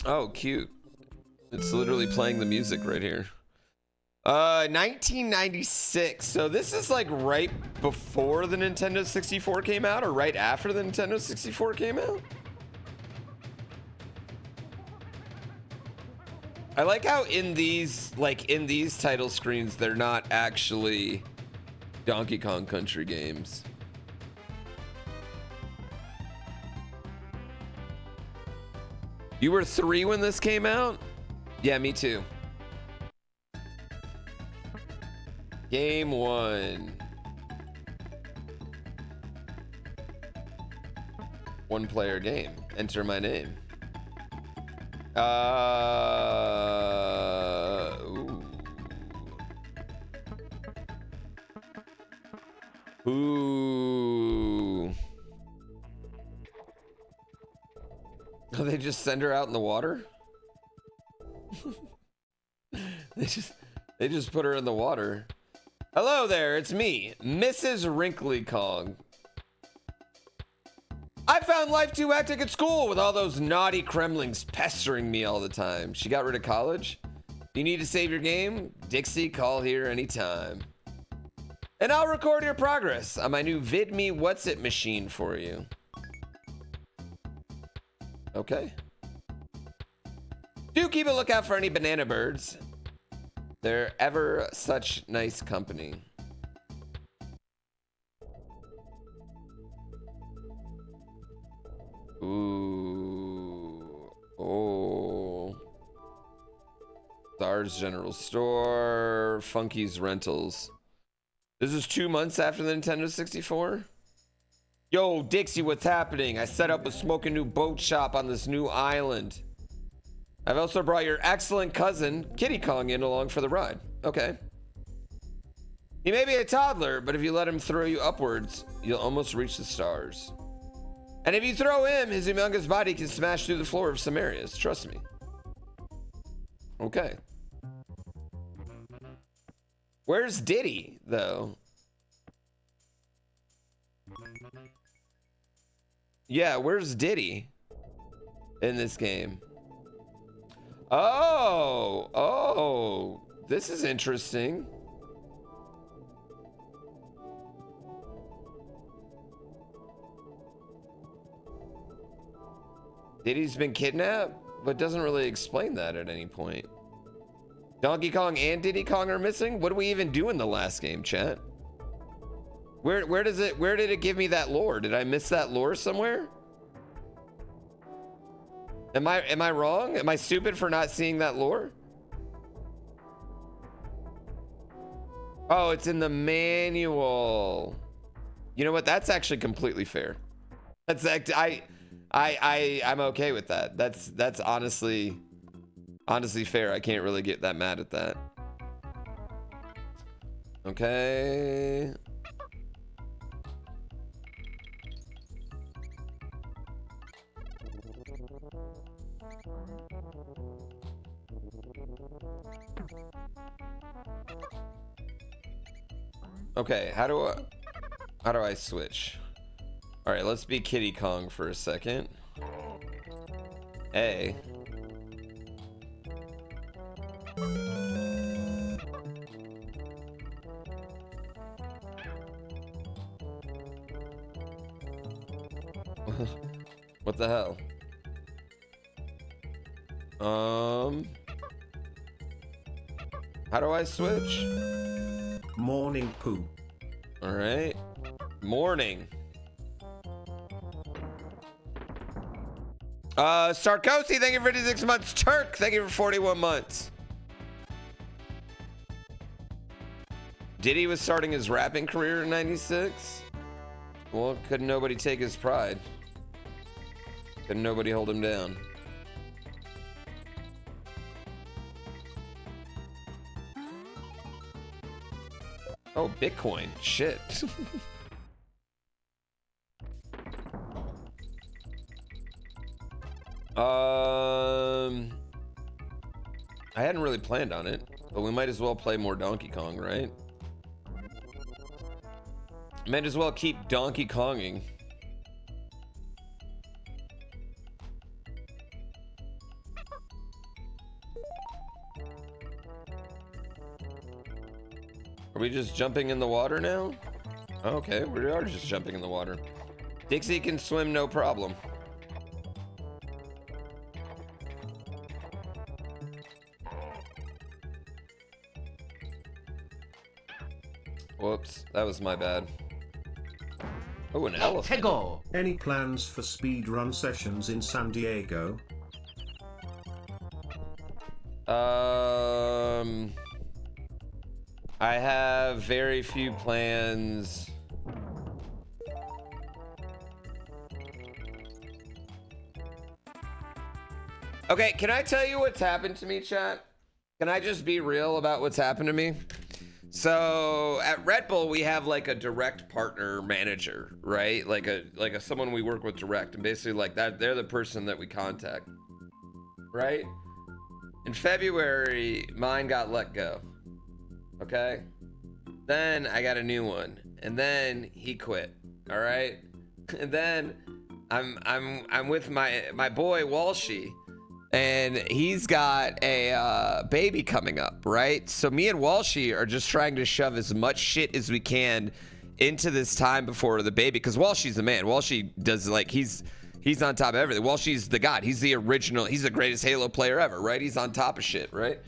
Oh, cute. It's literally playing the music right here. 1996. So this is like right before the Nintendo 64 came out, or right after the Nintendo 64 came out? I like how in these title screens, they're not actually Donkey Kong Country games. You were 3 when this came out? Yeah, me too. Game 1. One player game. Enter my name. Ooh. Ooh. Oh, they just send her out in the water? They just put her in the water. Hello there, it's me, Mrs. Wrinkly Kong. I found life too hectic at school with all those naughty Kremlings pestering me all the time. She got rid of college? You need to save your game? Dixie, call here anytime. And I'll record your progress on my new VidMe What's It machine for you. Okay. Do keep a lookout for any banana birds. They're ever such nice company. Ooh. Oh. Stars General Store. Funky's Rentals. This is 2 months after the Nintendo 64? Yo, Dixie, what's happening? I set up a smoking new boat shop on this new island. I've also brought your excellent cousin, Kitty Kong, in along for the ride. Okay. He may be a toddler, but if you let him throw you upwards, you'll almost reach the stars. And if you throw him, his humongous body can smash through the floor of some areas. Trust me. Okay. Where's Diddy, though? Yeah, where's Diddy in this game? Oh, this is interesting. Diddy's been kidnapped, but doesn't really explain that at any point. Donkey Kong and Diddy Kong are missing? What do we even do in the last game, chat? Where did it give me that lore? Did I miss that lore somewhere? Am I wrong? Am I stupid for not seeing that lore? Oh, it's in the manual. You know what? That's actually completely fair. That's I'm okay with that. That's honestly fair. I can't really get that mad at that. Okay. Okay, how do I switch? All right, let's be Kitty Kong for a second. A. What the hell? How do I switch? Morning poo. All right. Morning. Sarkozy, thank you for 56 months. Turk, thank you for 41 months. Diddy was starting his rapping career in 96. Well, couldn't nobody take his pride. Couldn't nobody hold him down. Oh, Bitcoin. Shit. I hadn't really planned on it, but we might as well play more Donkey Kong, right? Might as well keep Donkey Konging. Are we just jumping in the water now? Okay, we are just jumping in the water. Dixie can swim no problem. Whoops, that was my bad. Oh, an elephant. Any plans for speedrun sessions in San Diego? I have very few plans. Okay, can I tell you what's happened to me, chat? Can I just be real about what's happened to me? So at Red Bull, we have like a direct partner manager, right? Like a someone we work with direct, and basically like that, they're the person that we contact, right? In February, mine got let go. Okay. Then I got a new one, and then he quit. All right. And then I'm with my boy Walshy, and he's got a baby coming up, right? So me and Walshy are just trying to shove as much shit as we can into this time before the baby, because Walshy's the man. Walshy does like he's on top of everything. Walshy's the god. He's the original. He's the greatest Halo player ever, right? He's on top of shit, right?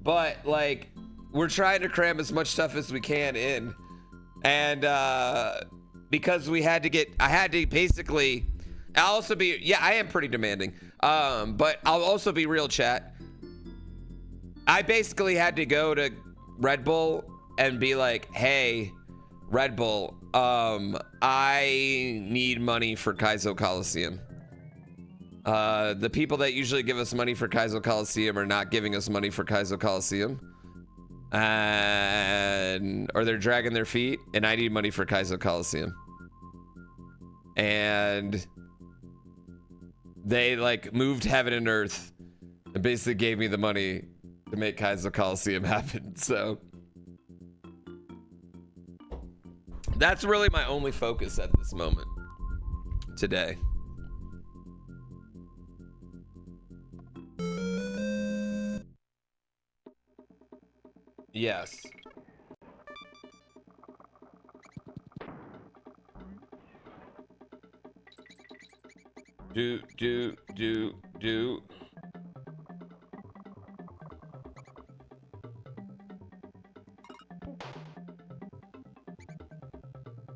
But like we're trying to cram as much stuff as we can in, and because I had to basically. I'll also be, yeah, I am pretty demanding. But I'll also be real, chat. I basically had to go to Red Bull and be like, hey, Red Bull, I need money for Kaizo Coliseum. The people that usually give us money for Kaizo Coliseum are not giving us money for Kaizo Coliseum. Or they're dragging their feet, and I need money for Kaizo Coliseum. And they like moved heaven and earth and basically gave me the money to make Kaizo Coliseum happen. So that's really my only focus at this moment today. Yes. Do.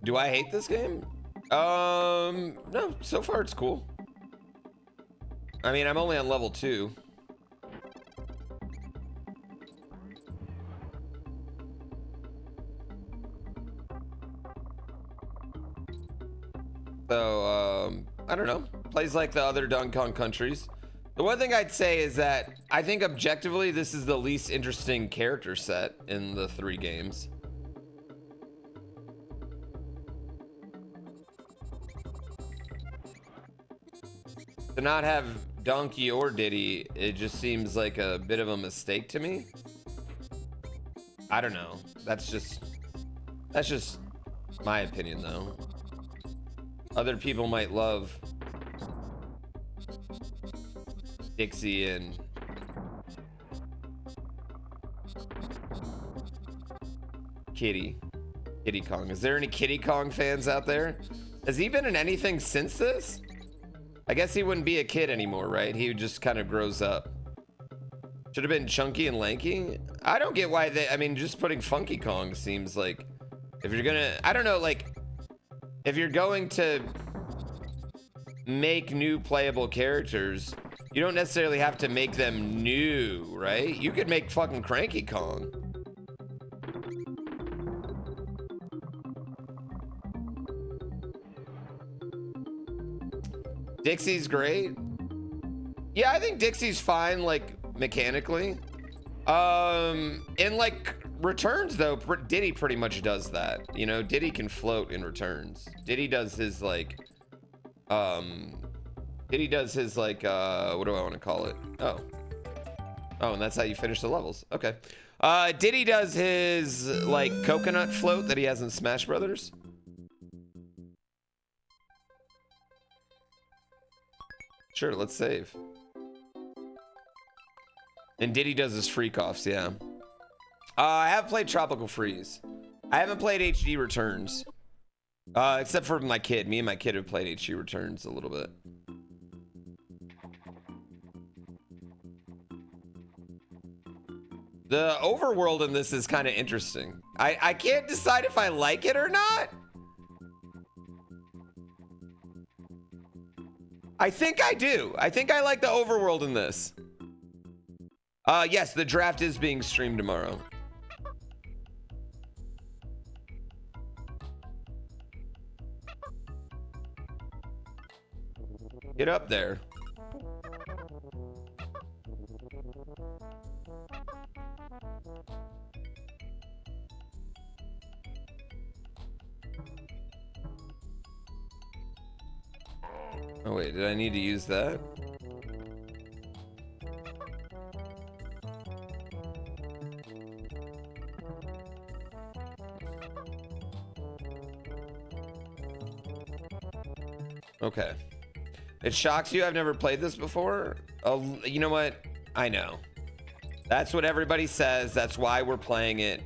Do I hate this game? No, so far it's cool. I mean, I'm only on level 2. So, I don't know. Plays like the other Donkey Kong countries. The one thing I'd say is that I think objectively this is the least interesting character set in the 3 games. To not have Donkey or Diddy, it just seems like a bit of a mistake to me. I don't know. That's just my opinion though. Other people might love Dixie and Kitty Kong. Is there any Kitty Kong fans out there? Has he been in anything since this? I guess he wouldn't be a kid anymore, right? He just kind of grows up. Should have been chunky and lanky. I don't get why I mean, just putting Funky Kong seems like, if you're gonna, I don't know, like, if you're going to make new playable characters, you don't necessarily have to make them new, right? You could make fucking Cranky Kong. Dixie's great. Yeah, I think Dixie's fine, like, mechanically. In, like, returns, though, Diddy pretty much does that. You know, Diddy can float in returns. Diddy does his, like, what do I want to call it? Oh, and that's how you finish the levels. Okay. Diddy does his, like, coconut float that he has in Smash Brothers. Sure, let's save. And Diddy does his freak offs, yeah. I have played Tropical Freeze. I haven't played HD Returns. Except for my kid. Me and my kid have played HD Returns a little bit. The overworld in this is kind of interesting. I can't decide if I like it or not. I think I do. I think I like the overworld in this. Yes, the draft is being streamed tomorrow. Get up there. Oh wait, did I need to use that? Okay. It shocks you I've never played this before? Oh, you know what? I know. That's what everybody says. That's why we're playing it.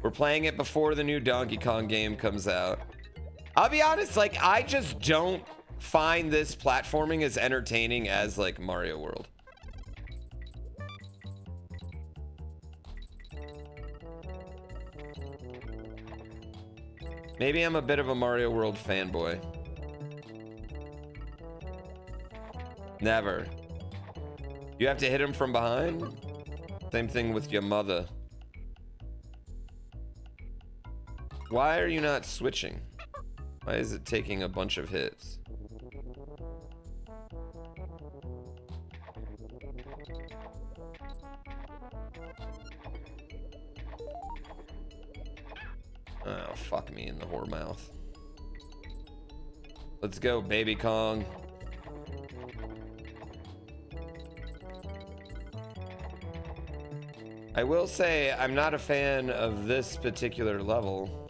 We're playing it before the new Donkey Kong game comes out. I'll be honest, like, I just don't find this platforming as entertaining as, like, Mario World. Maybe I'm a bit of a Mario World fanboy. Never. You have to hit him from behind? Same thing with your mother. Why are you not switching? Why is it taking a bunch of hits? Oh, fuck me in the whore mouth. Let's go, baby Kong. I will say I'm not a fan of this particular level.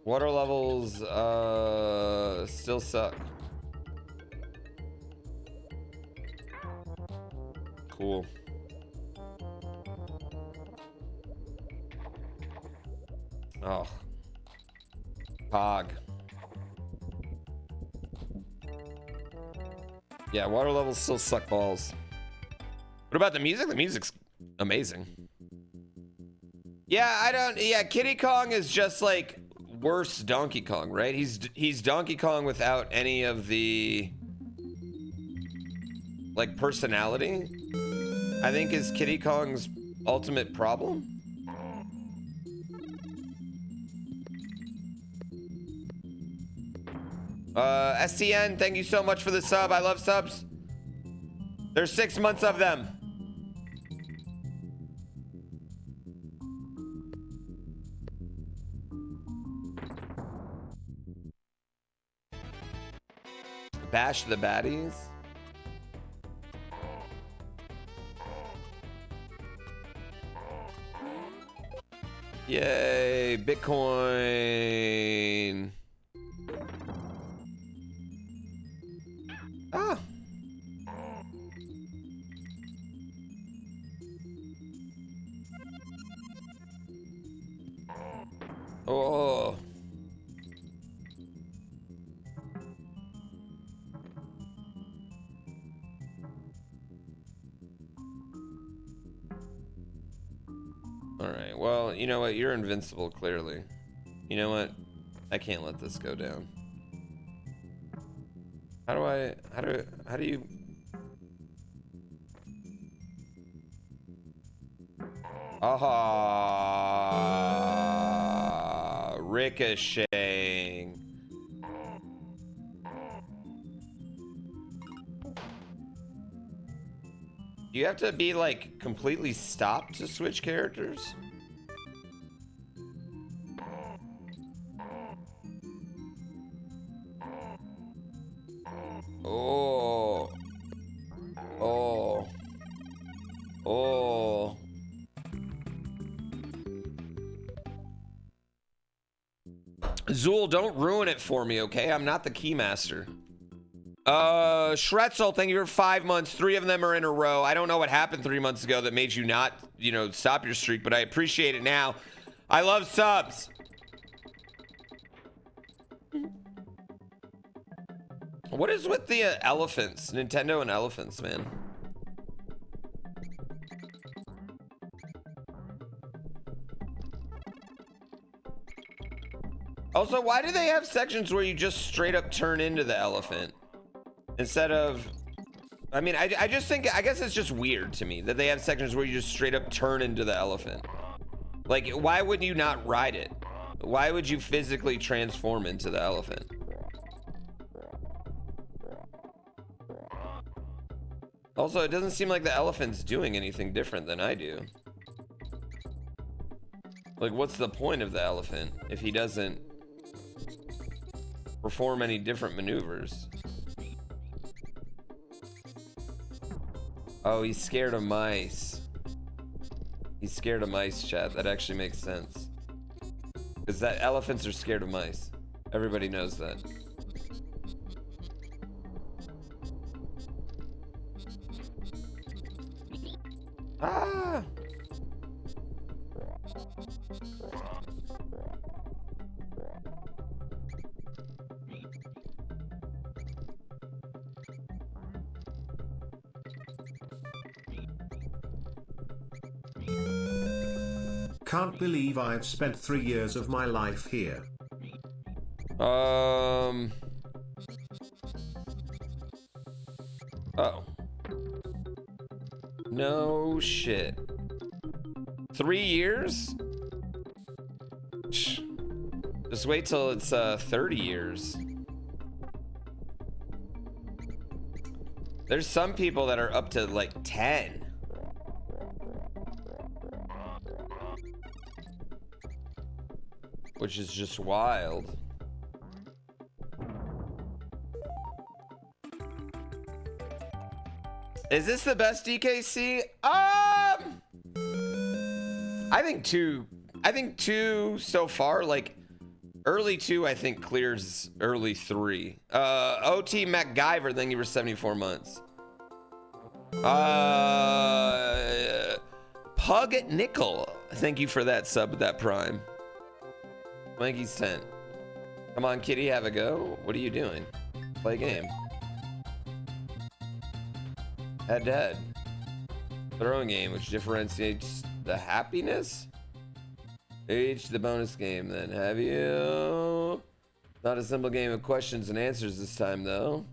Water levels still suck. Cool. Oh. Pog. Yeah, water levels still suck balls. What about the music? The music's amazing. Yeah, I don't. Yeah, Kiddy Kong is just like worse Donkey Kong, right? He's Donkey Kong without any of the like personality. I think is Kiddy Kong's ultimate problem. STN, thank you so much for the sub. I love subs. There's 6 months of them. Bash the baddies. Yay, Bitcoin. Ah. Oh. All right. Well, you know what? You're invincible, clearly. You know what? I can't let this go down. How do you... Aha! Ricocheting. Do you have to be like completely stopped to switch characters? Oh. Oh. Oh. Zool, don't ruin it for me, okay? I'm not the keymaster. Shretzel, thank you for 5 months. 3 of them are in a row. I don't know what happened 3 months ago that made you not, you know, stop your streak, but I appreciate it now. I love subs. What is with the elephants? Nintendo and elephants, man. Also, why do they have sections where you just straight up turn into the elephant? Instead of... I mean, I just think... I guess it's just weird to me that they have sections where you just straight up turn into the elephant. Like, why wouldn't you not ride it? Why would you physically transform into the elephant? Also, it doesn't seem like the elephant's doing anything different than I do. Like, what's the point of the elephant if he doesn't perform any different maneuvers? Oh, he's scared of mice. He's scared of mice, chat. That actually makes sense. Because that elephants are scared of mice. Everybody knows that. Ah! Can't believe I've spent 3 years of my life here. Oh. No shit. 3 years? Just wait till it's 30 years. There's some people that are up to like 10. Which is just wild. Is this the best DKC? I think two so far, like early 2 I think clears early 3. OT MacGyver, thank you for 74 months. Pug Nickel, thank you for that sub with that prime. Lanky's 10. Come on, kitty, have a go. What are you doing? Play a game. Head to head. Throwing game, which differentiates the happiness. H the bonus game then. Have you? Not a simple game of questions and answers this time though.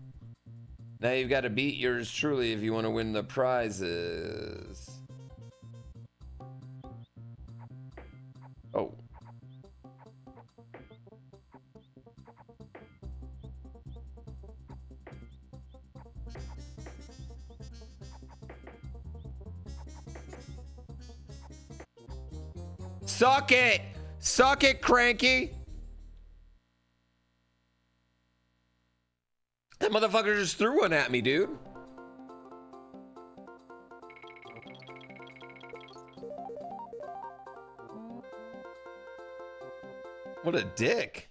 Now you've got to beat yours truly if you want to win the prizes. Oh. Suck it! Suck it, Cranky! That motherfucker just threw one at me, dude. What a dick.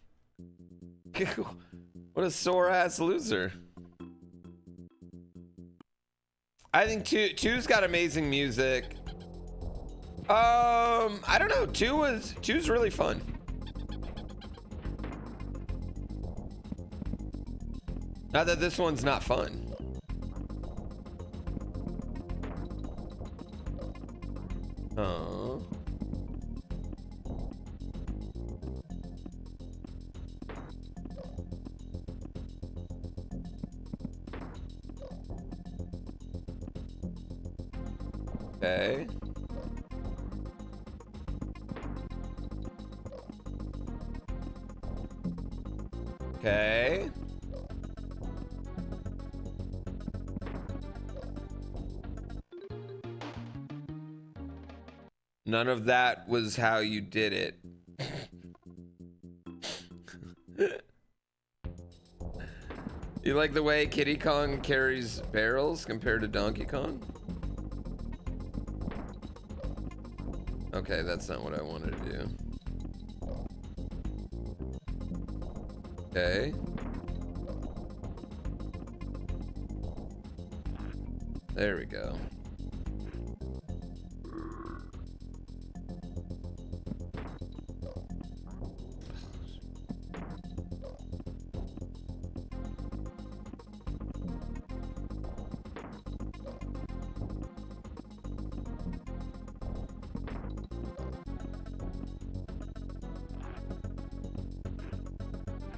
What a sore ass loser. I think two's got amazing music. I don't know. Two's really fun. Not that this one's not fun. Oh. Okay. Okay. None of that was how you did it. You like the way Kiddy Kong carries barrels compared to Donkey Kong? Okay, that's not what I wanted to do. Okay. There we go.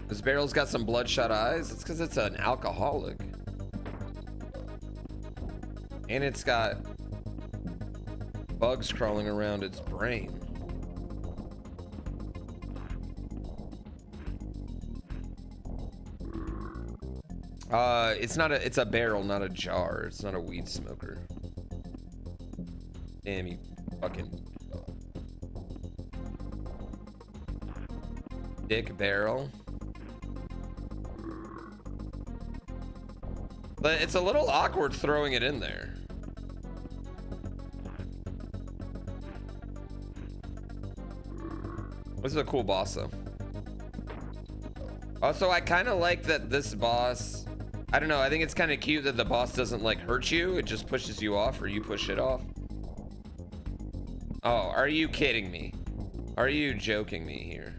This barrel's got some bloodshot eyes. It's because it's an alcoholic. And it's got bugs crawling around its brain. It's a barrel, not a jar. It's not a weed smoker. Damn, you fucking dick barrel. But it's a little awkward throwing it in there. This is a cool boss though. Also, I kind of like that this boss, I don't know, I think it's kind of cute that the boss doesn't like hurt you. It just pushes you off, or you push it off. Oh, are you kidding me? Are you joking me here?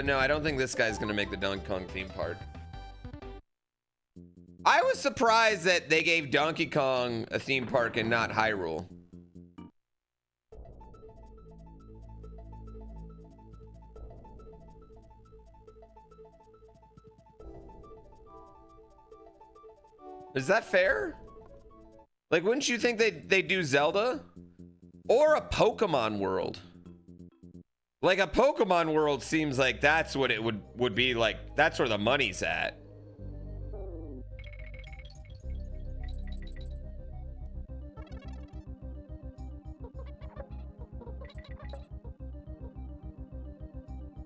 No, I don't think this guy's gonna make the Donkey Kong theme park. I was surprised that they gave Donkey Kong a theme park and not Hyrule. Is that fair? Like, wouldn't you think they do Zelda? Or a Pokemon world? Like, a Pokemon world seems like that's what it would be like. That's where the money's at.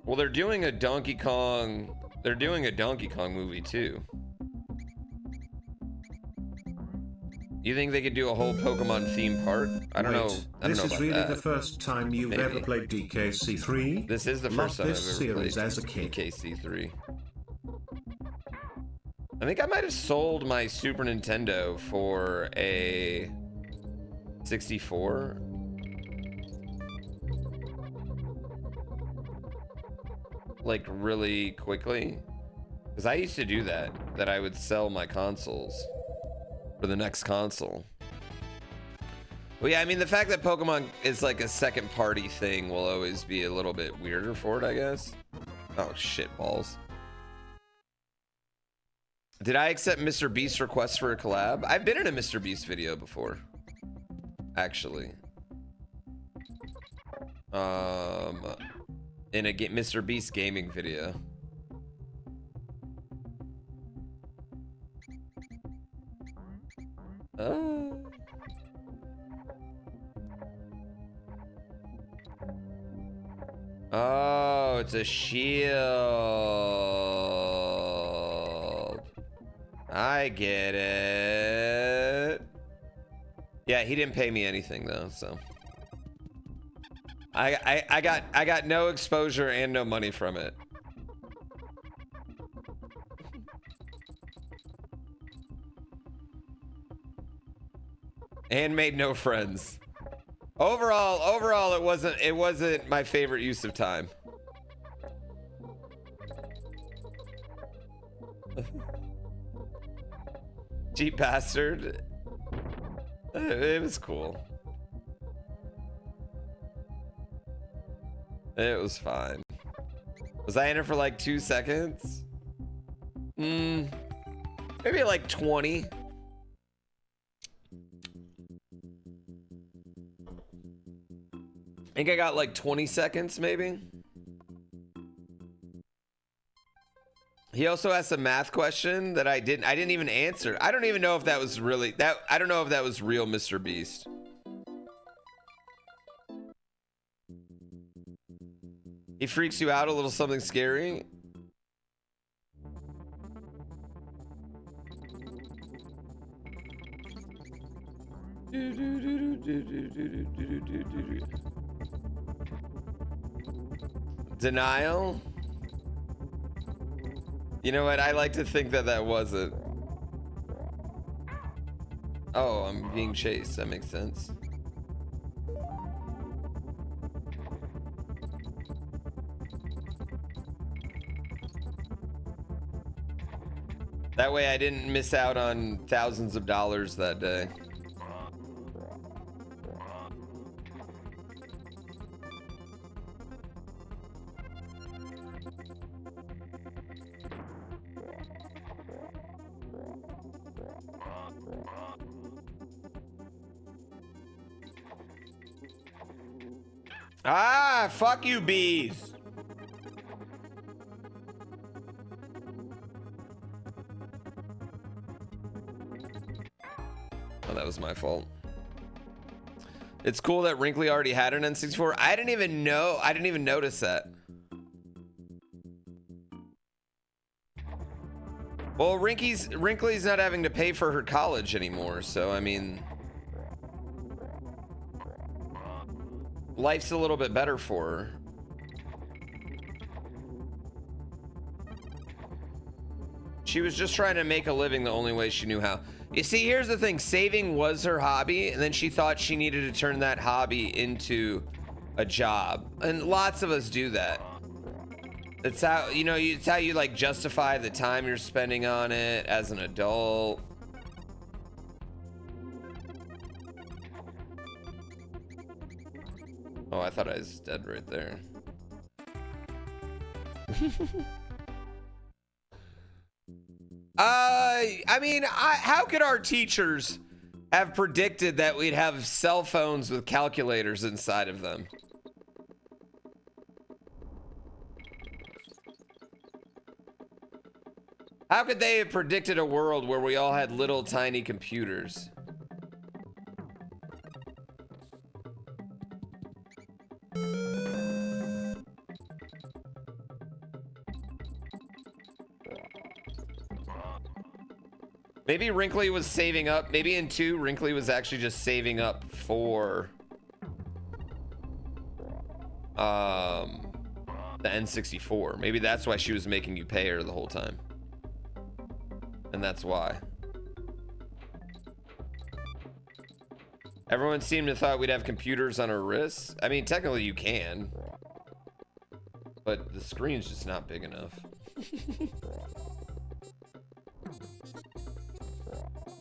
Well, they're doing a Donkey Kong movie too. You think they could do a whole Pokemon theme park? I don't know. I don't know about that. This is really the first time you've ever played DKC3? This is the first time I've ever played as a kid. DKC3. I think I might have sold my Super Nintendo for a 64. Like really quickly. Because I used to do that I would sell my consoles for the next console. Well, yeah, I mean, the fact that Pokemon is like a second party thing will always be a little bit weirder for it, I guess. Oh, shit balls. Did I accept Mr. Beast's request for a collab? I've been in a Mr. Beast video before, actually. In a Mr. Beast gaming video. Oh, it's a shield. I get it. Yeah, he didn't pay me anything though, so I got no exposure and no money from it. And made no friends. Overall, it wasn't my favorite use of time. Cheap bastard. It was cool. It was fine. Was I in it for like 2 seconds? Maybe like 20. I think I got like 20 seconds, maybe. He also asked a math question that I didn't even answer. I don't even know if that was really I don't know if that was real Mr. Beast. He freaks you out a little something scary. Denial. You know what? I like to think that that wasn't. Oh, I'm being chased. That makes sense. That way I didn't miss out on thousands of dollars that day. Ah, fuck you, bees. Oh, that was my fault. It's cool that Wrinkly already had an N64. I didn't even know. I didn't even notice that. Well, Wrinkly's not having to pay for her college anymore, so I mean, life's a little bit better for her. She was just trying to make a living the only way she knew how. You see, here's the thing. Saving was her hobby, and then she thought she needed to turn that hobby into a job. And lots of us do that. It's how, you know, it's how you like justify the time you're spending on it as an adult. Oh, I thought I was dead right there. I mean, how could our teachers have predicted that we'd have cell phones with calculators inside of them? How could they have predicted a world where we all had little tiny computers? Maybe Wrinkly was saving up. Maybe in 2, Wrinkly was actually just saving up for the N64. Maybe that's why she was making you pay her the whole time. And that's why. Everyone seemed to thought we'd have computers on our wrists. I mean, technically you can, but the screen's just not big enough.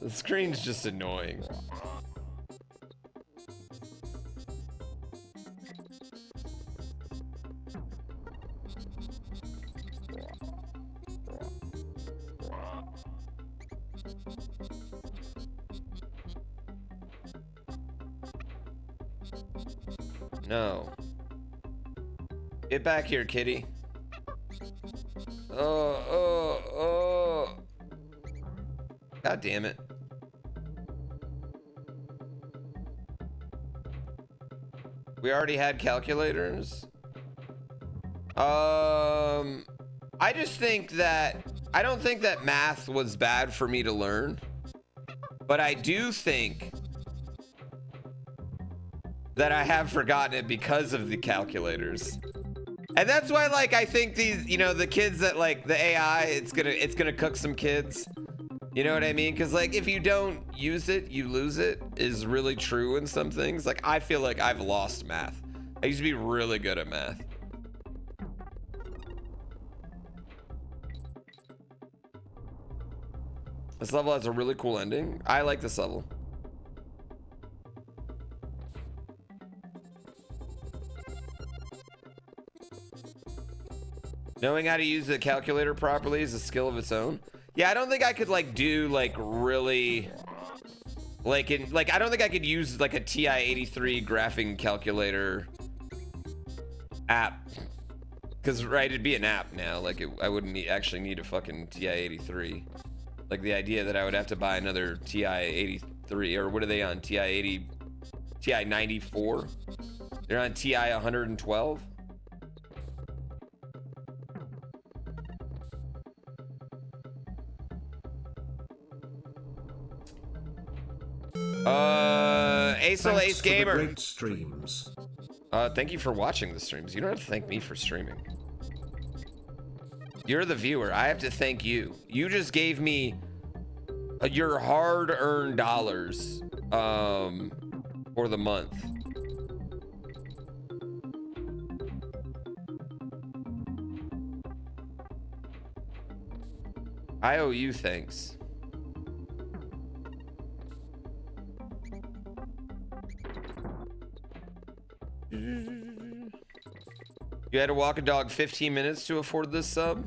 The screen's just annoying. No. Get back here, kitty. Oh. God damn it. We already had calculators. I just think that, I don't think that math was bad for me to learn, but I do think that I have forgotten it because of the calculators. And that's why, like, I think these, you know, the kids that, like, the AI, it's gonna cook some kids. You know what I mean? Because, like, if you don't use it, you lose it is really true in some things. Like, I feel like I've lost math. I used to be really good at math. This level has a really cool ending. I like this level. Knowing how to use the calculator properly is a skill of its own. Yeah, I don't think I could like do like really like I don't think I could use like a TI-83 graphing calculator app, because right, it'd be an app now. Like I wouldn't actually need a fucking TI-83. Like the idea that I would have to buy another TI-83, or what are they on, TI-80, TI-94? They're on TI-112. Ace Gamer. Great streams. Thank you for watching the streams. You don't have to thank me for streaming. You're the viewer. I have to thank you. You just gave me your hard-earned dollars for the month. I owe you thanks. You had to walk a dog 15 minutes to afford this sub?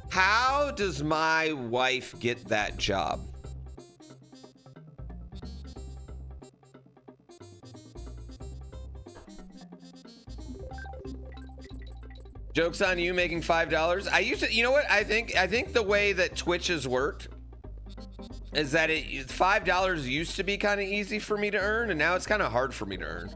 How does my wife get that job? Joke's on you making $5. I used to, you know what? I think the way that Twitch has worked is that $5 used to be kind of easy for me to earn, and now it's kind of hard for me to earn.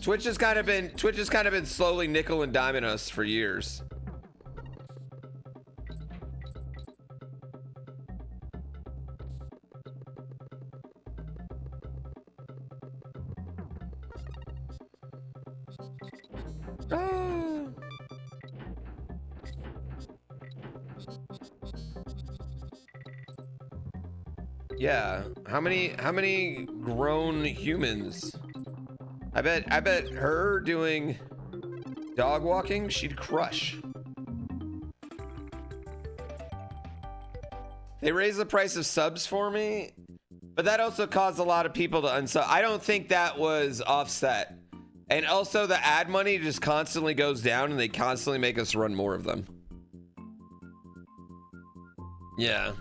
Twitch has kind of been slowly nickel and diming us for years. Yeah, how many grown humans? I bet her doing dog walking, she'd crush. They raised the price of subs for me, but that also caused a lot of people to unsub. I don't think that was offset. And also the ad money just constantly goes down and they constantly make us run more of them. Yeah.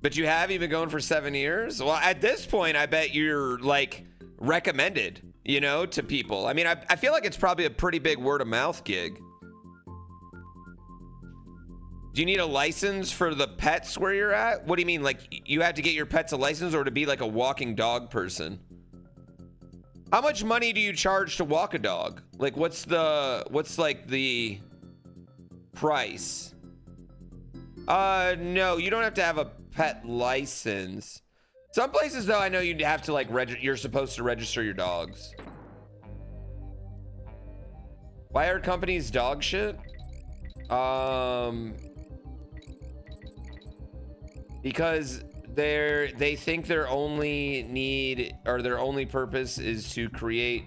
But you have even going for 7 years? Well, at this point, I bet you're like recommended, you know, to people. I mean, I feel like it's probably a pretty big word of mouth gig. Do you need a license for the pets where you're at? What do you mean? Like you have to get your pets a license or to be like a walking dog person? How much money do you charge to walk a dog? Like what's like the price? No, you don't have to have a pet license. Some places though, I know you'd have to like you're supposed to register your dogs. Why are companies dog shit? Because they think their only need or their only purpose is to create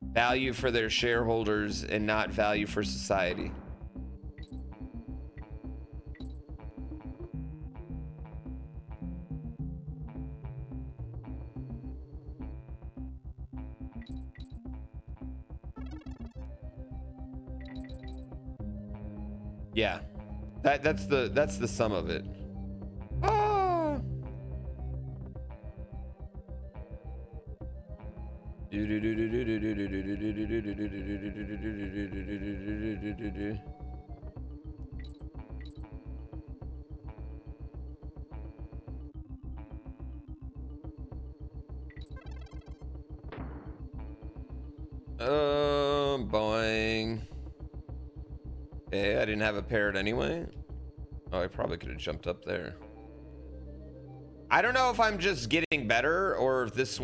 value for their shareholders and not value for society. Yeah, that's the sum of it. Ah. Boing. Hey, I didn't have a parrot anyway. Oh, I probably could have jumped up there. I don't know if I'm just getting better or if this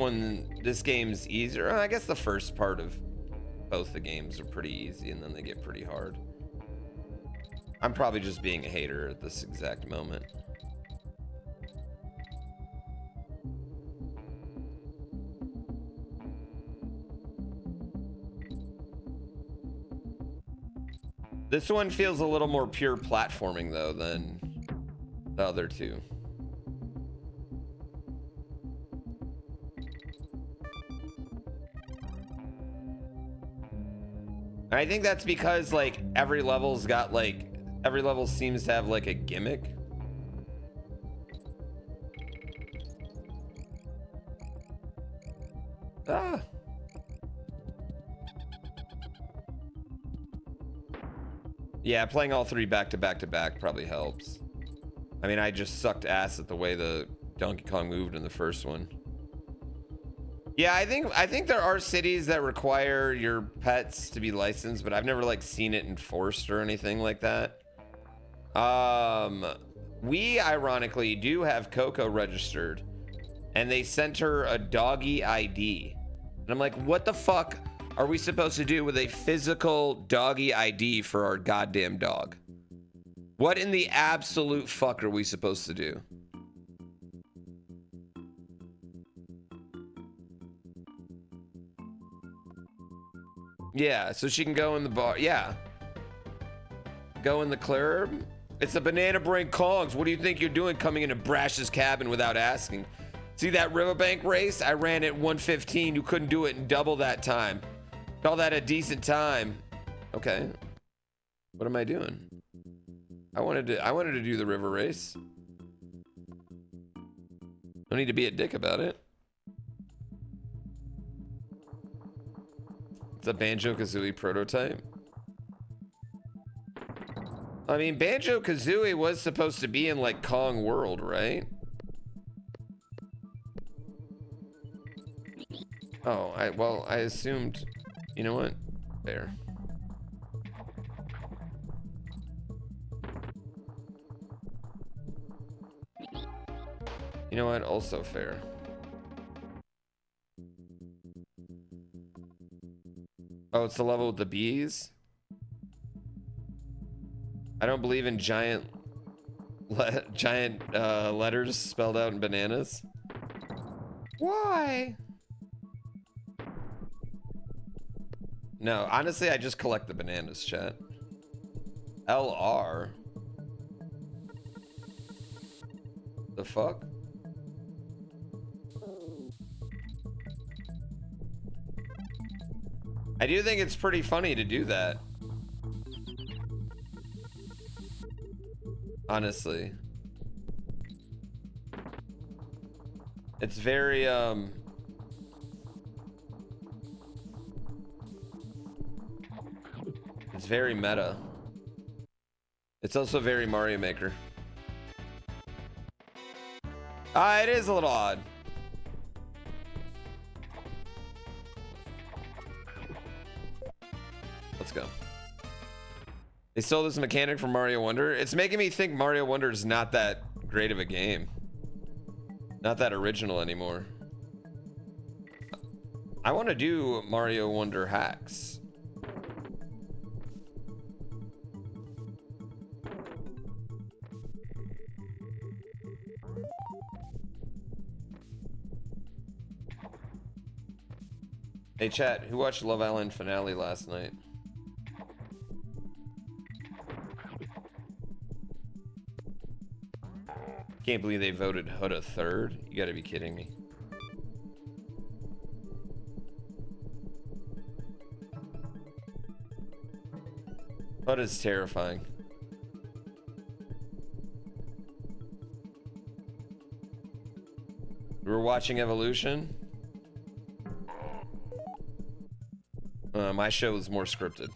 game's easier. I guess the first part of both the games are pretty easy and then they get pretty hard. I'm probably just being a hater at this exact moment. This one feels a little more pure platforming though than the other two. And I think that's because like every level seems to have like a gimmick. Ah. Yeah, playing all three back to back to back probably helps. I mean, I just sucked ass at the way the Donkey Kong moved in the first one. Yeah, I think there are cities that require your pets to be licensed, but I've never like seen it enforced or anything like that. we ironically do have Coco registered, and they sent her a doggy ID. And I'm like, what the fuck are we supposed to do with a physical doggy ID for our goddamn dog? What in the absolute fuck are we supposed to do? Yeah, so she can go in the bar. Yeah. Go in the club. It's the Banana Brain Kongs. What do you think you're doing coming into Brash's cabin without asking? See that riverbank race? I ran at 1:15. You couldn't do it in double that time. Call that a decent time. Okay. What am I doing? I wanted to do the river race. Don't need to be a dick about it. It's a Banjo-Kazooie prototype. I mean, Banjo-Kazooie was supposed to be in like Kong World, right? Oh, I assumed, you know what? Fair. You know what? Also fair. Oh, it's the level with the bees? I don't believe in giant letters spelled out in bananas. Why? No, honestly, I just collect the bananas, chat. LR? The fuck? I do think it's pretty funny to do that. Honestly. It's very, it's very meta. It's also very Mario Maker. It is a little odd. Let's go. They stole this mechanic from Mario Wonder. It's making me think Mario Wonder is not that great of a game. Not that original anymore. I want to do Mario Wonder hacks. Hey chat, who watched Love Island finale last night? Can't believe they voted Huda third. You gotta be kidding me. Huda's terrifying. We were watching Evolution. My show was more scripted.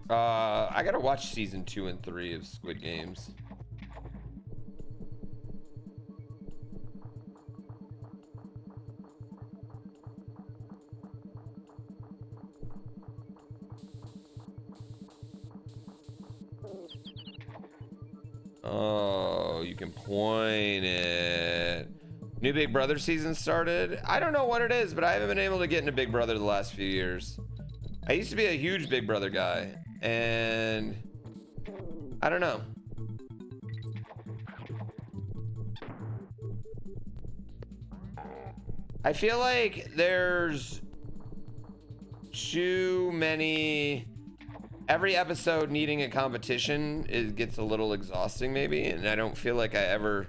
I gotta watch season 2 and 3 of Squid Games. Oh, you can point it. New Big Brother season started. I don't know what it is, but I haven't been able to get into Big Brother the last few years. I used to be a huge Big Brother guy, and I don't know. I feel like there's too many. Every episode needing a competition, it gets a little exhausting maybe, and I don't feel like I ever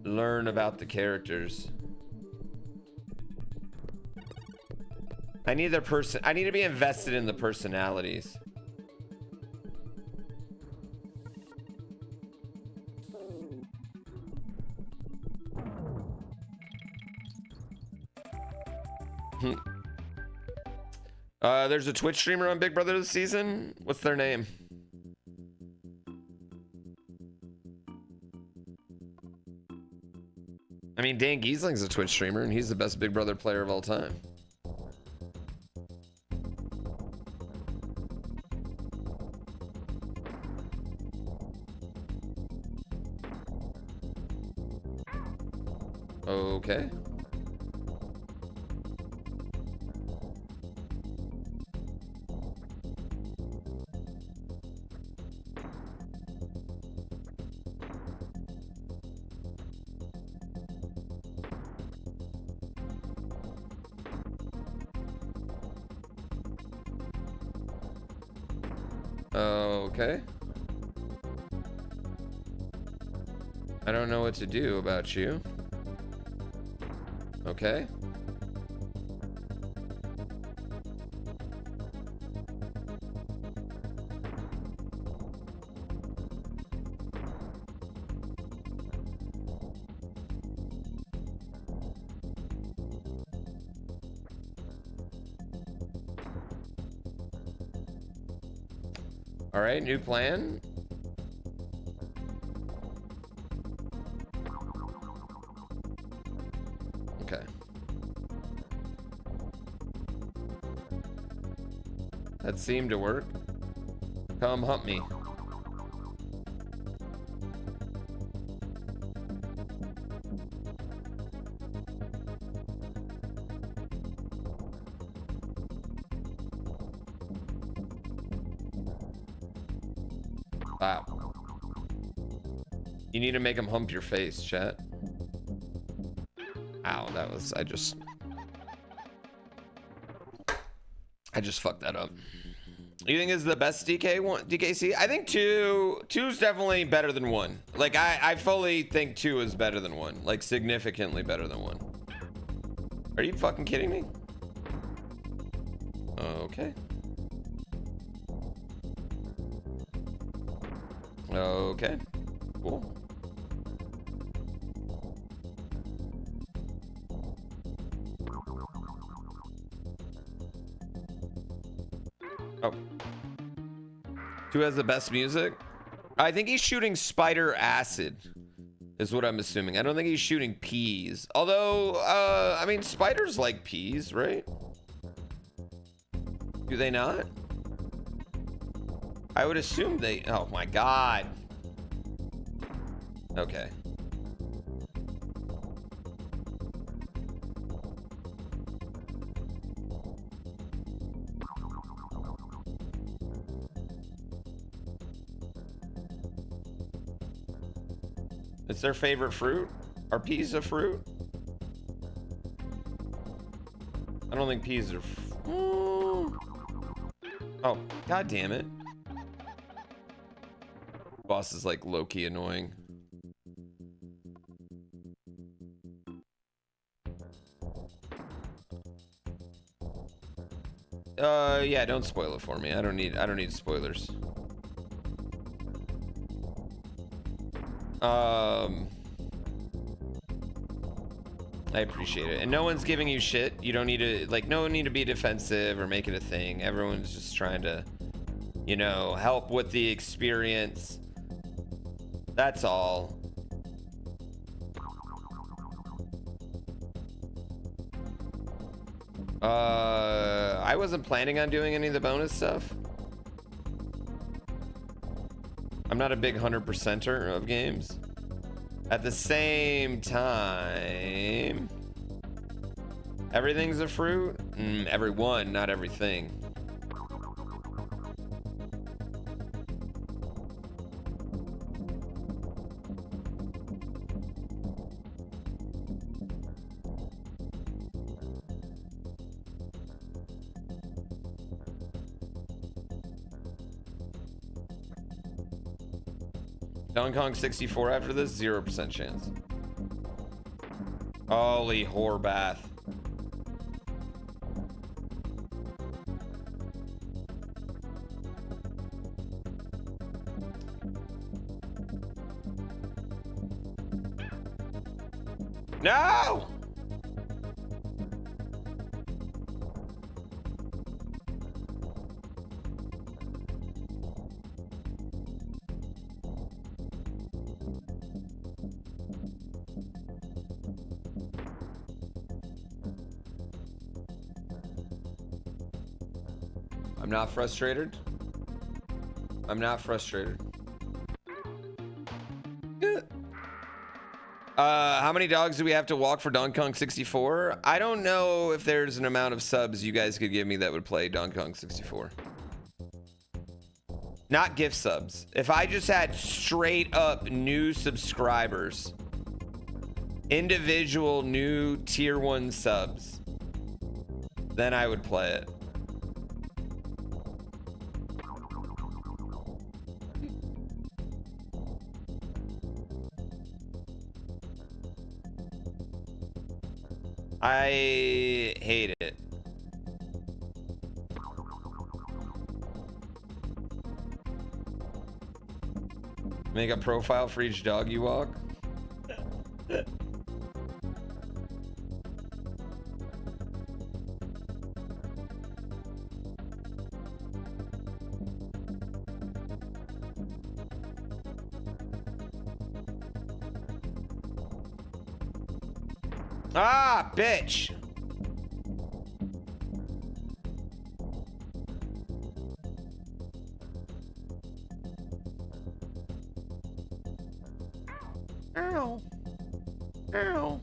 learn about the characters. I need to be invested in the personalities. There's a Twitch streamer on Big Brother this season. What's their name? I mean, Dan Giesling's a Twitch streamer, and he's the best Big Brother player of all time. Okay. Okay. I don't know what to do about you. Okay. All right, new plan. Okay. That seemed to work. Come hump me. Wow. You need to make him hump your face, chat. Ow, that was, I just fucked that up. You think is the best DKC? I think two's definitely better than one. Like I fully think 2 is better than 1. Like significantly better than 1. Are you fucking kidding me? Okay. Okay. Cool. Oh. 2 has the best music? I think he's shooting spider acid, is what I'm assuming. I don't think he's shooting peas. Although, I mean, spiders like peas, right? Do they not? I would assume they... Oh my god. Okay. It's their favorite fruit? Are peas a fruit? I don't think peas are... Oh, god damn it. Boss is like low-key annoying. Yeah, don't spoil it for me. I don't need spoilers. I appreciate it. And no one's giving you shit. You don't need to, like, no one need to be defensive or make it a thing. Everyone's just trying to, you know, help with the experience. That's all. I wasn't planning on doing any of the bonus stuff. I'm not a big 100%er of games. At the same time, everything's a fruit? Everyone, not everything. Donkey Kong 64 after this? 0% chance. Holy whore bath. No! I'm not frustrated. I'm not frustrated. How many dogs do we have to walk for Donkey Kong 64? I don't know if there's an amount of subs you guys could give me that would play Donkey Kong 64. Not gift subs. If I just had straight up new subscribers, individual new tier 1 subs, then I would play it. I hate it. Make a profile for each dog you walk. Ah, bitch. Ow. Ow.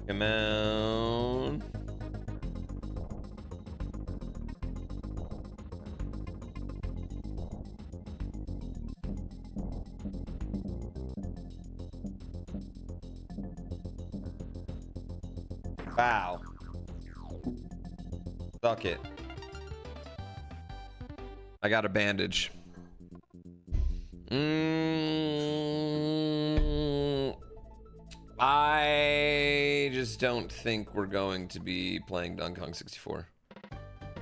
Come on. Wow. Suck it. I got a bandage. I just don't think we're going to be playing Donkey Kong 64.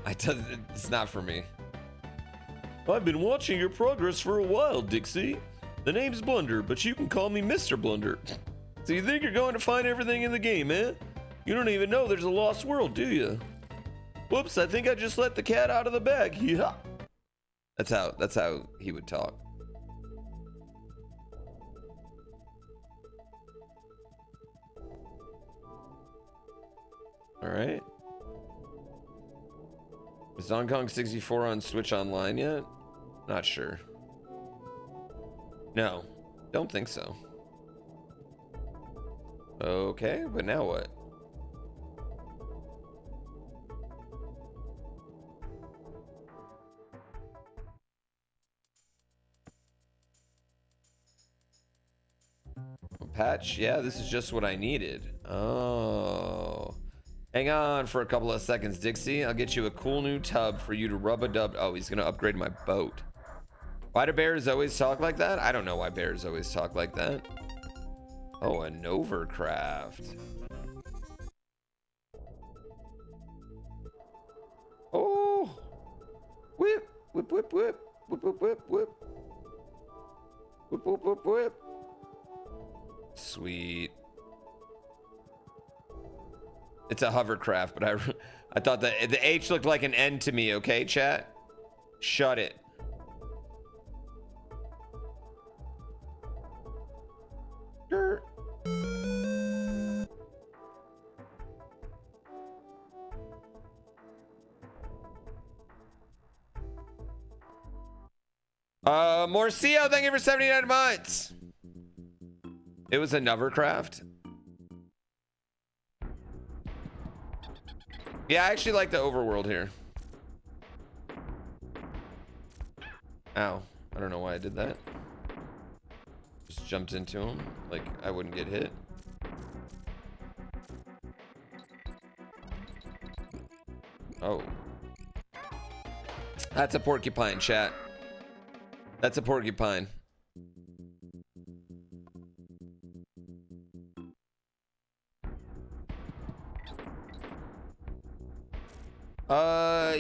It's not for me. I've been watching your progress for a while, Dixie. The name's Blunder, but you can call me Mr. Blunder. So you think you're going to find everything in the game, eh? You don't even know there's a lost world, do you? Whoops, I think I just let the cat out of the bag. Yeah. That's how he would talk. All right. Is Donkey Kong 64 on Switch Online yet? Not sure. No, don't think so. Okay, but now what? Patch? Yeah, this is just what I needed. Oh. Hang on for a couple of seconds, Dixie. I'll get you a cool new tub for you to rub-a-dub. Oh, he's gonna upgrade my boat. Why do bears always talk like that? I don't know why bears always talk like that. Oh, an overcraft. Oh. Whip, whip, whip, whip, whip, whip, whip, whip. Whip, whip, whip, whip. Sweet. It's a hovercraft, but I thought that the H looked like an N to me, okay, chat? Shut it. Sure. Morcio, thank you for 79 months. It was a hovercraft. Yeah, I actually like the overworld here. Ow. I don't know why I did that. Just jumped into him like I wouldn't get hit. Oh. That's a porcupine, chat. That's a porcupine.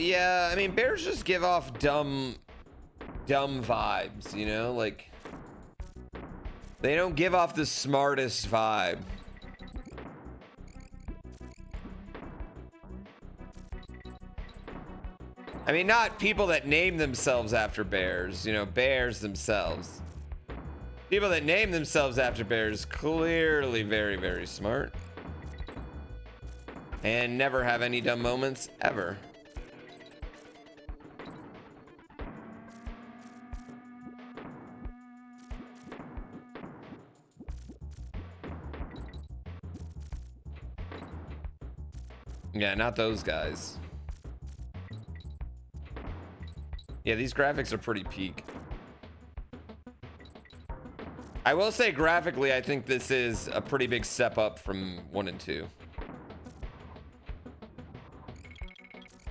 Yeah, I mean, bears just give off dumb vibes, you know? Like, they don't give off the smartest vibe. I mean, not people that name themselves after bears, you know, bears themselves. People that name themselves after bears, clearly very, very smart. And never have any dumb moments, ever. Yeah, not those guys. Yeah, these graphics are pretty peak. I will say graphically, I think this is a pretty big step up from 1 and 2.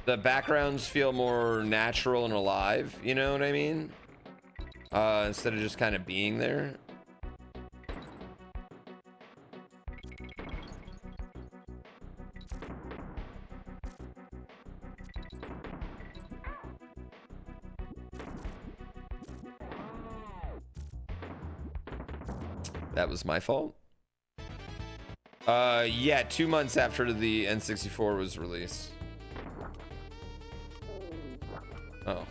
The backgrounds feel more natural and alive, you know what I mean? Instead of just kind of being there. That was my fault. Yeah, 2 months after the N64 was released. Oh.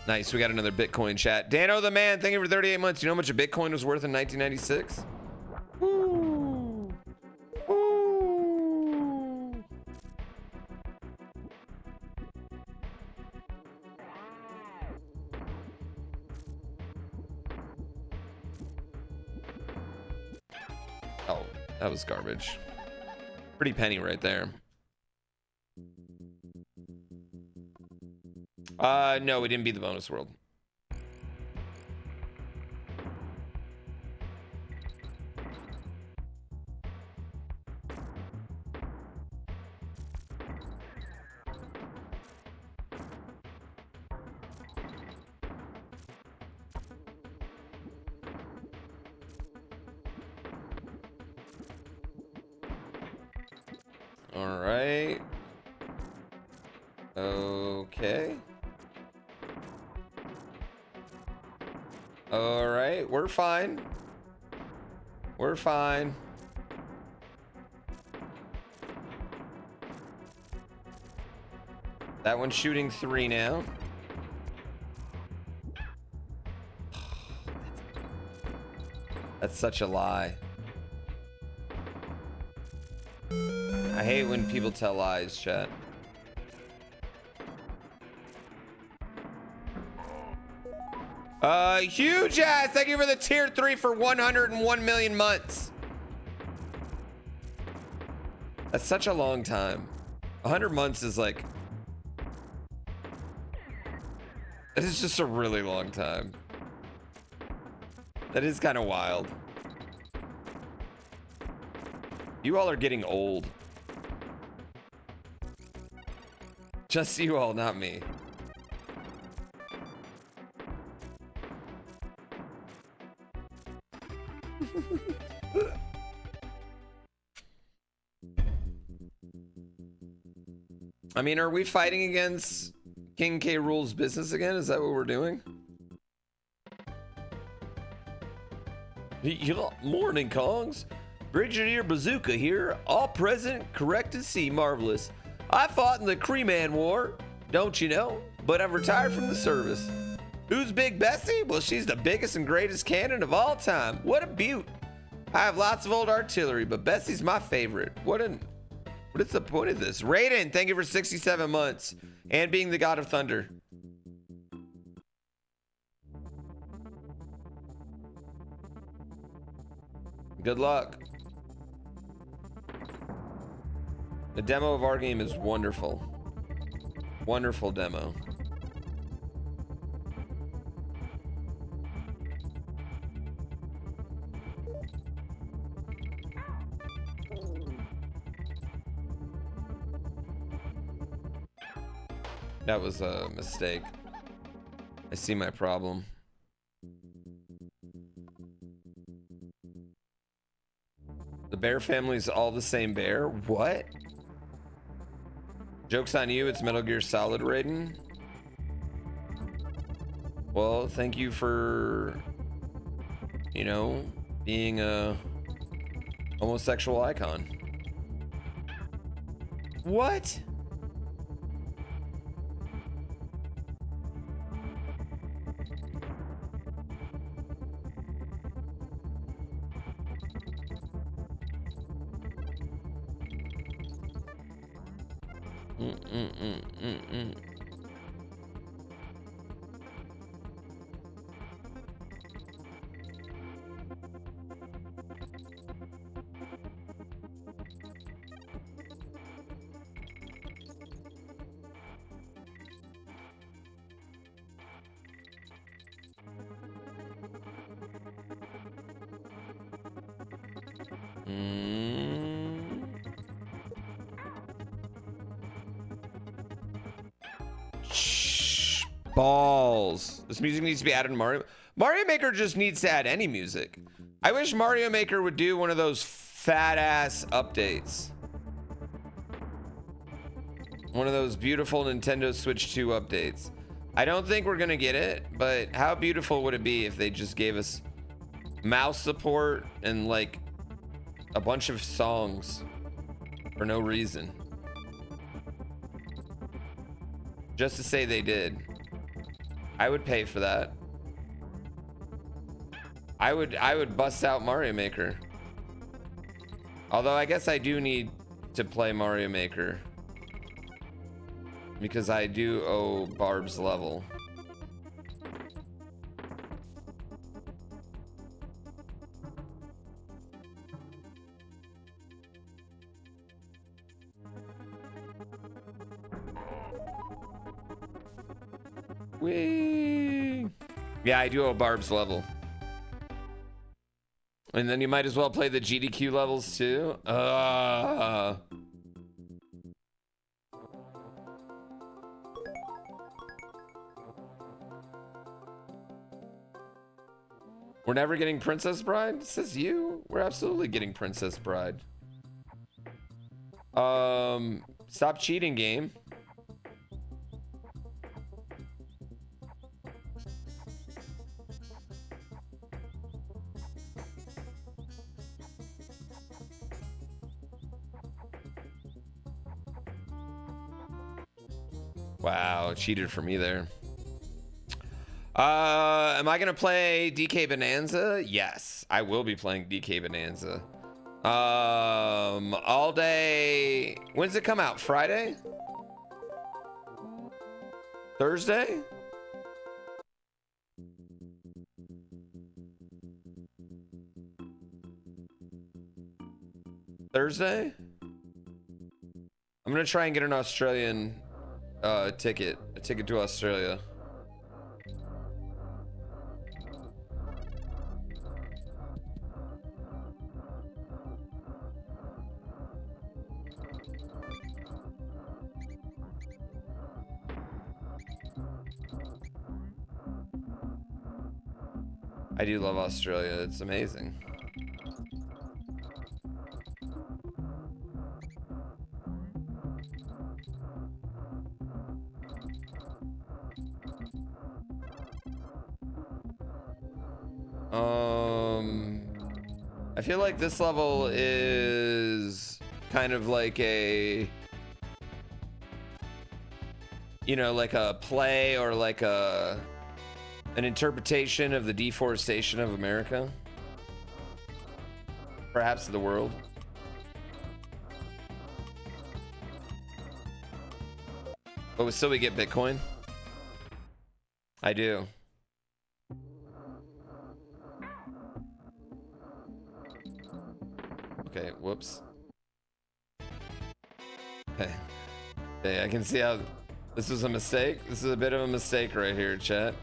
Nice, we got another Bitcoin chat. Dano the man, thank you for 38 months. You know how much a Bitcoin was worth in 1996? Woo. Woo. Oh, that was garbage. Pretty penny right there. No, we didn't beat the bonus world. All right. Okay. All right, we're fine. We're fine. That one's shooting 3 now. That's such a lie. I hate when people tell lies, chat. Huge ass. Thank you for the tier 3 for 101 million months. That's such a long time. 100 months is like... That is just a really long time. That is kind of wild. You all are getting old. Just you all, not me. I mean, are we fighting against King K. Rool's business again? Is that what we're doing? Morning, Kongs. Brigadier Bazooka here. All present, correct to see, marvelous. I fought in the Creeman War, don't you know? But I've retired from the service. Who's Big Bessie? Well, she's the biggest and greatest cannon of all time. What a beaut. I have lots of old artillery, but Bessie's my favorite. What is the point of this? Raiden, thank you for 67 months. And being the god of thunder. Good luck. The demo of our game is wonderful. Wonderful demo. That was a mistake. I see my problem. The bear family's all the same bear? What? Joke's on you, it's Metal Gear Solid Raiden. Well, thank you for, you know, being a homosexual icon. What? Shh, balls. This music needs to be added to Mario. Mario Maker just needs to add any music. I wish Mario Maker would do one of those fat ass updates. One of those beautiful Nintendo Switch 2 updates. I don't think we're gonna get it, but how beautiful would it be if they just gave us mouse support and like a bunch of songs for no reason, just to say they did. I would pay for that. I would bust out Mario Maker. Although I guess I do need to play Mario Maker because I do owe Barb's level. Whee! Yeah, I do owe Barb's level. And then you might as well play the GDQ levels too. We're never getting Princess Bride? Says you. We're absolutely getting Princess Bride. Stop cheating, game. Wow, cheated for me there. Am I gonna play DK Bonanza? Yes, I will be playing DK Bonanza. All day. When's it come out? Friday? Thursday? Thursday? I'm gonna try and get an Australian a ticket to Australia. I do love Australia. It's amazing. I feel like this level is kind of like a, you know, like a play or like an interpretation of the deforestation of America, perhaps the world. But still we get Bitcoin. I do. Okay, whoops. Hey, I can see how this was a mistake. This is a bit of a mistake right here, chat.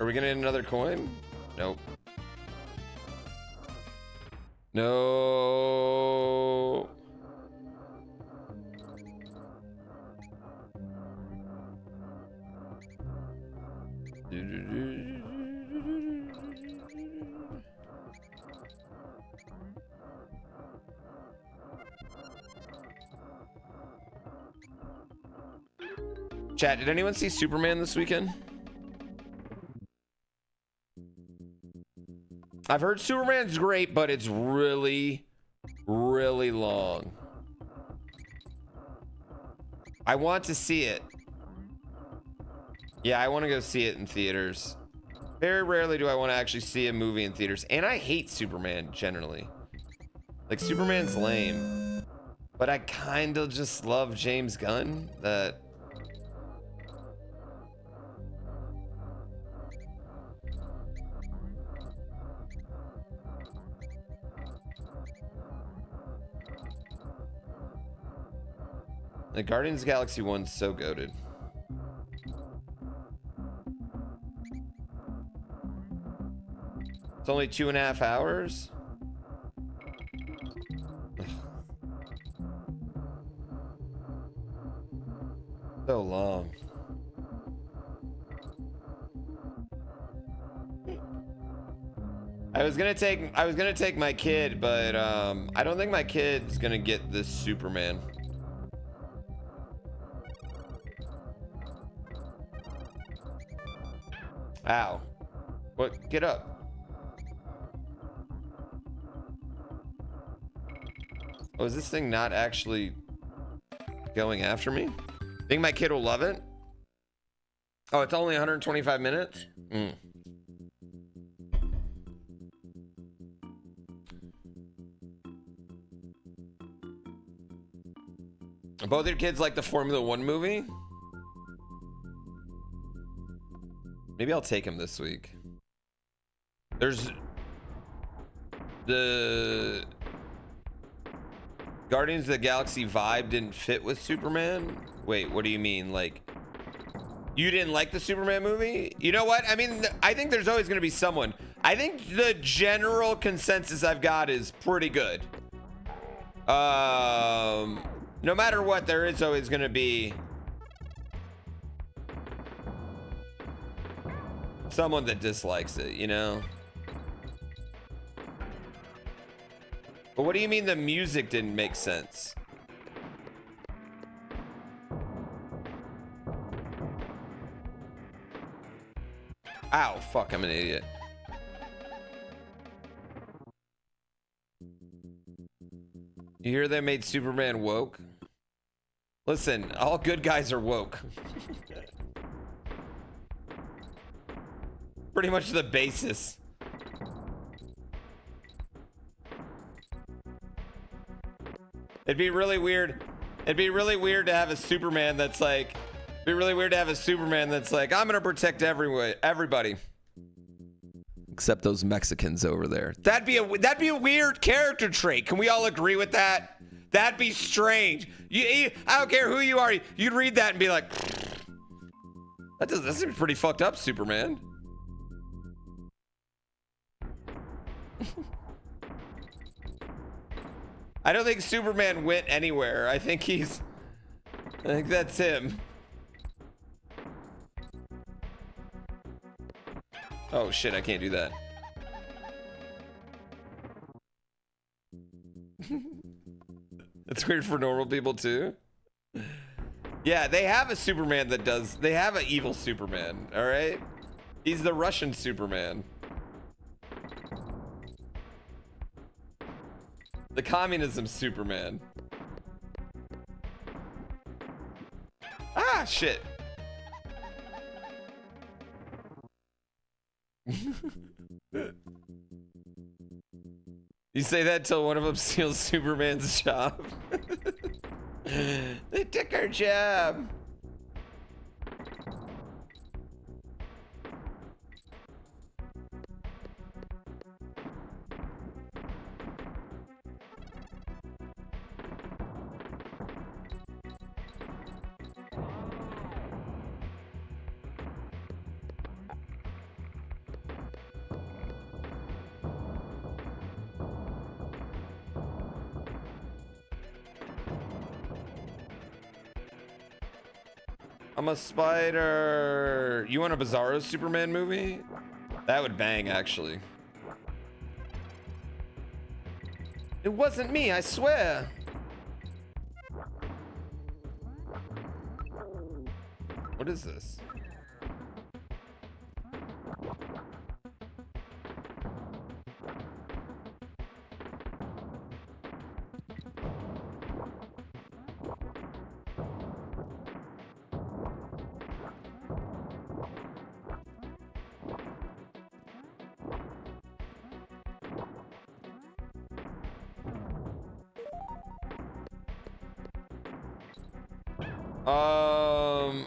Are we gonna get another coin? Nope. No. Chat, did anyone see Superman this weekend? I've heard Superman's great, but it's really, really long. I want to see it. Yeah, I want to go see it in theaters. Very rarely do I want to actually see a movie in theaters. And I hate Superman, generally. Like, Superman's lame. But I kind of just love James Gunn. That... The Guardians of the Galaxy 1's so goated. It's only 2.5 hours? So long. I was gonna take my kid, but I don't think my kid's gonna get this Superman. Ow. What? Get up. Oh, is this thing not actually going after me? Think my kid will love it? Oh, it's only 125 minutes? Mm. Both your kids like the Formula One movie? Maybe I'll take him this week. There's the Guardians of the Galaxy vibe didn't fit with Superman. Wait, what do you mean? Like, you didn't like the Superman movie? You know what? I mean, I think there's always going to be someone. I think the general consensus I've got is pretty good. No matter what, there is always going to be someone that dislikes it, you know? But what do you mean the music didn't make sense? Ow, fuck, I'm an idiot. You hear they made Superman woke? Listen, all good guys are woke. Pretty much the basis. It'd be really weird. It'd be really weird to have a Superman that's like, I'm gonna protect everybody. Except those Mexicans over there. That'd be a weird character trait. Can we all agree with that? That'd be strange. I don't care who you are. You'd read that and be like, that seems pretty fucked up, Superman. I don't think Superman went anywhere. I think that's him. Oh shit, I can't do that. That's weird for normal people too. Yeah, they have a Superman that does. They have an evil Superman, all right? He's the Russian Superman. The communism Superman. Ah, shit. You say that till one of them steals Superman's job. They took our job. I'm a spider. You want a Bizarro Superman movie? That would bang, actually. It wasn't me, I swear. What is this?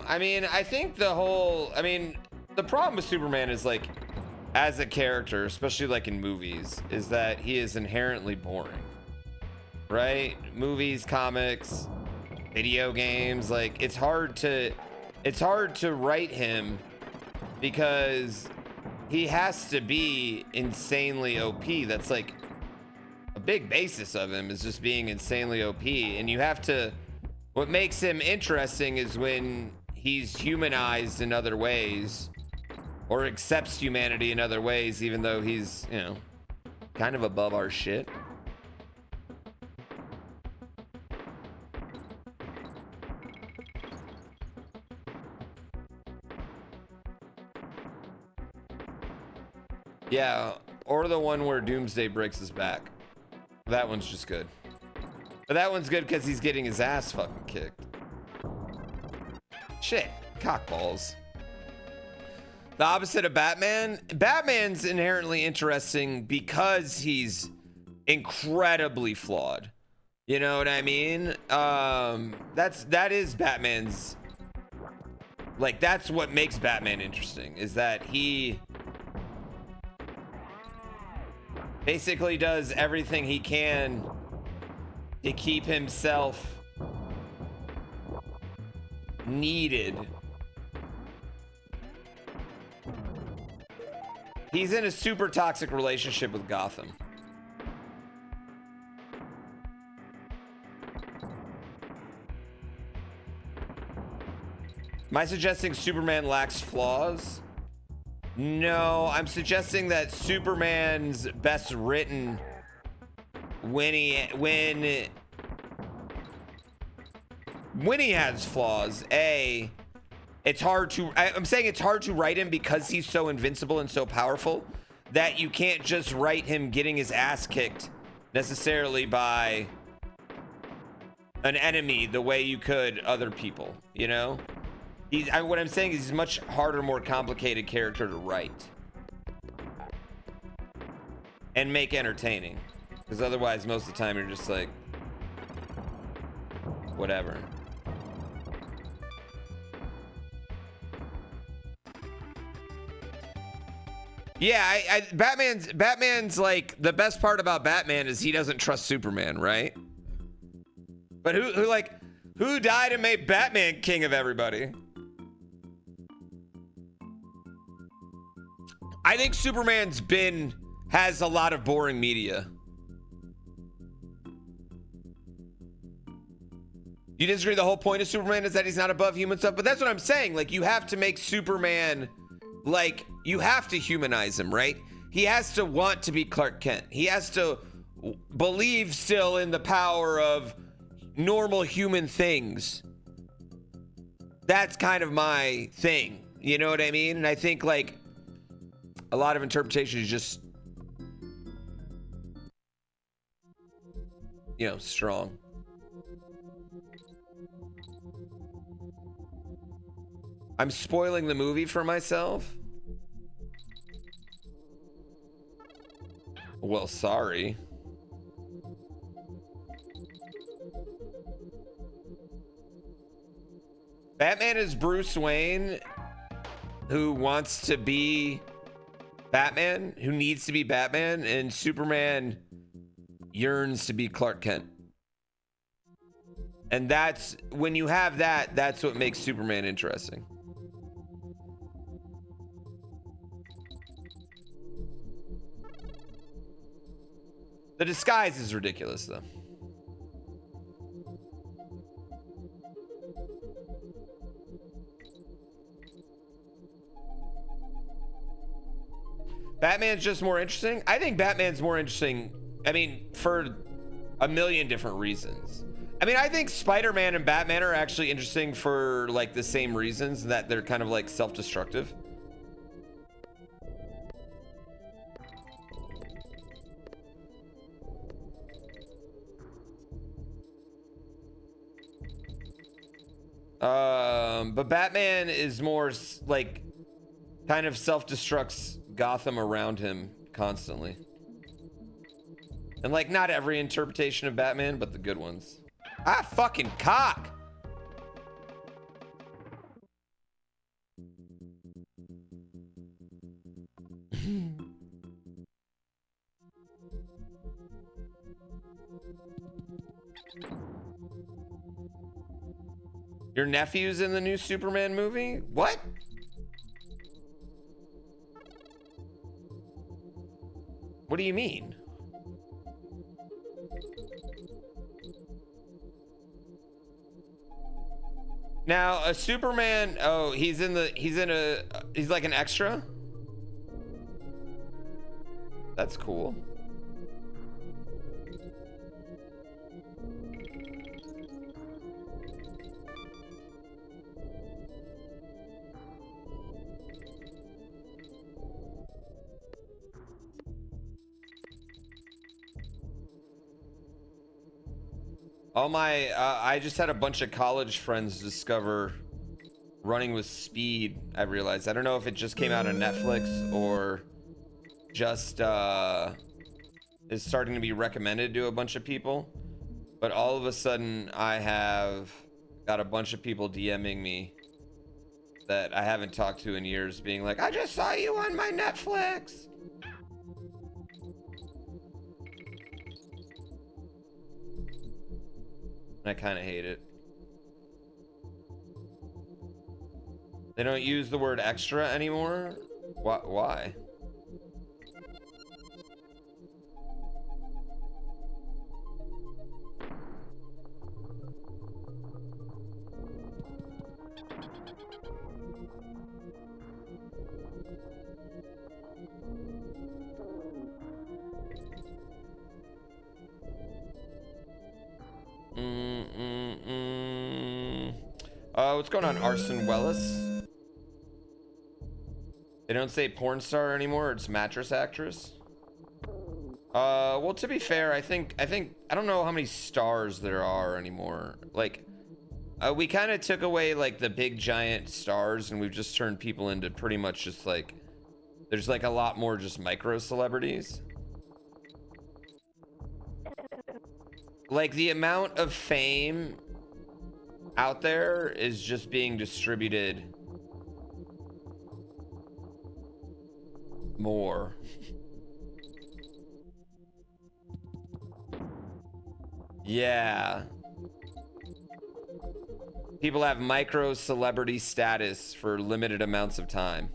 I mean, I think the problem with Superman is like, as a character, especially like in movies, is that he is inherently boring, right? Movies, comics, video games, like it's hard to write him because he has to be insanely OP. That's like a big basis of him, is just being insanely OP. And you have to, what makes him interesting is when he's humanized in other ways or accepts humanity in other ways, even though he's, you know, kind of above our shit. Yeah, or the one where Doomsday breaks his back. That one's just good. But that one's good because he's getting his ass fucking kicked. Shit, cockballs. The opposite of Batman. Batman's inherently interesting because he's incredibly flawed. You know what I mean? That is Batman's, like, that's what makes Batman interesting, is that he basically does everything he can to keep himself needed. He's in a super toxic relationship with Gotham. Am I suggesting Superman lacks flaws? No, I'm suggesting that Superman's best written when he has flaws. I'm saying it's hard to write him because he's so invincible and so powerful that you can't just write him getting his ass kicked necessarily by an enemy the way you could other people, you know? What I'm saying is he's a much harder, more complicated character to write and make entertaining, because otherwise most of the time you're just like, whatever. Yeah, Batman's like, the best part about Batman is he doesn't trust Superman, right? But who died and made Batman king of everybody? I think Superman's has a lot of boring media. You disagree? The whole point of Superman is that he's not above human stuff, but that's what I'm saying. Like, you have to make Superman, like, you have to humanize him, right? He has to want to be Clark Kent. He has to believe still in the power of normal human things. That's kind of my thing. You know what I mean? And I think, like, a lot of interpretation is just, you know, strong. I'm spoiling the movie for myself. Well, sorry. Batman is Bruce Wayne, who wants to be Batman, who needs to be Batman, and Superman yearns to be Clark Kent. And that's, when you have that, that's what makes Superman interesting. The disguise is ridiculous, though. Batman's just more interesting. I think Batman's more interesting, I mean, for a million different reasons. I mean, I think Spider-Man and Batman are actually interesting for like the same reasons, that they're kind of like self-destructive. But Batman is more like kind of self-destructs Gotham around him constantly. And like not every interpretation of Batman, but the good ones. Ah, fucking cock. Your nephew's in the new Superman movie? What? What do you mean? Now, a Superman, oh, he's like an extra? That's cool. I just had a bunch of college friends discover Running with Speed, I realized. I don't know if it just came out on Netflix or just is starting to be recommended to a bunch of people. But all of a sudden, I have got a bunch of people DMing me that I haven't talked to in years, being like, I just saw you on my Netflix. I kind of hate it. They don't use the word extra anymore? Why? What's going on, Arson Welles? They don't say porn star anymore, it's mattress actress. Well, to be fair, I don't know how many stars there are anymore. Like, we kind of took away like the big giant stars, and we've just turned people into pretty much just like, there's like a lot more just micro celebrities. Like, the amount of fame out there is just being distributed more. Yeah. People have micro celebrity status for limited amounts of time.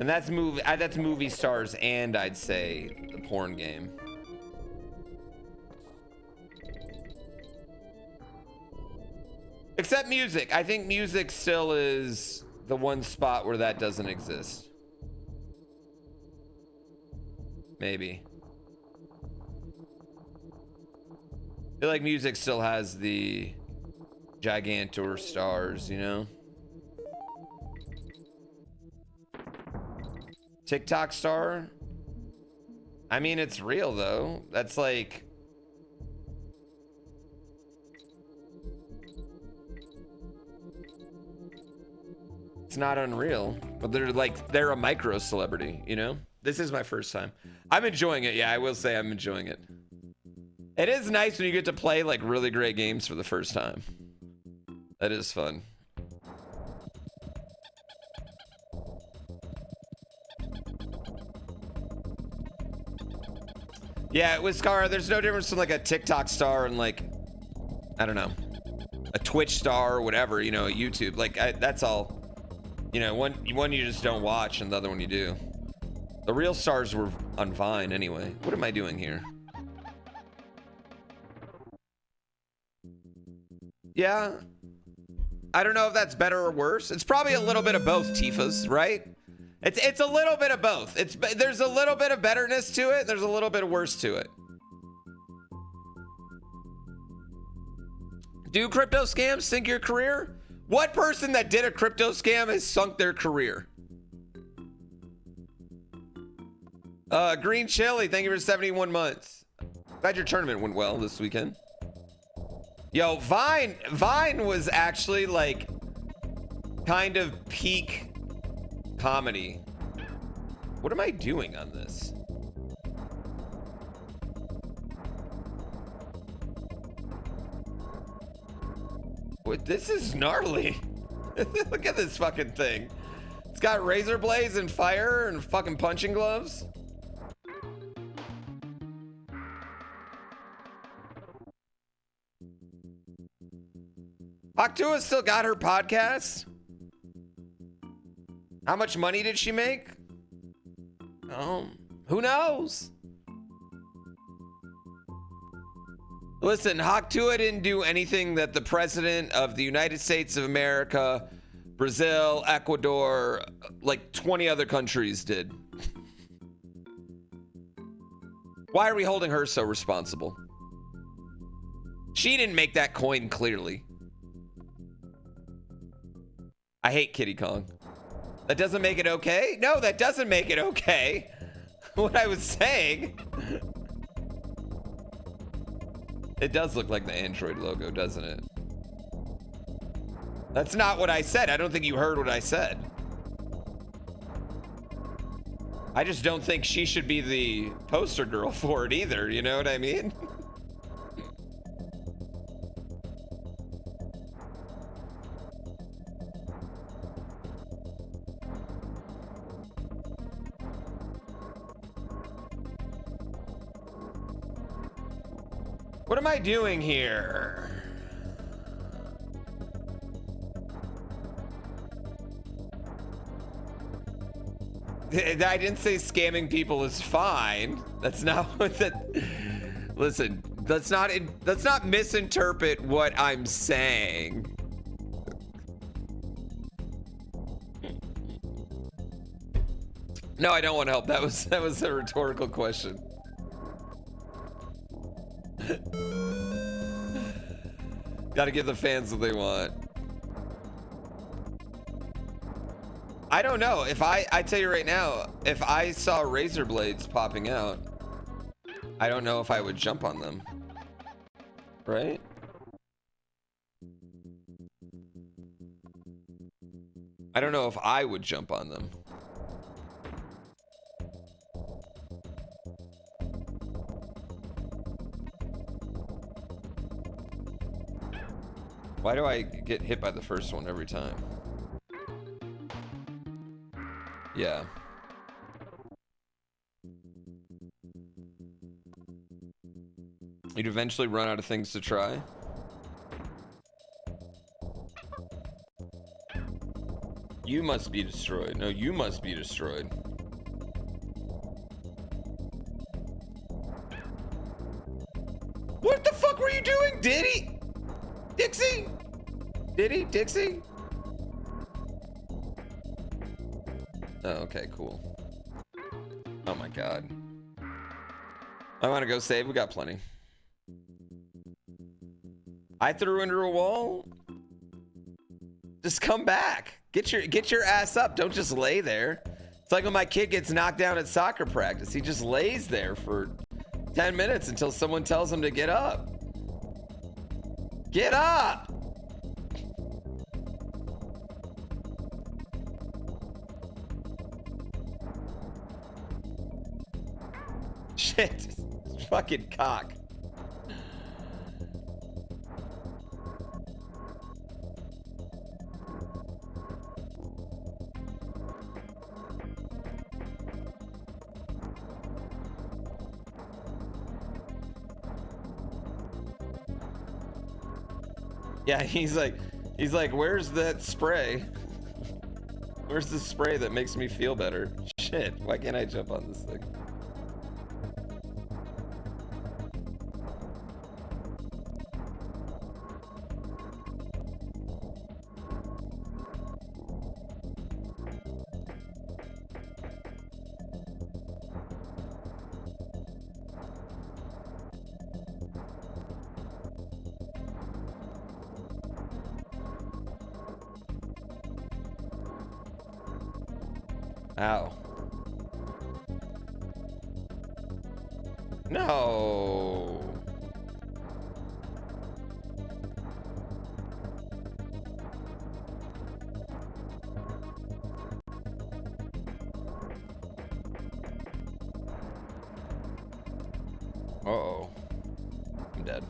And that's movie stars, and I'd say the porn game. Except music. I think music still is the one spot where that doesn't exist. Maybe. I feel like music still has the gigantor stars, you know? TikTok star? I mean, it's real though. That's like, it's not unreal, but they're a micro celebrity, you know? This is my first time. I'm enjoying it. Yeah, I will say I'm enjoying it. It is nice when you get to play like really great games for the first time. That is fun. Yeah, with Scar, there's no difference in like a TikTok star and like, I don't know, a Twitch star or whatever, you know, YouTube. Like, that's all. You know, one you just don't watch and the other one you do. The real stars were on Vine anyway. What am I doing here? Yeah. I don't know if that's better or worse. It's probably a little bit of both, Tifas, right? It's a little bit of both. There's a little bit of betterness to it. There's a little bit of worse to it. Do crypto scams sink your career? What person that did a crypto scam has sunk their career? Green Chili, thank you for 71 months. Glad your tournament went well this weekend. Yo, Vine was actually like kind of peak comedy. What am I doing on this? What? This is gnarly. Look at this fucking thing. It's got razor blades and fire and fucking punching gloves. Octua still got her podcast. How much money did she make? Who knows? Listen, Haktua didn't do anything that the president of the United States of America, Brazil, Ecuador, like 20 other countries did. Why are we holding her so responsible? She didn't make that coin, clearly. I hate Kitty Kong. That doesn't make it okay? No, that doesn't make it okay. What I was saying. It does look like the Android logo, doesn't it? That's not what I said. I don't think you heard what I said. I just don't think she should be the poster girl for it either. You know what I mean? What am I doing here? I didn't say scamming people is fine. That's not what that. Listen, let's not misinterpret what I'm saying. No, I don't want to help. That was a rhetorical question. Gotta give the fans what they want. I don't know. If I tell you right now, if I saw razor blades popping out, I don't know if I would jump on them. Right? I don't know if I would jump on them. Why do I get hit by the first one every time? Yeah. You'd eventually run out of things to try. You must be destroyed. No, you must be destroyed. What the fuck were you doing, Diddy? Dixie? Diddy? Dixie? Oh, okay, cool. Oh my god. I want to go save. We got plenty. I threw into a wall. Just come back. Get your ass up. Don't just lay there. It's like when my kid gets knocked down at soccer practice. He just lays there for 10 minutes until someone tells him to get up. Get up! Shit. Fucking cock. Yeah, he's like, where's that spray? Where's the spray that makes me feel better? Shit, why can't I jump on this thing? Ow. No. Uh-oh. I'm dead.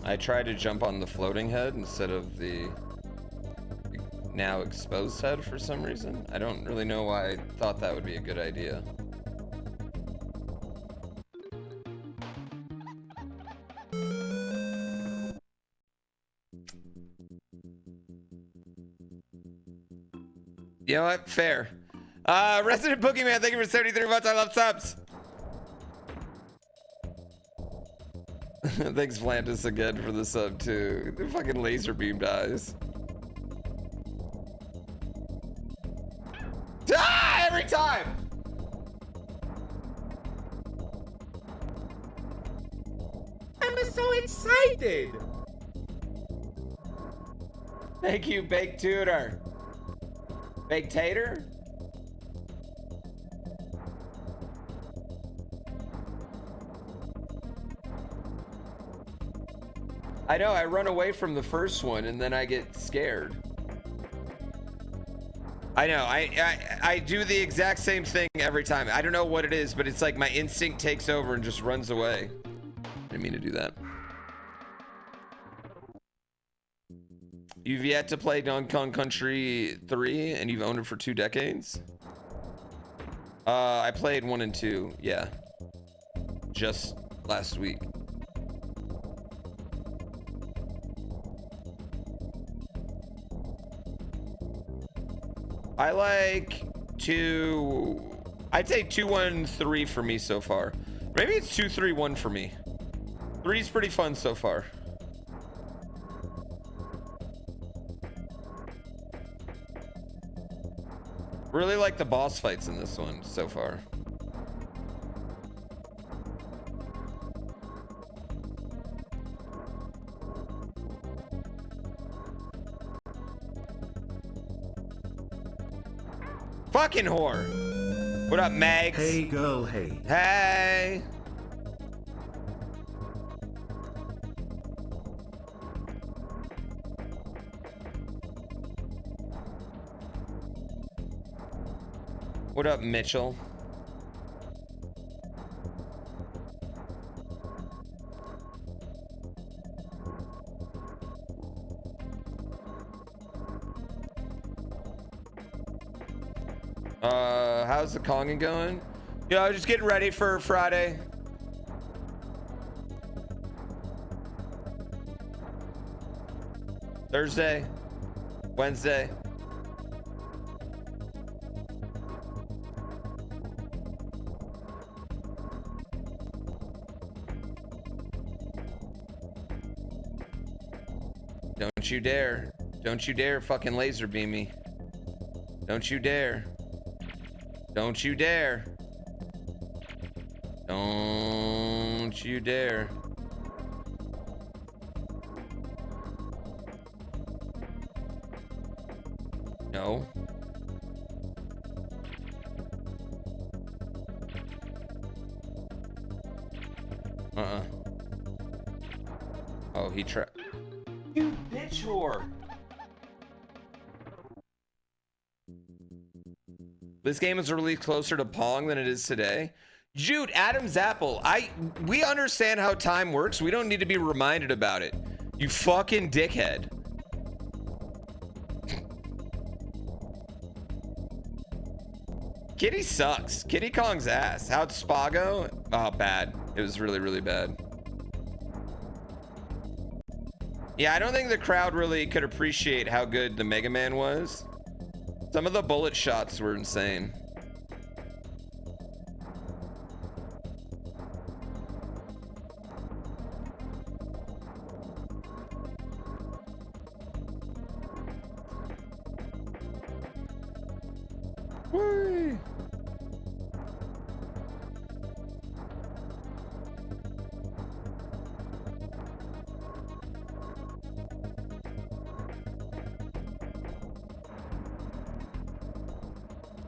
I tried to jump on the floating head instead of the now exposed head for some reason. I don't really know why I thought that would be a good idea. You know what? Fair. Resident Boogeyman, thank you for 73 months. I love subs. Thanks, Vlantis, again for the sub, too. The fucking laser beam dies. Ah! Every time! I'm so excited! Thank you, Baked Tutor. Baked Tater? I know, I run away from the first one and then I get scared. I know, I do the exact same thing every time. I don't know what it is, but it's like my instinct takes over and just runs away. I didn't mean to do that. You've yet to play Donkey Kong Country 3 and you've owned it for 2 decades? I played 1 and 2, yeah. Just last week. I like 2. I'd say 2, 1, 3 for me so far. Maybe it's 2, 3, 1 for me. 3's pretty fun so far. Really like the boss fights in this one so far. Fucking whore. What up, Mags? Hey girl, hey. Hey. What up, Mitchell? How's the Konging going? Yeah, I'm just getting ready for Friday. Thursday, Wednesday. Don't you dare. Don't you dare fucking laser beam me. Don't you dare. Don't you dare. Don't you dare. No. Oh, he tried. You bitch whore. This game is released closer to Pong than it is today. Jude, Adam's apple. We understand how time works. We don't need to be reminded about it. You fucking dickhead. Kitty sucks. Kitty Kong's ass. How'd Spa go? Oh, bad. It was really, really bad. Yeah, I don't think the crowd really could appreciate how good the Mega Man was. Some of the bullet shots were insane.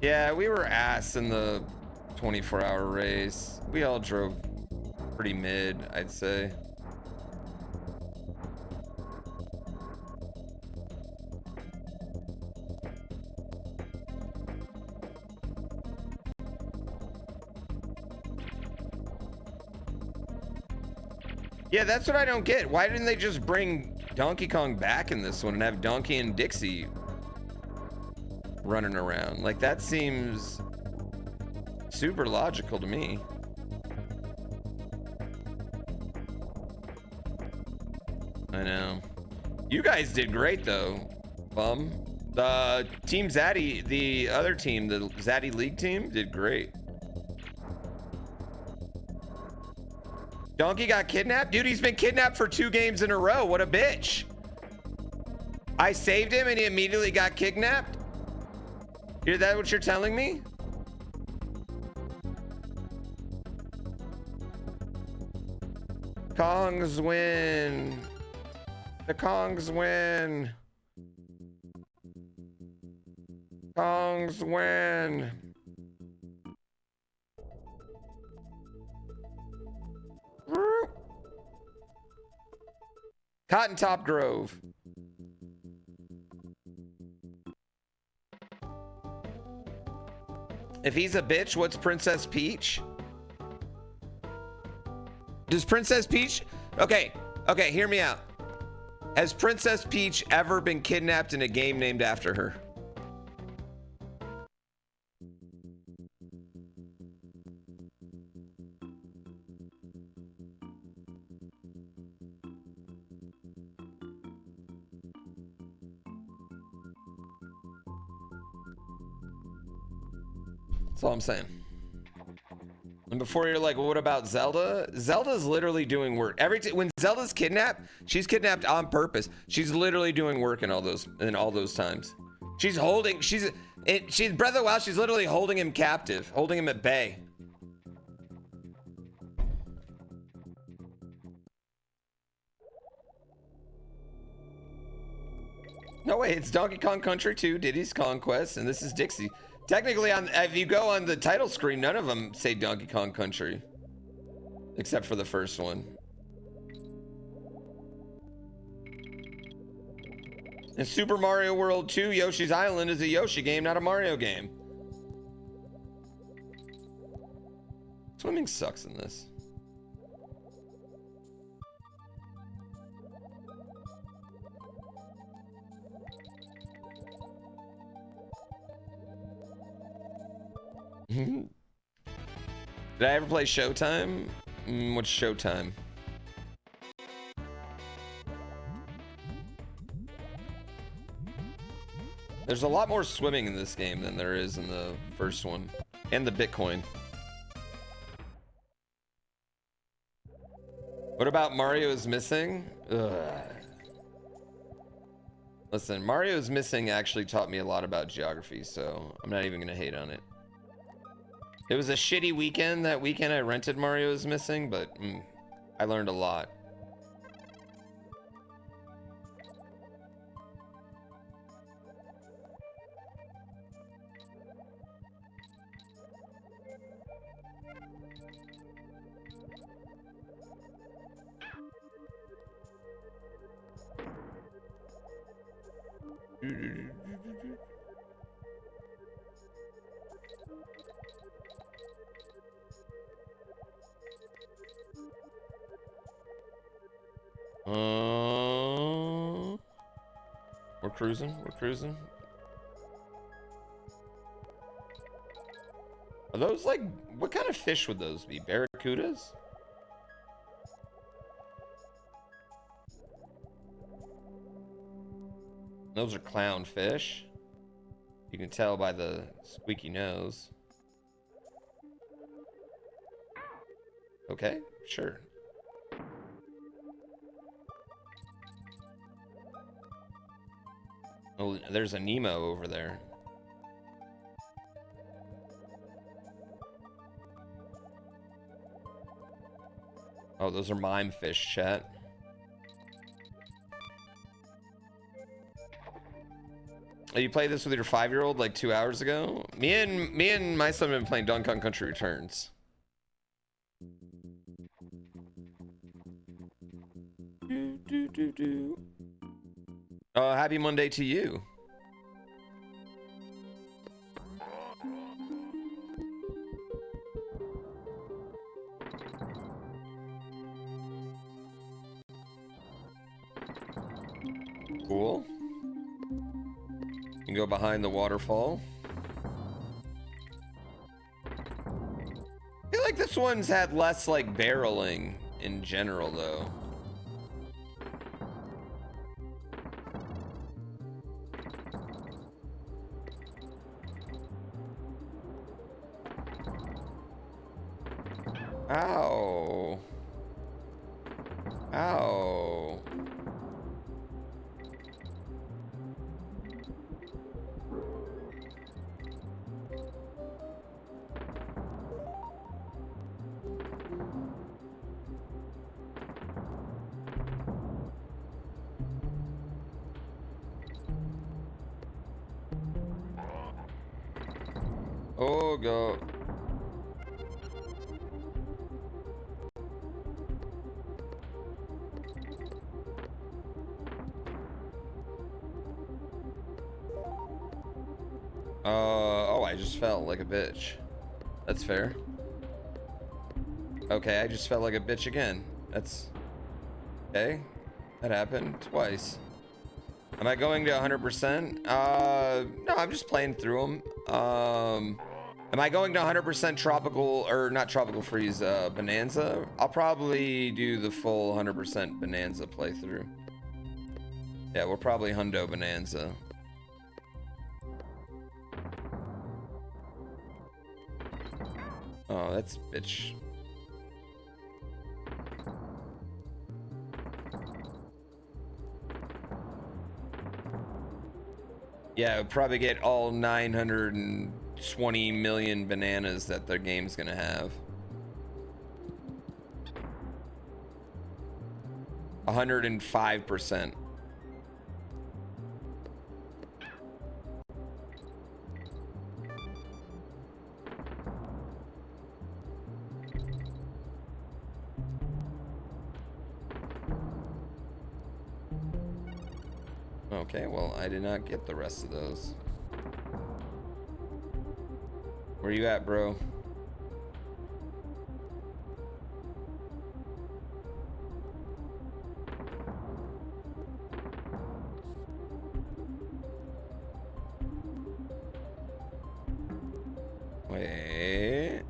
Yeah, we were ass in the 24-hour race. We all drove pretty mid, I'd say. Yeah, that's what I don't get. Why didn't they just bring Donkey Kong back in this one and have Donkey and Dixie running around? Like, that seems super logical to me. I know. You guys did great though, Bum. The Team Zaddy, the other team, the Zaddy League team, did great. Donkey got kidnapped? Dude, he's been kidnapped for 2 games in a row. What a bitch. I saved him and he immediately got kidnapped? Is that what you're telling me? Kongs win. The Kongs win. Kongs win. Cotton Top Grove. If he's a bitch, what's Princess Peach? Does Princess Peach... Okay, hear me out. Has Princess Peach ever been kidnapped in a game named after her? That's all I'm saying. And before you're like, well, what about Zelda? Zelda's literally doing work. When Zelda's kidnapped, she's kidnapped on purpose. She's literally doing work in all those times. She's Breath of the Wild, she's literally holding him captive, holding him at bay. No way, it's Donkey Kong Country 2, Diddy's Conquest, and this is Dixie. Technically, if you go on the title screen, none of them say Donkey Kong Country. Except for the first one. In Super Mario World 2, Yoshi's Island is a Yoshi game, not a Mario game. Swimming sucks in this. Did I ever play Showtime? What's Showtime? There's a lot more swimming in this game than there is in the first one. And the Bitcoin. What about Mario is Missing? Ugh. Listen, Mario is Missing actually taught me a lot about geography, so I'm not even gonna hate on it. It was a shitty weekend. That weekend I rented Mario is Missing, but I learned a lot. We're cruising. Are those like, what kind of fish would those be? Barracudas? Those are clownfish. You can tell by the squeaky nose. Okay, sure. Oh, there's a Nemo over there. Oh, those are mime fish, chat. You played this with your 5-year-old like 2 hours ago? Me and my son have been playing Donkey Kong Country Returns. Happy Monday to you. Cool. You can go behind the waterfall. I feel like this one's had less like barreling in general though. Ow. Ow. Oh, go. Oh, I just felt like a bitch. That's fair. Okay, I just felt like a bitch again. That's... Okay. That happened twice. Am I going to 100%? No, I'm just playing through them. Am I going to 100% tropical, or not tropical freeze, Bonanza? I'll probably do the full 100% Bonanza playthrough. Yeah, we're probably Hundo Bonanza. Oh, that's bitch. Yeah, we'll probably get all 920 million bananas that their game's gonna have. 105%. Okay, well, I did not get the rest of those. Where you at, bro? Wait.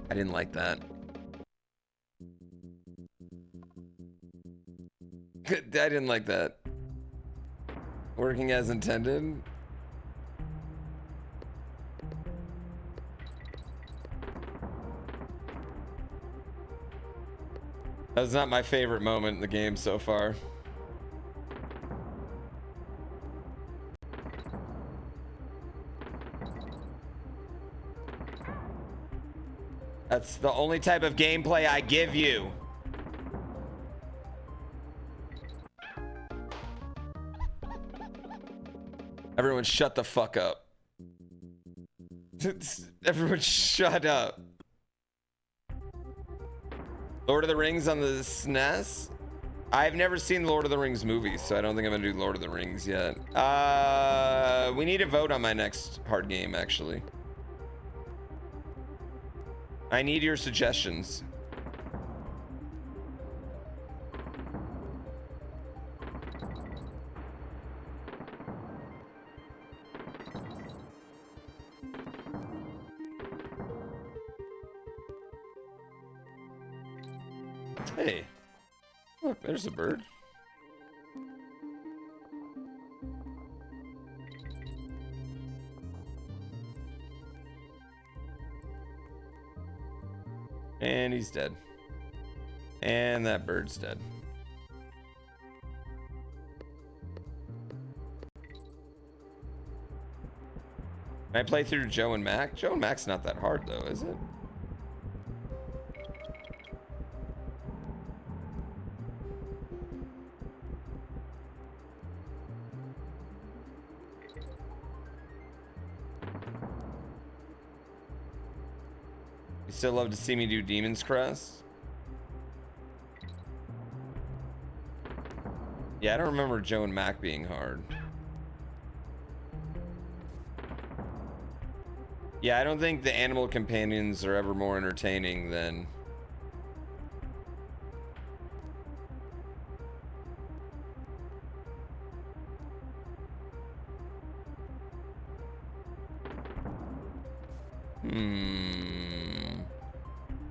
I didn't like that. I didn't like that. Working as intended. That's not my favorite moment in the game so far. That's the only type of gameplay I give you. Everyone shut the fuck up. Everyone shut up. Lord of the Rings on the SNES? I've never seen Lord of the Rings movies, so I don't think I'm gonna do Lord of the Rings yet. We need to vote on my next hard game, actually. I need your suggestions. Hey, look, there's a bird. And he's dead. And that bird's dead. Can I play through Joe and Mac? Joe and Mac's not that hard though, is it? Still love to see me do Demon's Crest. Yeah, I don't remember Joe and Mac being hard. Yeah, I don't think the animal companions are ever more entertaining than...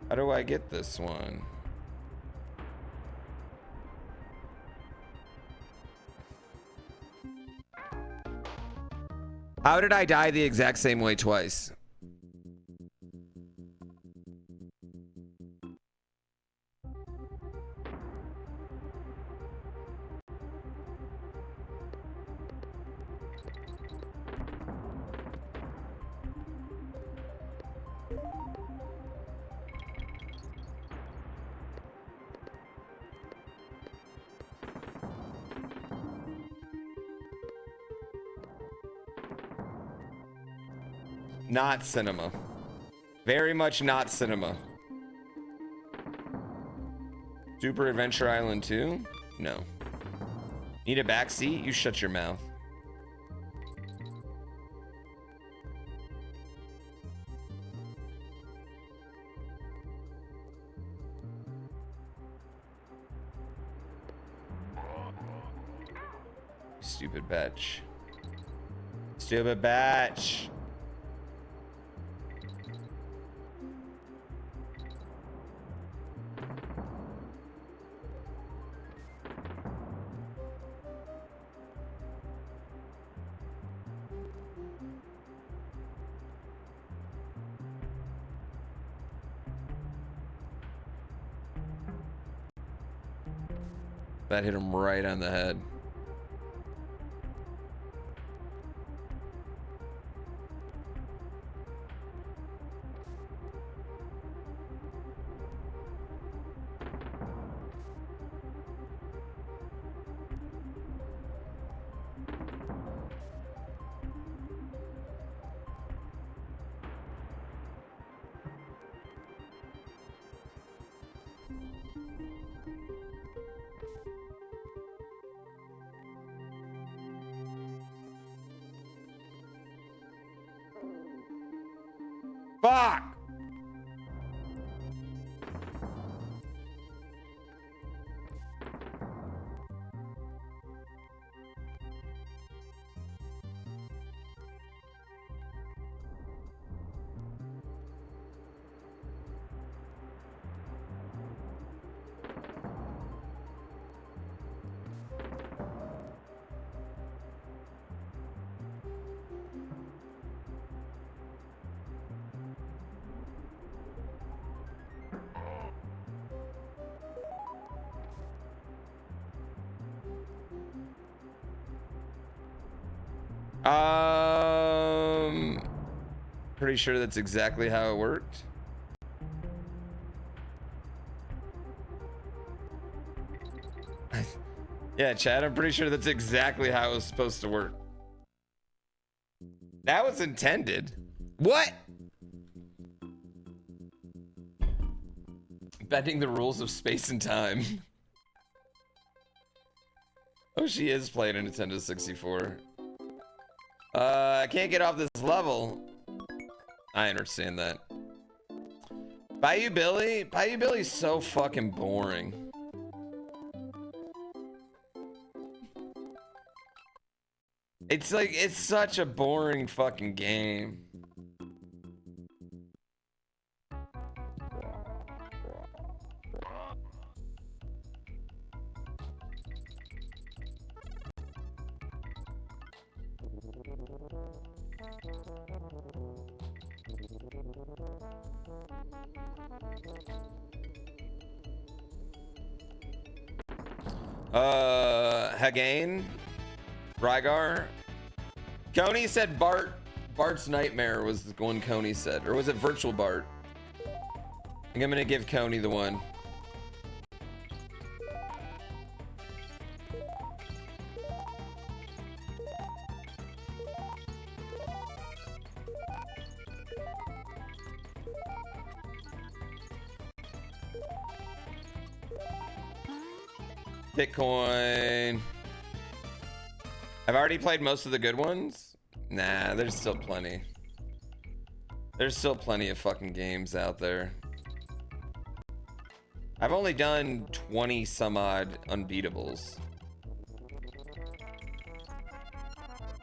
How do I get this one? How did I die the exact same way twice? Not cinema. Very much not cinema. Super Adventure Island 2? No. Need a backseat? You shut your mouth. Stupid bitch. Stupid bitch. That hit him right on the head. Fuck! Pretty sure that's exactly how it worked. Yeah, Chad, I'm pretty sure that's exactly how it was supposed to work. That was intended. What? Bending the rules of space and time. Oh, she is playing a Nintendo 64. I can't get off this level. I understand that. Bayou Billy? Bayou Billy's so fucking boring. It's like, it's such a boring fucking game. Hagain, Rygar. Coney said Bart's Nightmare was the one Coney said, or was it Virtual Bart? I think I'm gonna give Coney the one. Bitcoin. I've already played most of the good ones. Nah, there's still plenty. There's still plenty of fucking games out there. I've only done 20 some odd unbeatables.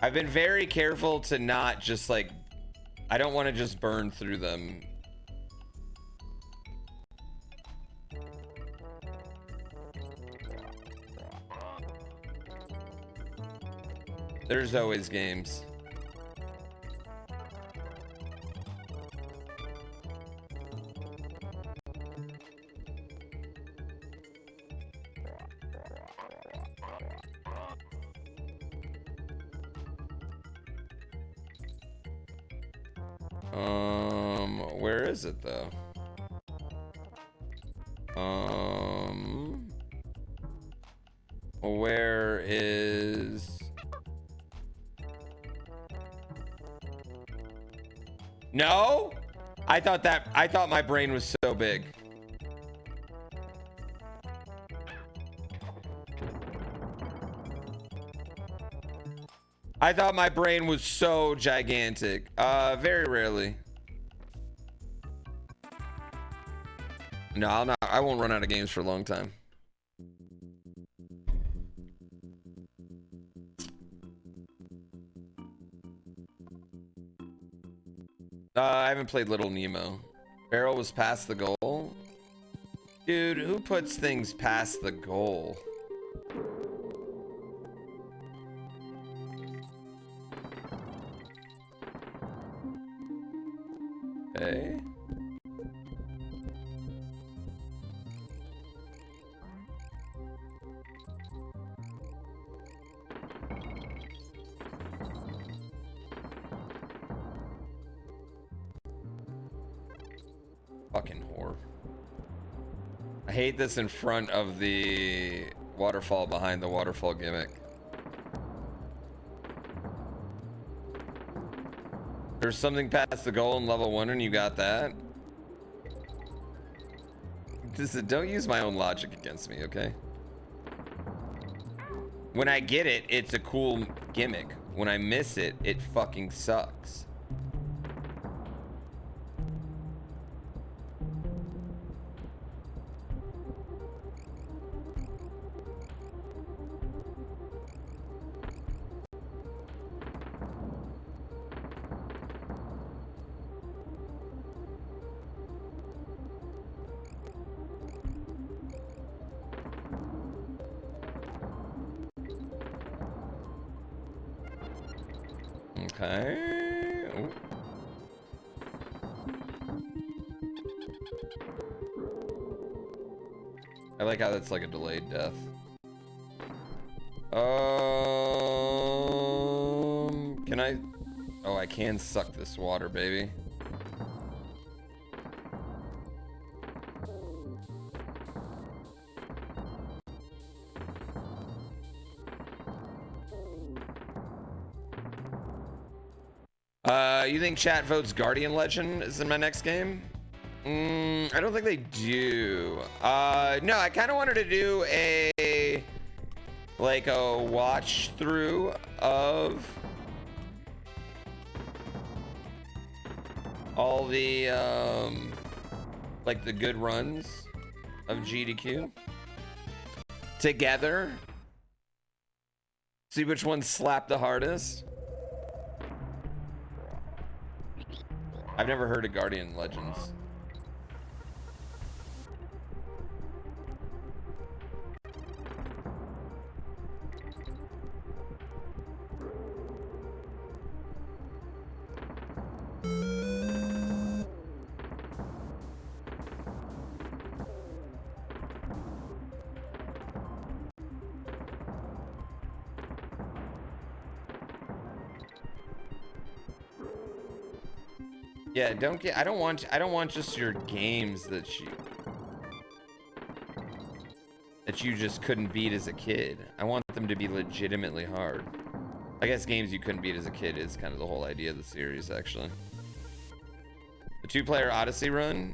I've been very careful to not just like, I don't want to just burn through them. There's always games. Where is it though? Where is... No? I thought my brain was so big. I thought my brain was so gigantic. Very rarely. No, I won't run out of games for a long time. I haven't played Little Nemo. Barrel was past the goal. Dude, who puts things past the goal? Okay. Fucking whore. I hate this in front of the waterfall behind the waterfall gimmick. There's something past the goal in level 1 and you got that? Don't use my own logic against me, okay? When I get it, it's a cool gimmick. When I miss it, it fucking sucks. Okay. Ooh. I like how that's like a delayed death. Can I? Oh, I can suck this water, baby. You think chat votes Guardian Legend is in my next game? I don't think they do. No, I kind of wanted to do a watch through of all the like the good runs of GDQ together. See which one slapped the hardest. I've never heard of Guardian Legends. Yeah, I don't want just your games that you just couldn't beat as a kid. I want them to be legitimately hard. I guess games you couldn't beat as a kid is kind of the whole idea of the series, actually. The 2-player Odyssey run.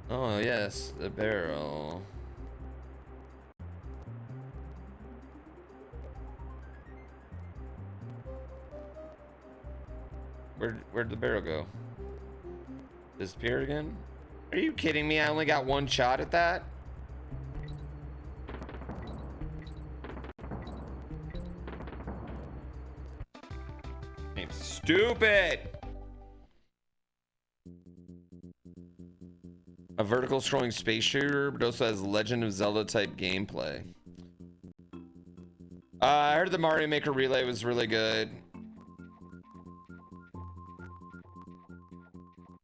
Oh yes, the barrel. Where'd the barrel go? Disappeared again? Are you kidding me? I only got one shot at that? I'm stupid! A vertical scrolling space shooter, but also has Legend of Zelda type gameplay. I heard the Mario Maker Relay was really good.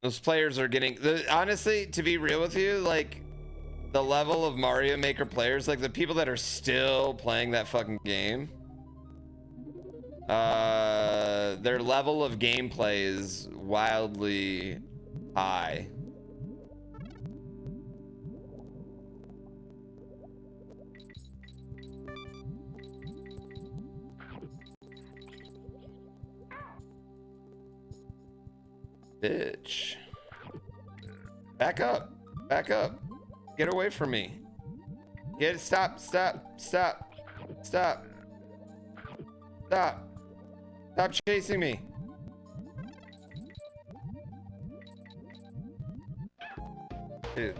Those players are getting, honestly, to be real with you, like, the level of Mario Maker players, like the people that are still playing that fucking game, their level of gameplay is wildly high. Bitch. Back up. Back up. Get away from me. Stop. Stop chasing me. Dude.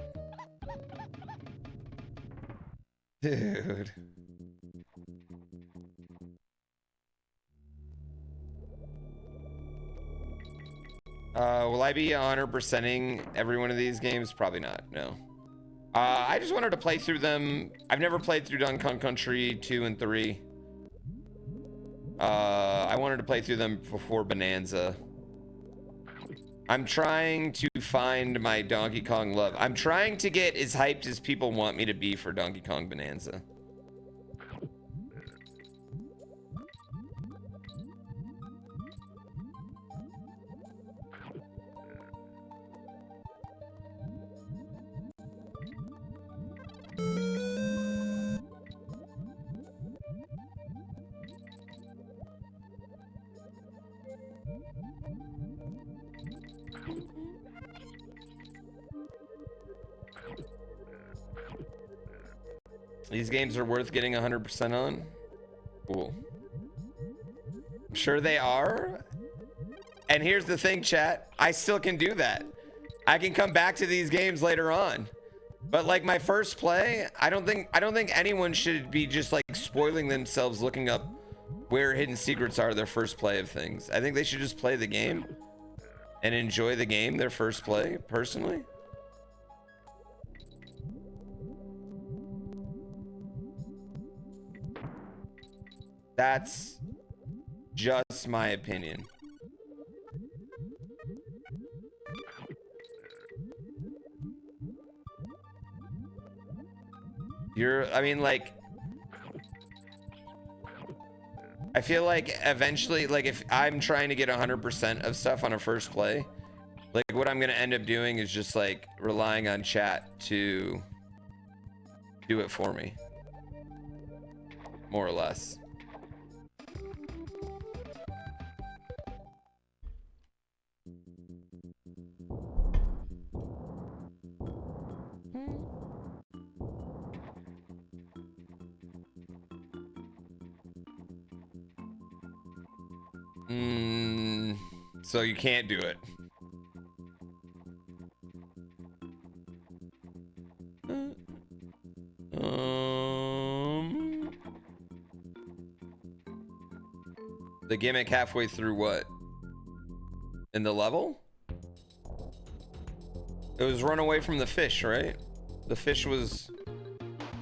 Will I be 100%ing every one of these games? Probably not, no. I just wanted to play through them. I've never played through Donkey Kong Country 2 and 3. I wanted to play through them before Bonanza. I'm trying to find my Donkey Kong love. I'm trying to get as hyped as people want me to be for Donkey Kong Bonanza. These games are worth getting 100% on. Cool. I'm sure they are. And here's the thing, chat. I still can do that. I can come back to these games later on. But like my first play, I don't think anyone should be just like spoiling themselves looking up where hidden secrets are their first play of things. I think they should just play the game and enjoy the game their first play, personally. That's just my opinion. I mean, like, I feel like eventually, like, if I'm trying to get 100% of stuff on a first play, like, what I'm gonna end up doing is just, like, relying on chat to do it for me. More or less. So you can't do it. The gimmick halfway through what? In the level? It was run away from the fish, right? The fish was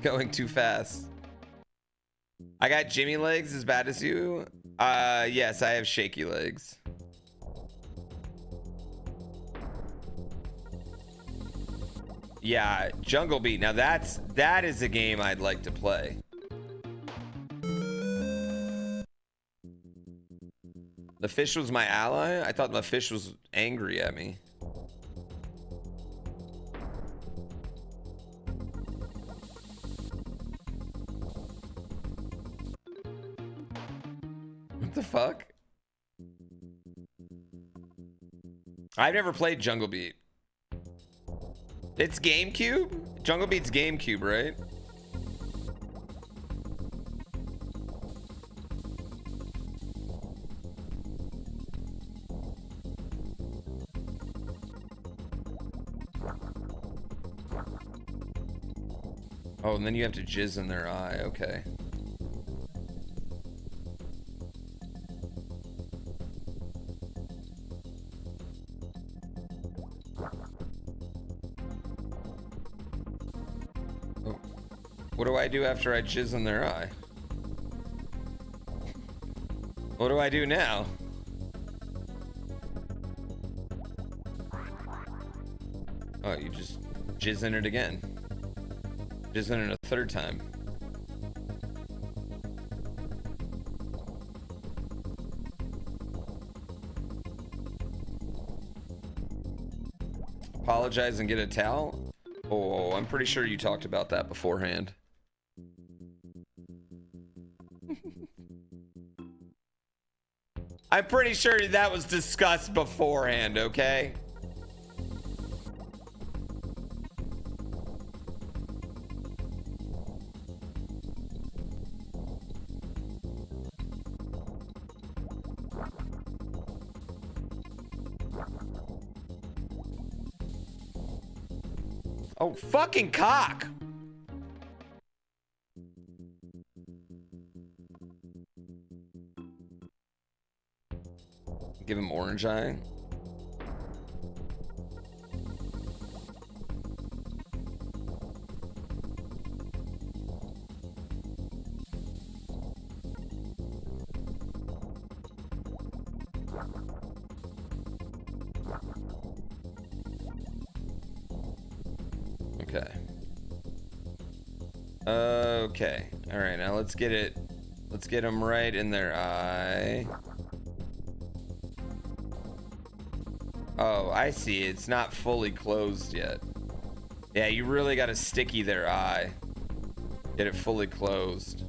going too fast. I got Jimmy legs as bad as you. Yes, I have shaky legs. Yeah, Jungle Beat. Now that is a game I'd like to play. The fish was my ally? I thought the fish was angry at me. What the fuck? I've never played Jungle Beat. It's GameCube? Jungle Beat's GameCube, right? Oh, and then you have to jizz in their eye. Okay. Oh. What do I do after I jizz in their eye? What do I do now? Oh, you just jizz in it again. Jizz in it a third time. Apologize and get a towel? Oh, I'm pretty sure you talked about that beforehand. I'm pretty sure that was discussed beforehand, okay? Oh, fucking cock! Give him orange eye. Okay. Okay. All right, now let's get it. Let's get them right in their eye. Oh, I see. It's not fully closed yet. Yeah, you really got to sticky their eye. Get it fully closed.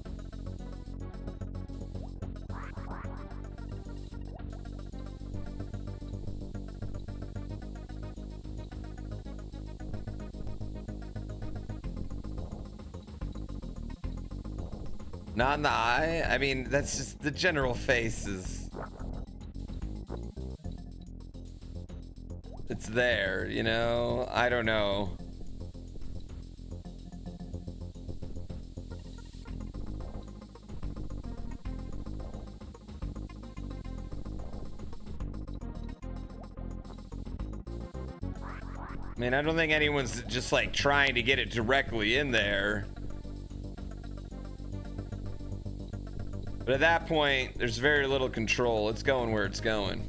Not in the eye? I mean, that's just the general face is... It's there, you know? I don't know. I mean, I don't think anyone's just like trying to get it directly in there. But at that point, there's very little control. It's going where it's going.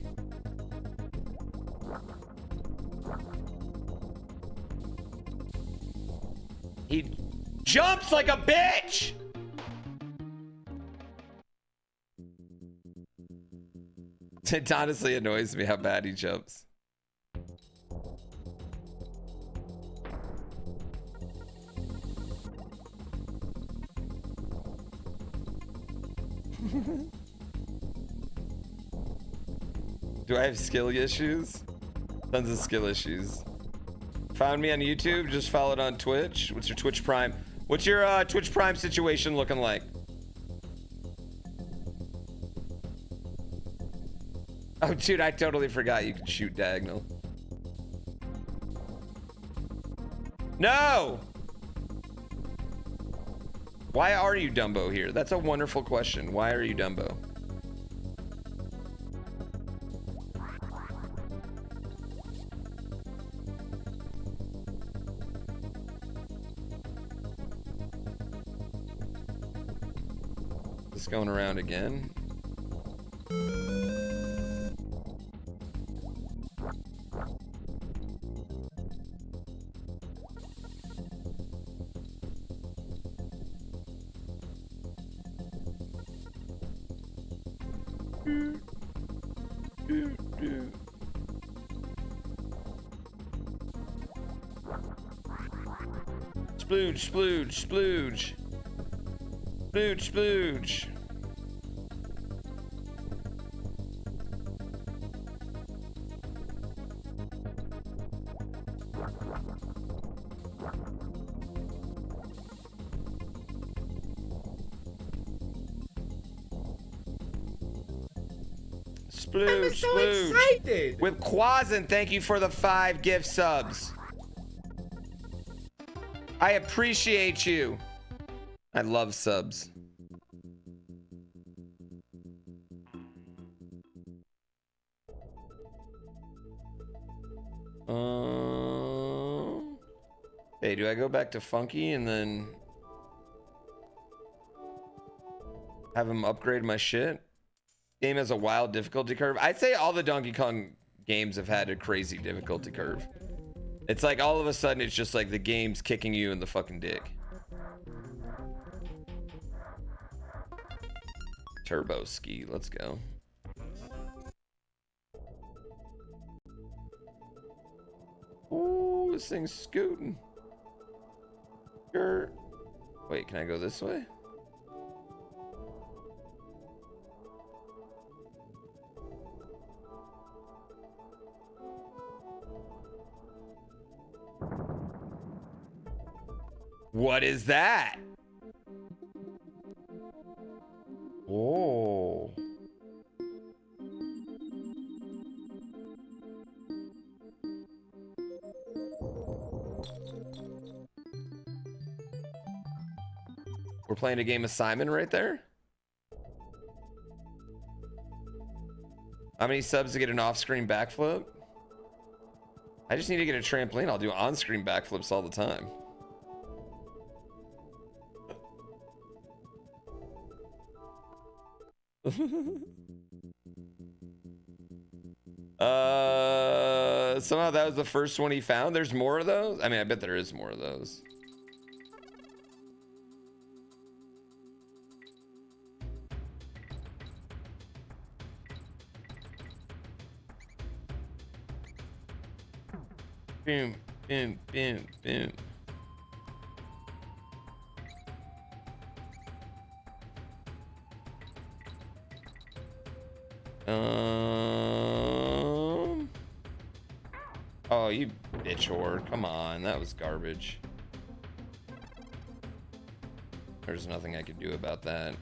He jumps like a bitch! It honestly annoys me how bad he jumps. Do I have skill issues? Tons of skill issues. Found me on YouTube, just followed on Twitch. What's your Twitch Prime? What's your Twitch Prime situation looking like? Oh, dude, I totally forgot you could shoot diagonal. No! Why are you Dumbo here? That's a wonderful question. Why are you Dumbo? Just going around again. Splooge, splooge, splooge. Splooge, splooge. Splooge, I'm so splooge. excited. With Quasin, thank you for the 5 gift subs. I appreciate you. I love subs. Hey, do I go back to Funky and then have him upgrade my shit? Game has a wild difficulty curve. I'd say all the Donkey Kong games have had a crazy difficulty curve. It's like all of a sudden it's just like the game's kicking you in the fucking dick. Turbo ski, let's go. Ooh, this thing's scooting. Wait, can I go this way? What is that? Oh. We're playing a game of Simon right there. How many subs to get an off-screen backflip? I just need to get a trampoline. I'll do on-screen backflips all the time. Somehow that was the first one he found. There's more of those. I mean, I bet there is more of those. Boom, boom, boom, boom. Oh, you bitch whore. Come on, that was garbage. There's nothing I could do about that.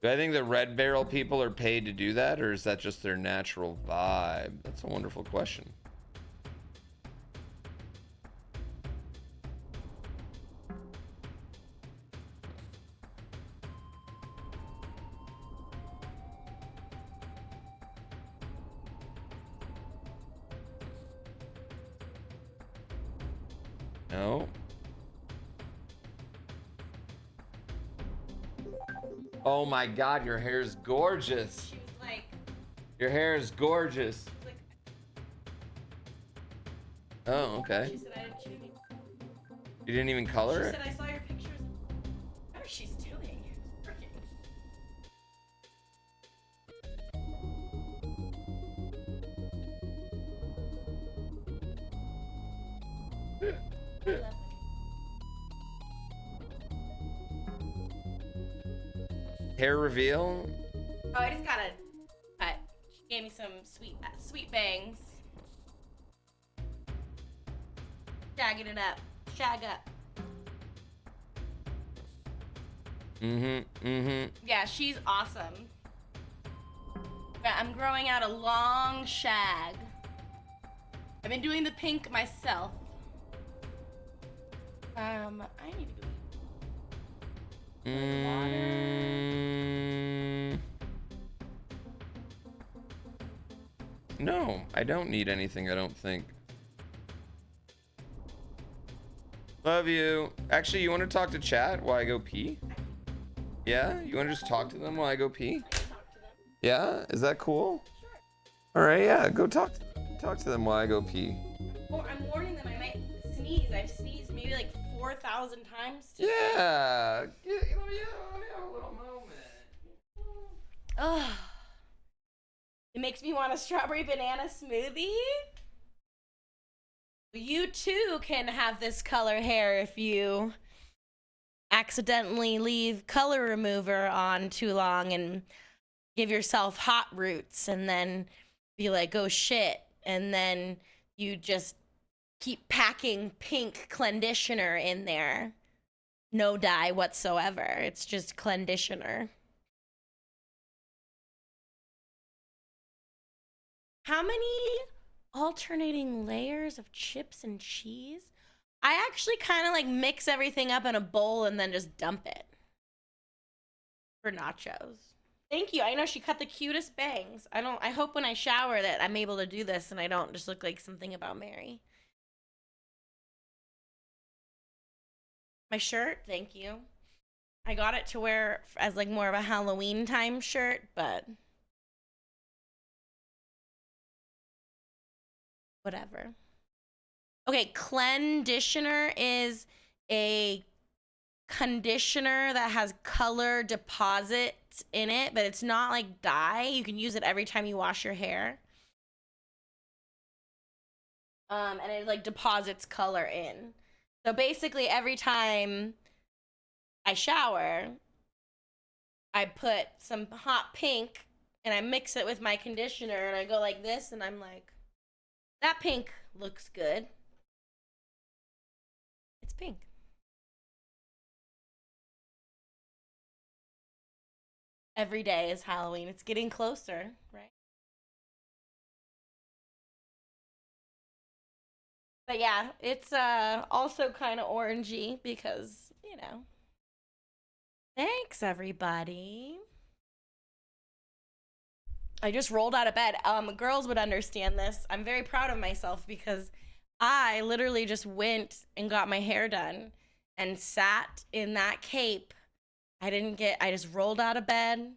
Do I think the Red Barrel people are paid to do that, or is that just their natural vibe? That's a wonderful question. No. Oh my God, your hair is gorgeous. She was like, your hair is gorgeous. like, Oh, okay. she said she didn't even, You didn't even color she it? said I saw your pictures. Whatever she's doing, it's working. I love them. Hair reveal? Oh, I just got a cut. She gave me some sweet bangs. Shagging it up. Shag up. Yeah, she's awesome. But I'm growing out a long shag. I've been doing the pink myself. I need to go No, I don't need anything, I don't think. Love you. Actually, you want to talk to chat while I go pee? Yeah? You want to just talk to them while I go pee? talk to them. Yeah? Is that cool? All right, yeah. Go talk to them while I go pee. I'm warning them I might sneeze. I've sneezed maybe like 4,000 times today. Yeah. Let me have a little moment. Ugh. It makes me want a strawberry banana smoothie. You too can have this color hair if you accidentally leave color remover on too long and give yourself hot roots and then be like, oh shit. And then you just keep packing pink conditioner in there. No dye whatsoever. It's just conditioner. How many alternating layers of chips and cheese? I actually kind of like mix everything up in a bowl and then just dump it for nachos. Thank you. I know she cut the cutest bangs. I hope when I shower that I'm able to do this and I don't just look like something about Mary. My shirt, thank you. I got it to wear as like more of a Halloween time shirt, but whatever. Okay, conditioner is a conditioner that has color deposits in it, but it's not like dye. You can use it every time you wash your hair. And it like deposits color in. So basically every time I shower, I put some hot pink and I mix it with my conditioner and I go like this and I'm like, that pink looks good. It's pink. Every day is Halloween. It's getting closer, right? But yeah, it's also kind of orangey because, you know. Thanks, everybody. I just rolled out of bed. Girls would understand this. I'm very proud of myself because I literally just went and got my hair done and sat in that cape. I just rolled out of bed.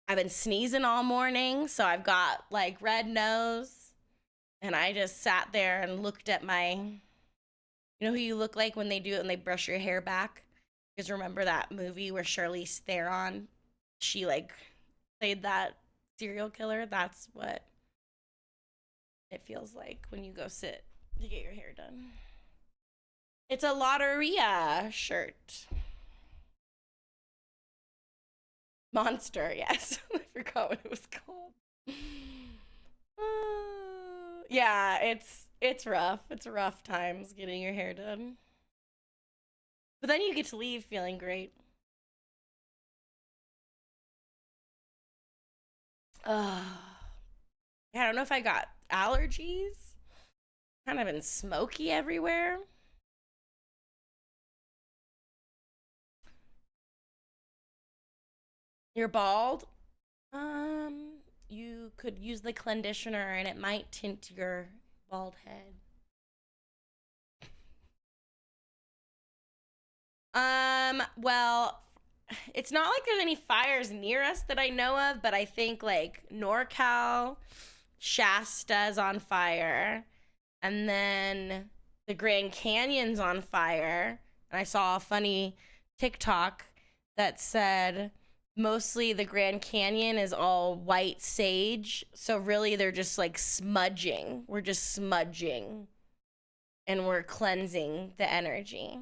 I've been sneezing all morning, so I've got like red nose. And I just sat there and looked at you know who you look like when they do it and they brush your hair back? You guys remember that movie where Charlize Theron, she like played that serial killer? That's what it feels like when you go sit to get your hair done. It's a Lotteria shirt. Monster, yes. I forgot what it was called. Yeah, it's rough. It's rough times getting your hair done. But then you get to leave feeling great. I don't know if I got allergies. Kind of been smoky everywhere. You're bald? You could use the conditioner and it might tint your bald head. Well, it's not like there's any fires near us that I know of, but I think like NorCal, Shasta's on fire, and then the Grand Canyon's on fire. And I saw a funny TikTok that said mostly the Grand Canyon is all white sage. So really they're just like smudging. We're just smudging and we're cleansing the energy.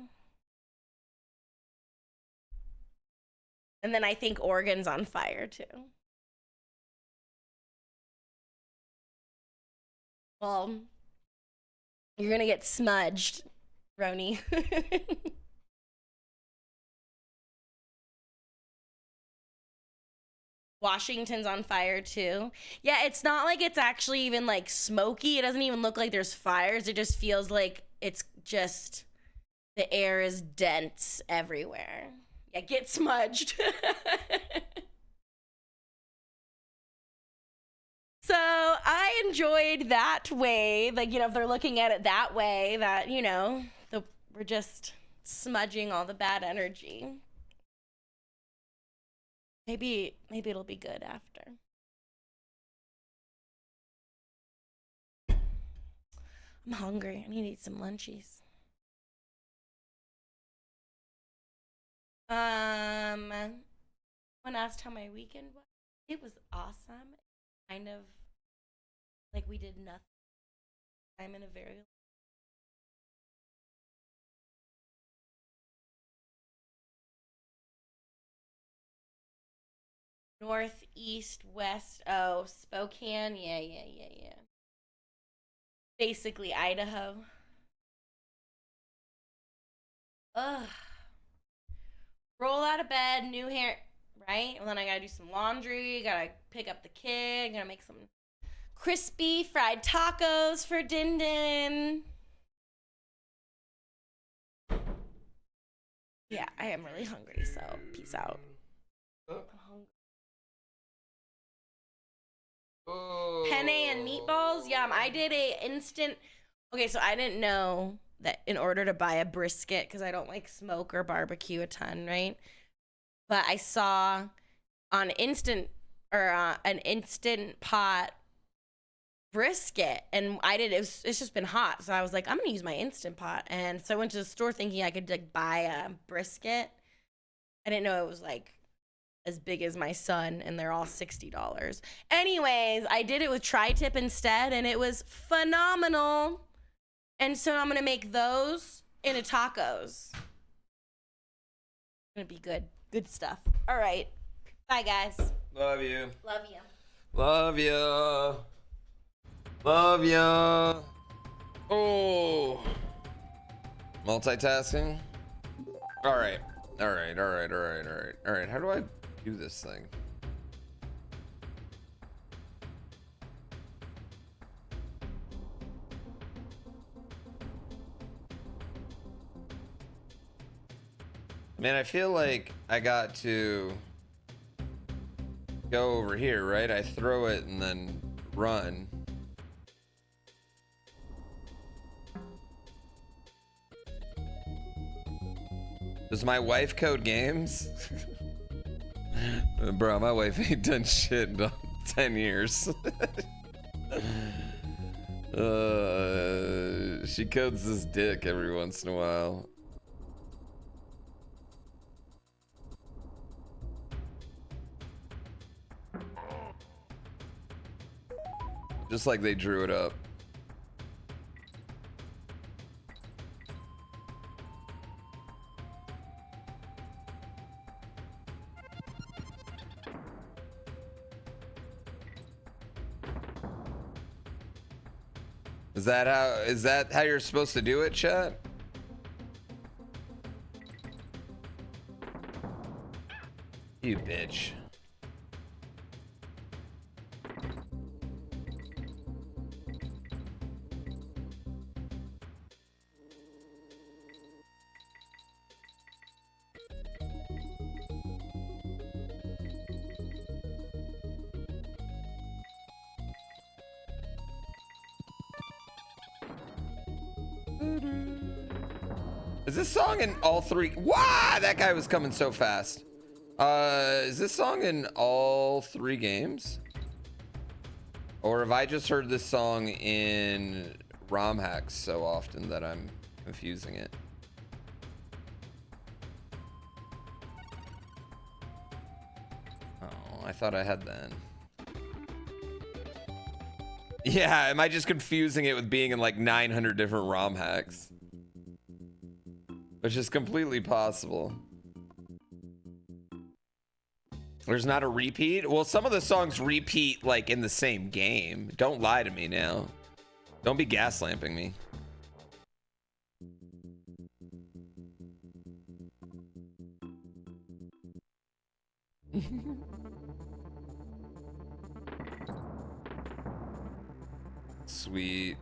And then I think Oregon's on fire too. Well, you're gonna get smudged, Roni. Washington's on fire too. Yeah, it's not like it's actually even like smoky. It doesn't even look like there's fires. It just feels like it's just the air is dense everywhere. Yeah, get smudged. So I enjoyed that way. Like, you know, if they're looking at it that way, that, you know, we're just smudging all the bad energy. Maybe it'll be good after. I'm hungry. I need to eat some lunchies. Someone asked how my weekend was. It was awesome. Kind of like we did nothing. I'm in a very north, east, west. Oh, Spokane. Yeah. Basically Idaho. Ugh. Roll out of bed, new hair, right? And then I gotta do some laundry, gotta pick up the kid, gotta make some crispy fried tacos for Din Din. Yeah, I am really hungry, so peace out. I'm hungry. Oh. Penne and meatballs, yum. I did a instant. Okay, so I didn't know that in order to buy a brisket, because I don't like smoke or barbecue a ton, right? But I saw on instant or an instant pot brisket, and it's just been hot, so I was like, I'm gonna use my instant pot. And so I went to the store thinking I could like buy a brisket. I didn't know it was like as big as my son, and they're all $60. Anyways, I did it with tri-tip instead, and it was phenomenal. And so I'm gonna make those into tacos. Gonna be good stuff. All right, bye guys. Love you. Love you. Love you. Love you. Oh. Multitasking. All right. How do I do this thing? Man, I feel like I got to go over here, right? I throw it and then run. Does my wife code games? Bro, my wife ain't done shit in 10 years. She codes this dick every once in a while. Just like they drew it up. Is that how you're supposed to do it, chat? You bitch. Is this song in all three? Wow, that guy was coming so fast. Is this song in all three games? Or have I just heard this song in ROM hacks so often that I'm confusing it? Oh, I thought I had that. Yeah, am I just confusing it with being in like 900 different ROM hacks? Which is completely possible. There's not a repeat? Well, some of the songs repeat like in the same game. Don't lie to me now. Don't be gaslamping me. Sweet.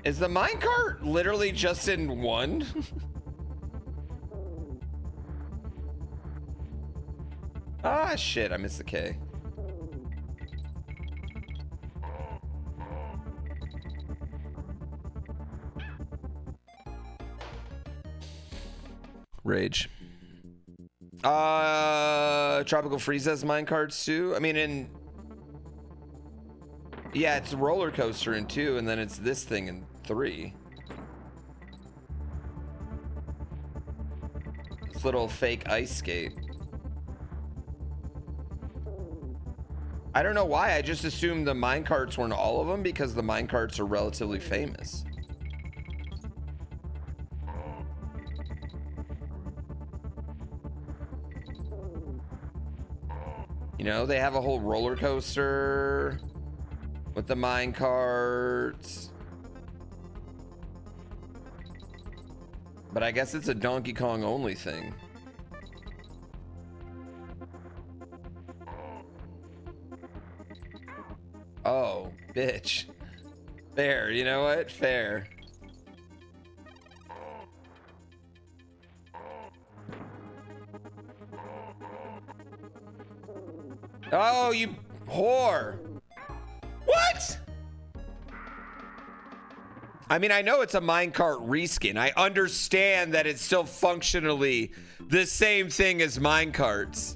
Is the minecart literally just in one? Ah, shit, I missed the K. Rage. Tropical Freeze has minecarts too. I mean, yeah, it's a roller coaster in 2, and then it's this thing in 3. This little fake ice skate. I don't know why. I just assumed the minecarts weren't all of them because the minecarts are relatively famous. You know, they have a whole roller coaster with the minecarts. But I guess it's a Donkey Kong only thing. Oh, bitch. Fair, you know what? Fair. Oh, you whore. What? I mean, I know it's a minecart reskin. I understand that it's still functionally the same thing as minecarts.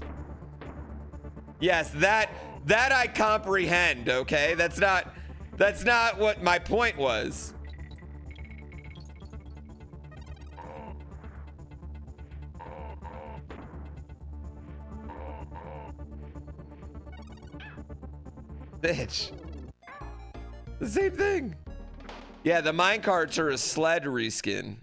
Yes, that I comprehend, okay? That's not what my point was. Bitch. The same thing. Yeah, the minecarts are a sled reskin.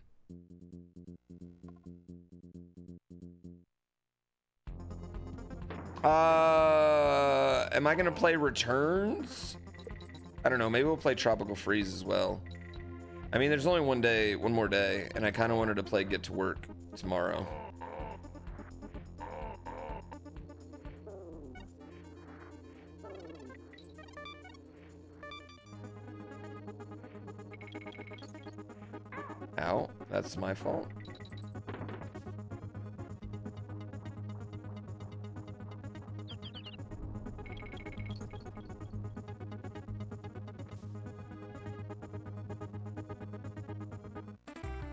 Am I gonna play Returns? I don't know, maybe we'll play Tropical Freeze as well. I mean, there's only one more day, and I kind of wanted to play Get to Work tomorrow. Ow, that's my fault.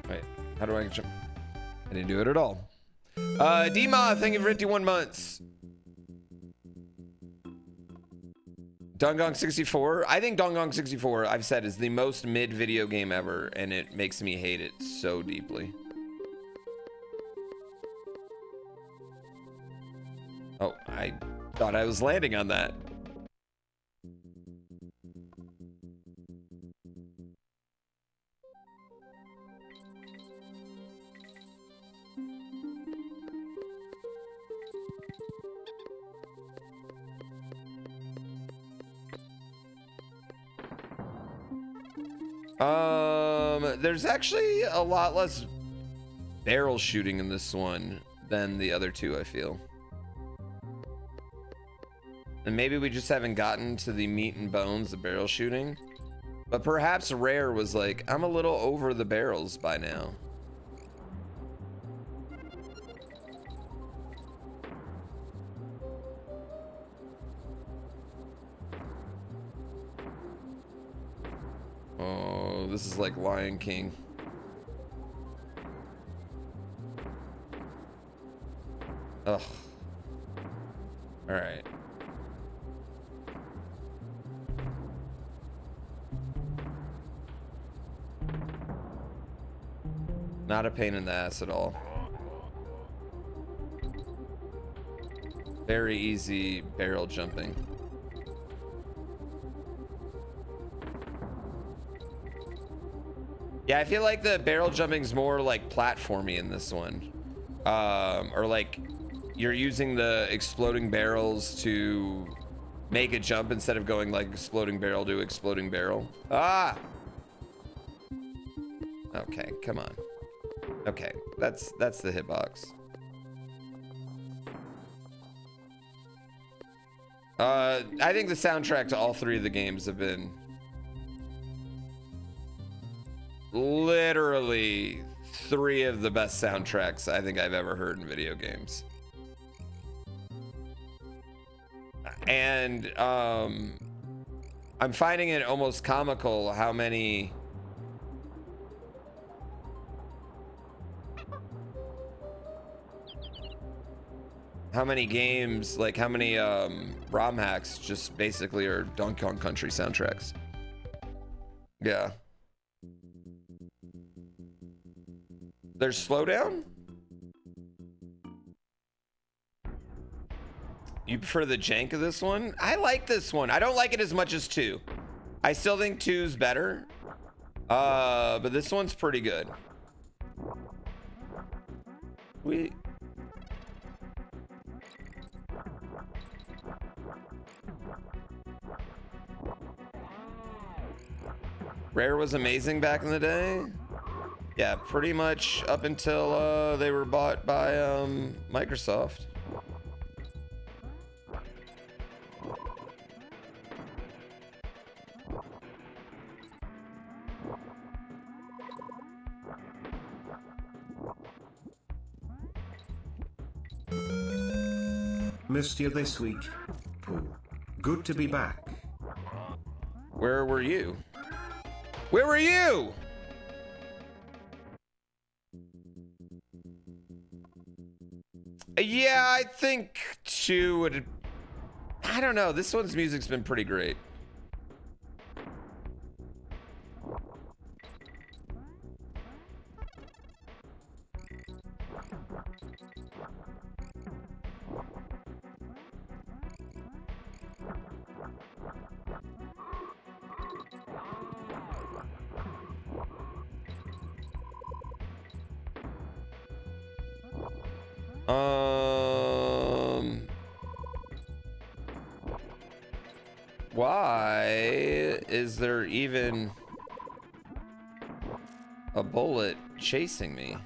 Wait, how do I jump? I didn't do it at all. D-Ma, thank you for 51 months. Dongong 64. I think Dongong 64, I've said, is the most mid video game ever, and it makes me hate it so deeply. Oh, I thought I was landing on that. There's actually a lot less barrel shooting in this one than the other two, I feel. And maybe we just haven't gotten to the meat and bones, the barrel shooting. But perhaps Rare was like, I'm a little over the barrels by now. Oh, this is like Lion King. Ugh. All right. Not a pain in the ass at all. Very easy barrel jumping. Yeah, I feel like the barrel jumping's more like platformy in this one. Or like you're using the exploding barrels to make a jump instead of going like exploding barrel to exploding barrel. Ah! Okay, come on. Okay, that's the hitbox. I think the soundtrack to all three of the games have been literally three of the best soundtracks I think I've ever heard in video games. And I'm finding it almost comical how many games, like how many ROM hacks just basically are Donkey Kong Country soundtracks. Yeah. There's slowdown? You prefer the jank of this one? I like this one. I don't like it as much as 2. I still think 2's better. But this one's pretty good. Rare was amazing back in the day. Yeah, pretty much up until they were bought by Microsoft. Missed you this week. Pooh. Good to be back. Where were you? Where were you? Yeah, I think 2 would... I don't know. This one's music's been pretty great. Why is there even a bullet chasing me?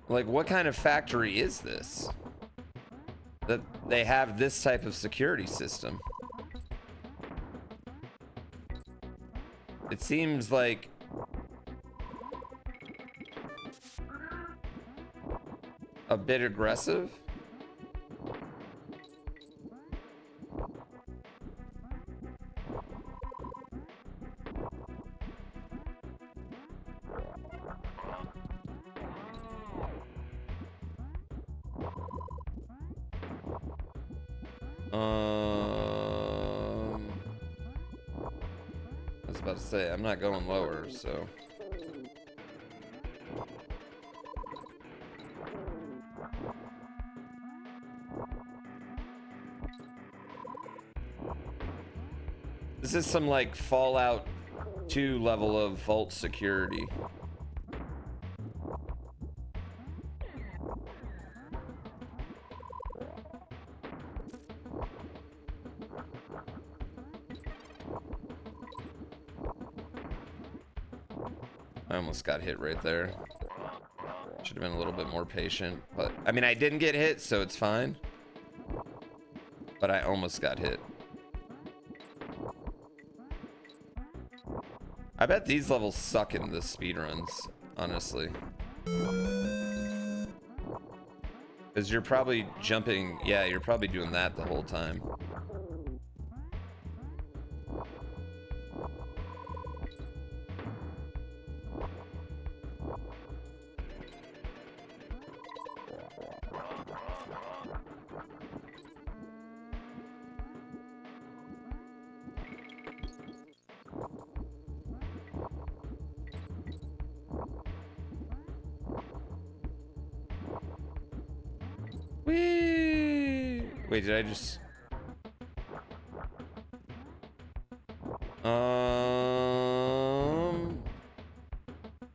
Like, what kind of factory is this? That they have this type of security system. It seems like a bit aggressive. I was about to say, I'm not going lower, so. This is some like Fallout 2 level of vault security. I almost got hit right there. Should have been a little bit more patient, but I mean, I didn't get hit, so it's fine. But I almost got hit. I bet these levels suck in the speedruns, honestly. Because you're probably jumping, yeah, you're probably doing that the whole time. Whee! Wait, did I just...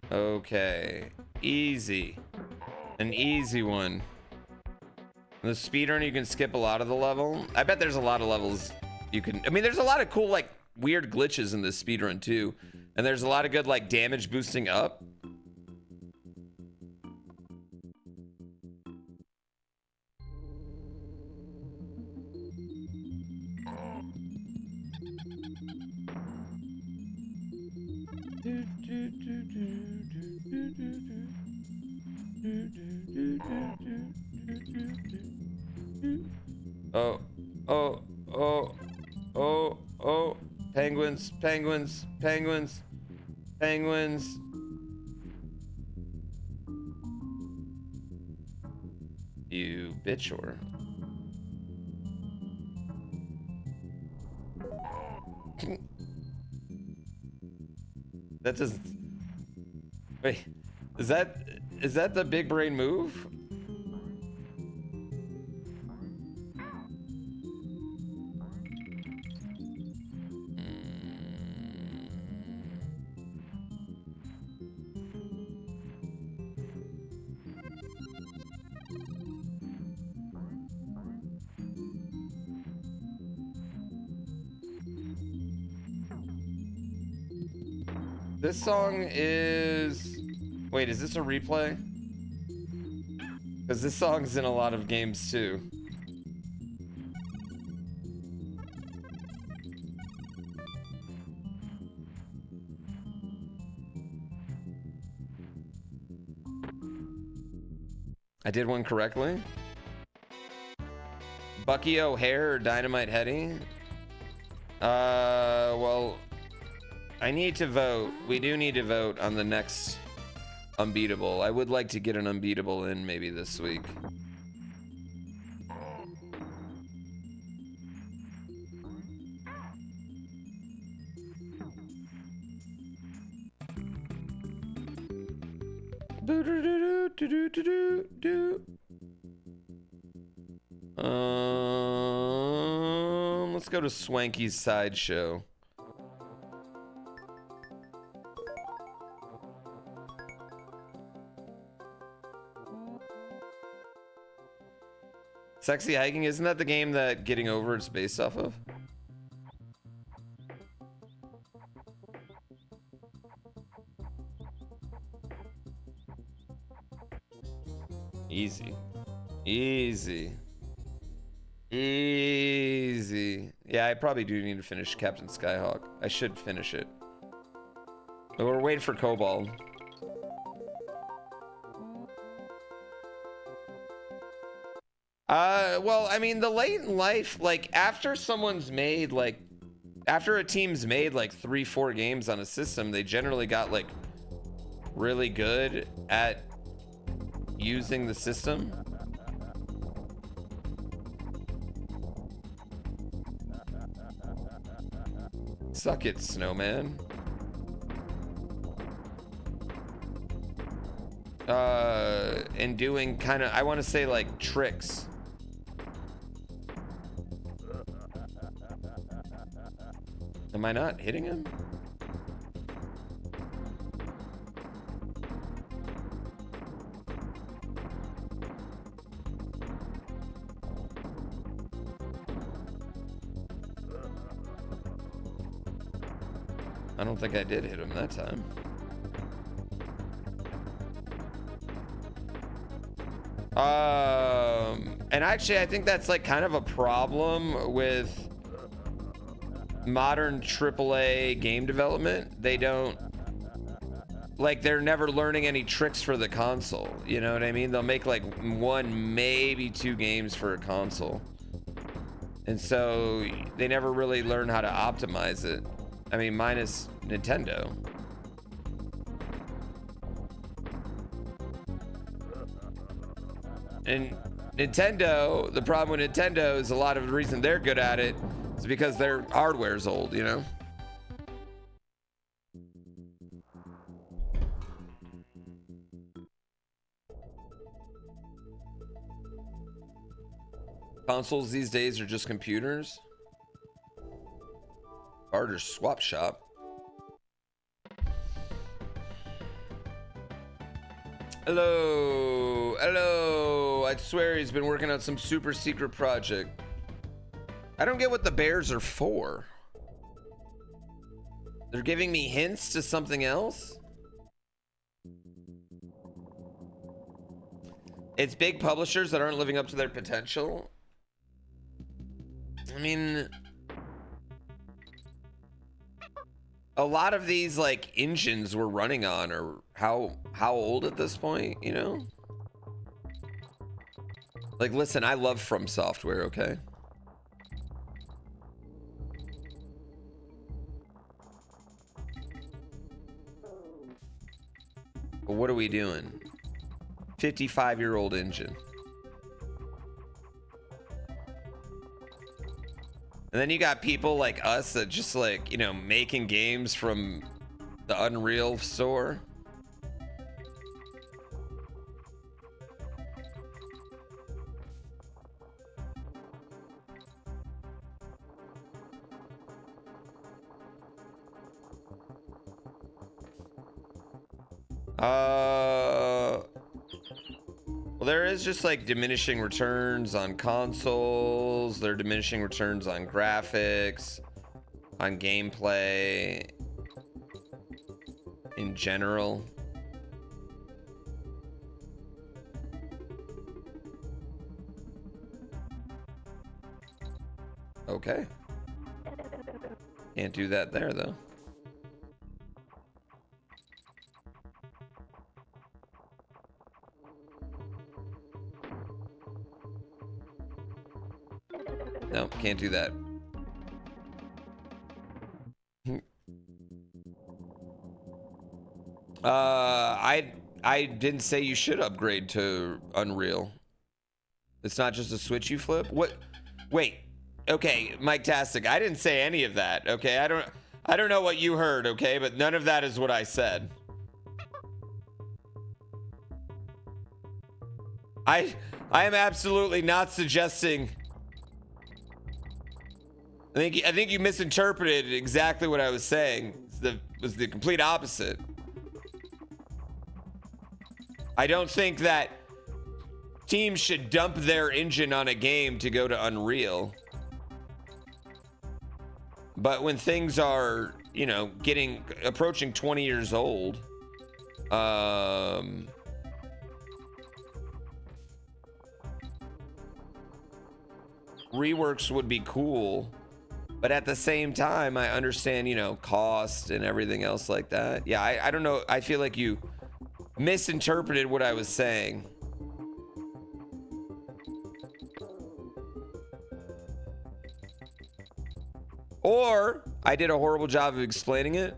Okay. Easy. An easy one. The speedrun, you can skip a lot of the level. I bet there's a lot of levels you can... I mean, there's a lot of cool, like, weird glitches in this speedrun, too. And there's a lot of good, like, damage boosting up. Oh, oh, oh, oh, oh. Penguins, penguins, penguins, penguins. You bitch whore. fucking... That just... Wait, is that the big brain move? This song is... Wait, is this a replay? Because this song's in a lot of games too. I did one correctly. Bucky O'Hare or Dynamite Heady? Well, I need to vote. We do need to vote on the next unbeatable. I would like to get an unbeatable in maybe this week. Let's go to Swanky's Sideshow. Sexy Hiking, isn't that the game that Getting Over is based off of? Easy. Easy. Easy. Yeah, I probably do need to finish Captain Skyhawk. I should finish it. But we're waiting for Cobalt. Well, I mean, the late in life, like, after someone's made, like, after a team's made, like, 3-4 games on a system, they generally got, like, really good at using the system. Suck it, Snowman. And doing kind of, I want to say, like, tricks. Am I not hitting him? I don't think I did hit him that time. And actually, I think that's like kind of a problem with modern AAA game development. They don't, like, they're never learning any tricks for the console. You know what I mean? They'll make like 1, maybe 2 games for a console. And so they never really learn how to optimize it. I mean, minus Nintendo. And Nintendo, the problem with Nintendo is a lot of the reason they're good at it is because their hardware's old, you know? Consoles these days are just computers. Barter swap shop. Hello, hello. I swear he's been working on some super secret project. I don't get what the bears are for. They're giving me hints to something else? It's big publishers that aren't living up to their potential. I mean, a lot of these like engines we're running on are how old at this point, you know? Like, listen, I love From Software, okay? But what are we doing? 55-year-old engine. And then you got people like us that just like, you know, making games from the Unreal store. Well, there is just like diminishing returns on consoles. There are diminishing returns on graphics, on gameplay in general. Okay. Can't do that there though. No, can't do that. I didn't say you should upgrade to Unreal. It's not just a switch you flip. What? Wait. Okay, Mike Tastic. I didn't say any of that. Okay, I don't know what you heard. Okay, but none of that is what I said. I am absolutely not suggesting. I think you misinterpreted exactly what I was saying. It was the complete opposite. I don't think that teams should dump their engine on a game to go to Unreal. But when things are, you know, approaching 20 years old, reworks would be cool. But at the same time, I understand, you know, cost and everything else like that. Yeah, I don't know. I feel like you misinterpreted what I was saying. Or I did a horrible job of explaining it.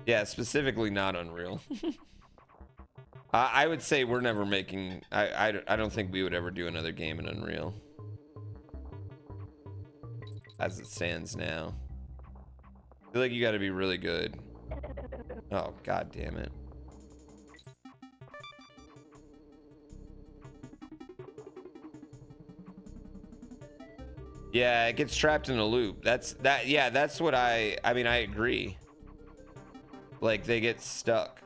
Yeah, specifically not Unreal. I would say we're never making. I don't think we would ever do another game in Unreal as it stands now. I feel like you got to be really good. Oh, god damn it. Yeah, it gets trapped in a loop. Yeah, that's what I mean, I agree. Like, they get stuck.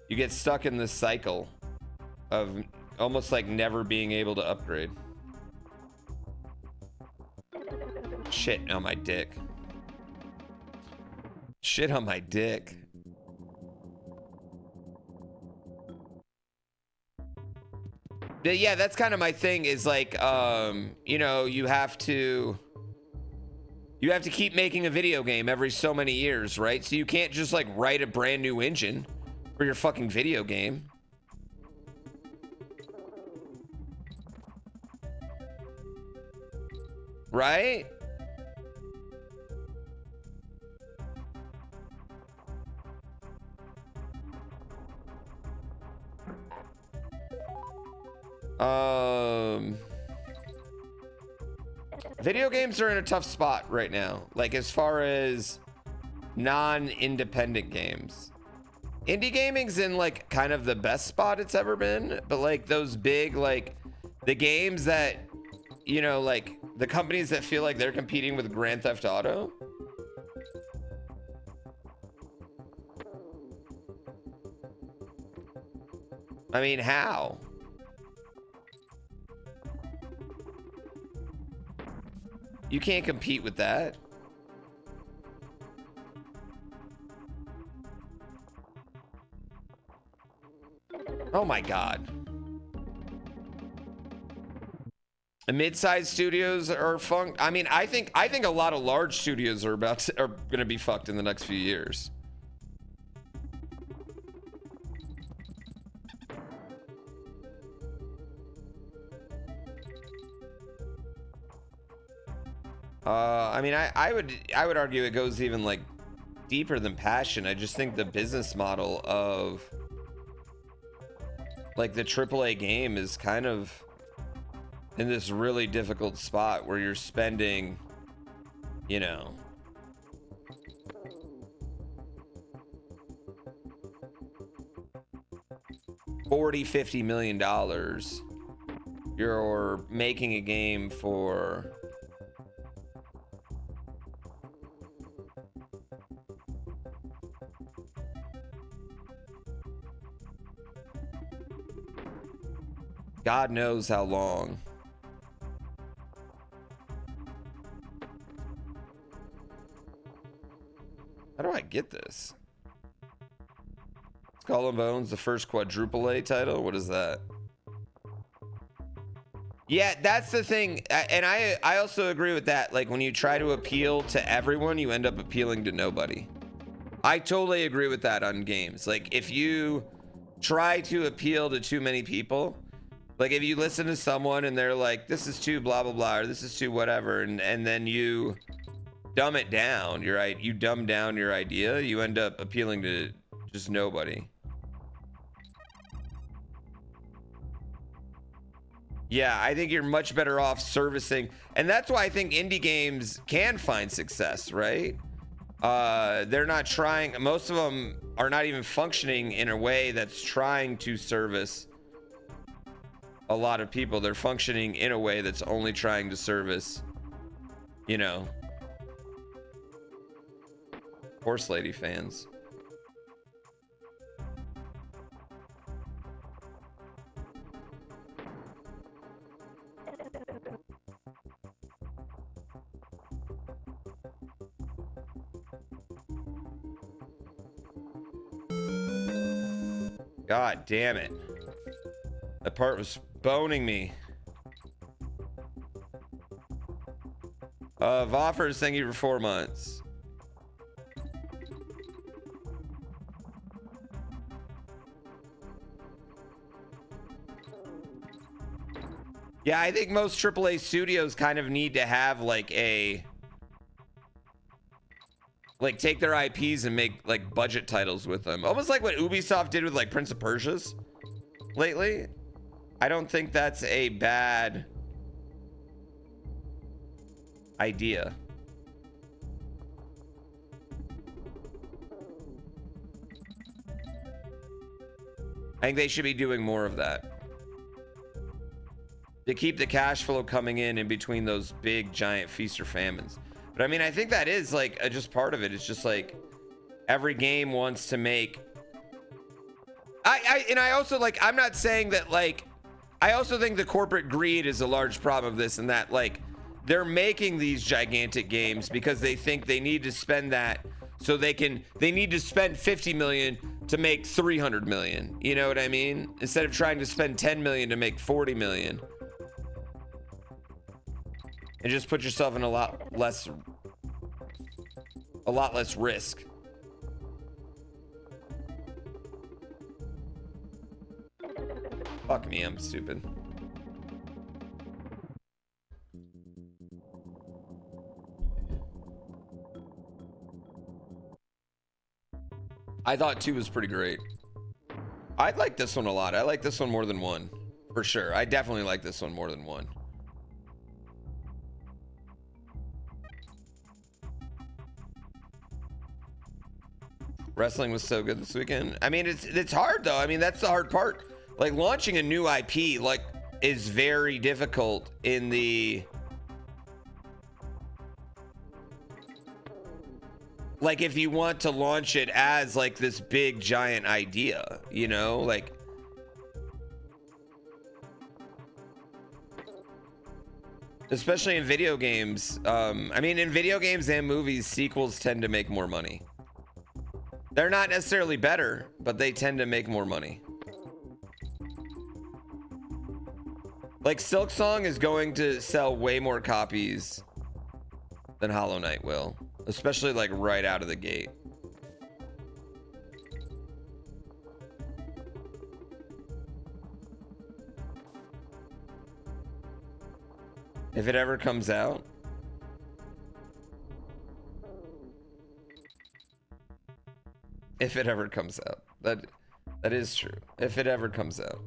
You get stuck in this cycle of almost like never being able to upgrade. Shit on my dick. Shit on my dick. Yeah, that's kind of my thing is like, you know, you have to keep making a video game every so many years, right? So you can't just like write a brand new engine for your fucking video game. Right? Video games are in a tough spot right now, like as far as non-independent games. Indie gaming's in like kind of the best spot it's ever been, but like those big, like the games that, you know, like the companies that feel like they're competing with Grand Theft Auto. I mean, how? You can't compete with that. Oh my god. The mid-sized studios are I mean, I think a lot of large studios are gonna be fucked in the next few years. I mean, I would argue it goes even like deeper than passion. I just think the business model of like the AAA game is kind of in this really difficult spot where you're spending, you know, $40-50 million. You're making a game for God knows how long. How do I get this? Skull and Bones, the first quadruple A title. What is that? Yeah, that's the thing. And I also agree with that. Like when you try to appeal to everyone, you end up appealing to nobody. I totally agree with that on games. Like if you try to appeal to too many people, like if you listen to someone and they're like, this is too blah, blah, blah, or this is too whatever. And then you dumb it down. You're right. You dumb down your idea. You end up appealing to just nobody. Yeah, I think you're much better off servicing. And that's why I think indie games can find success, right? They're not trying. Most of them are not even functioning in a way that's trying to service a lot of people. They're functioning in a way that's only trying to service, you know, Horse Lady fans. God damn it. That part was boning me. Voffers, thank you for 4 months. Yeah, I think most AAA studios kind of need to have like a, like take their IPs and make like budget titles with them. Almost like what Ubisoft did with like Prince of Persia's lately. I don't think that's a bad idea. I think they should be doing more of that to keep the cash flow coming in between those big giant feast or famines. But I mean, I think that is like just part of it. It's just like every game wants to make. I also like, I'm not saying that like, I also think the corporate greed is a large problem of this, and that like they're making these gigantic games because they think they need to spend that so they need to spend 50 million to make 300 million. You know what I mean? Instead of trying to spend 10 million to make 40 million. And just put yourself in a lot less risk. Fuck me, I'm stupid. I thought 2 was pretty great. I like this one a lot. I like this one more than 1, for sure. I definitely like this one more than 1. Wrestling was so good this weekend. I mean, it's hard though. I mean, that's the hard part. Like launching a new IP like is very difficult in the like if you want to launch it as like this big giant idea, you know, like especially in video games. I mean, in video games and movies, sequels tend to make more money. They're not necessarily better, but they tend to make more money. Like Silksong is going to sell way more copies than Hollow Knight will, especially like right out of the gate. If it ever comes out. If it ever comes out. That is true. If it ever comes out.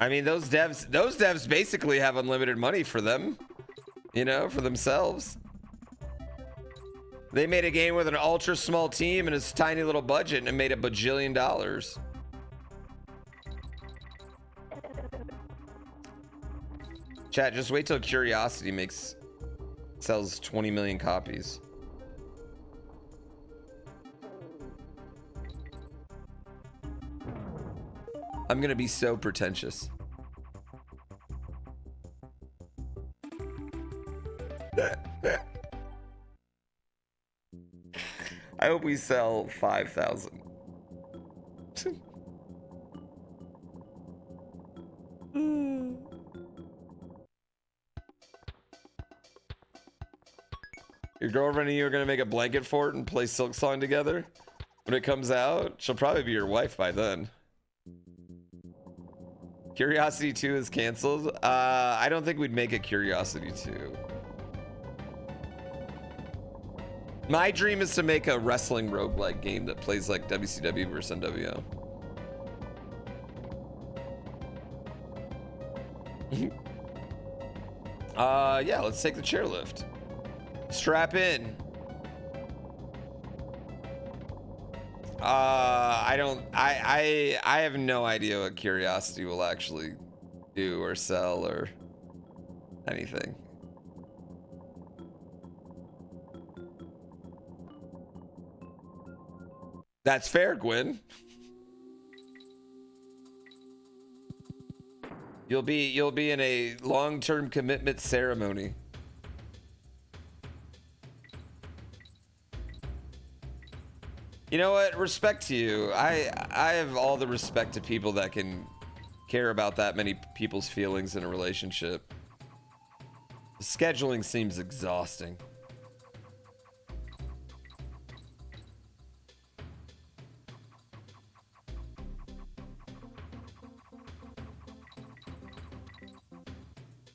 I mean, those devs basically have unlimited money for them, you know, for themselves. They made a game with an ultra small team and a tiny little budget, and it made $1 bajillion. Chat, just wait till Curiosity sells 20 million copies. I'm gonna be so pretentious. I hope we sell 5,000. Your girlfriend and you are gonna make a blanket fort and play Silk Song together? When it comes out, she'll probably be your wife by then. Curiosity 2 is canceled. I don't think we'd make a Curiosity 2. My dream is to make a wrestling roguelike game that plays like WCW versus NWO. Yeah, let's take the chairlift. Strap in. I have no idea what Curiosity will actually do or sell or anything. That's fair, Gwen. You'll be in a long-term commitment ceremony. You know what? Respect to you. I have all the respect to people that can care about that many people's feelings in a relationship. Scheduling seems exhausting.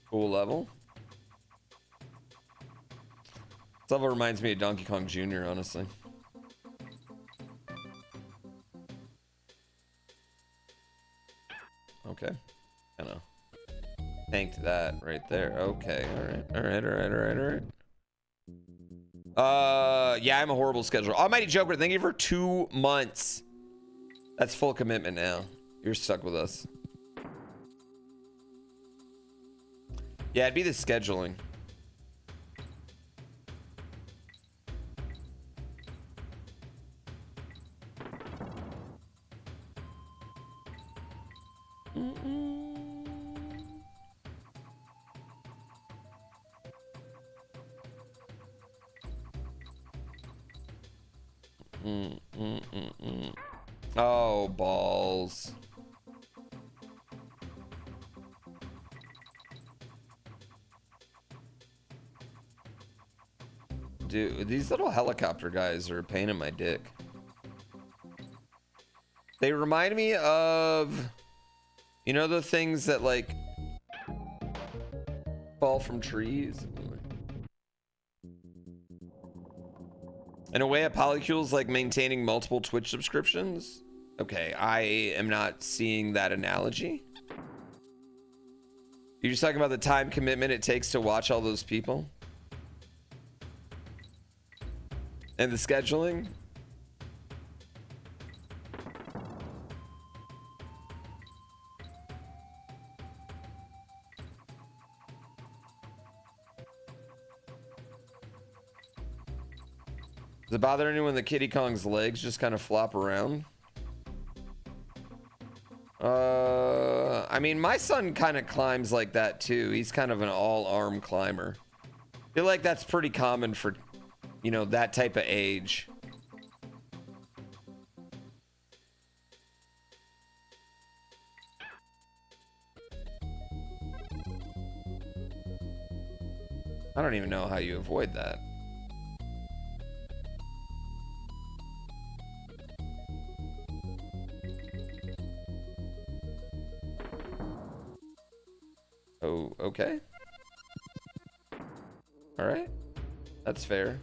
Cool level. This level reminds me of Donkey Kong Jr., honestly. Okay. I know. Tanked that right there. Okay. All right. Yeah, I'm a horrible scheduler. Almighty Joker, thank you for 2 months. That's full commitment now. You're stuck with us. Yeah, it'd be the scheduling. Oh, balls. Dude, these little helicopter guys are a pain in my dick. They remind me of, you know, the things that like fall from trees. In a way, a polycule's like maintaining multiple Twitch subscriptions. Okay, I am not seeing that analogy. You're just talking about the time commitment it takes to watch all those people? And the scheduling? Does it bother anyone that Kiddy Kong's legs just kind of flop around? I mean, my son kind of climbs like that too. He's kind of an all-arm climber. I feel like that's pretty common for, you know, that type of age. I don't even know how you avoid that. Oh, okay. All right. That's fair.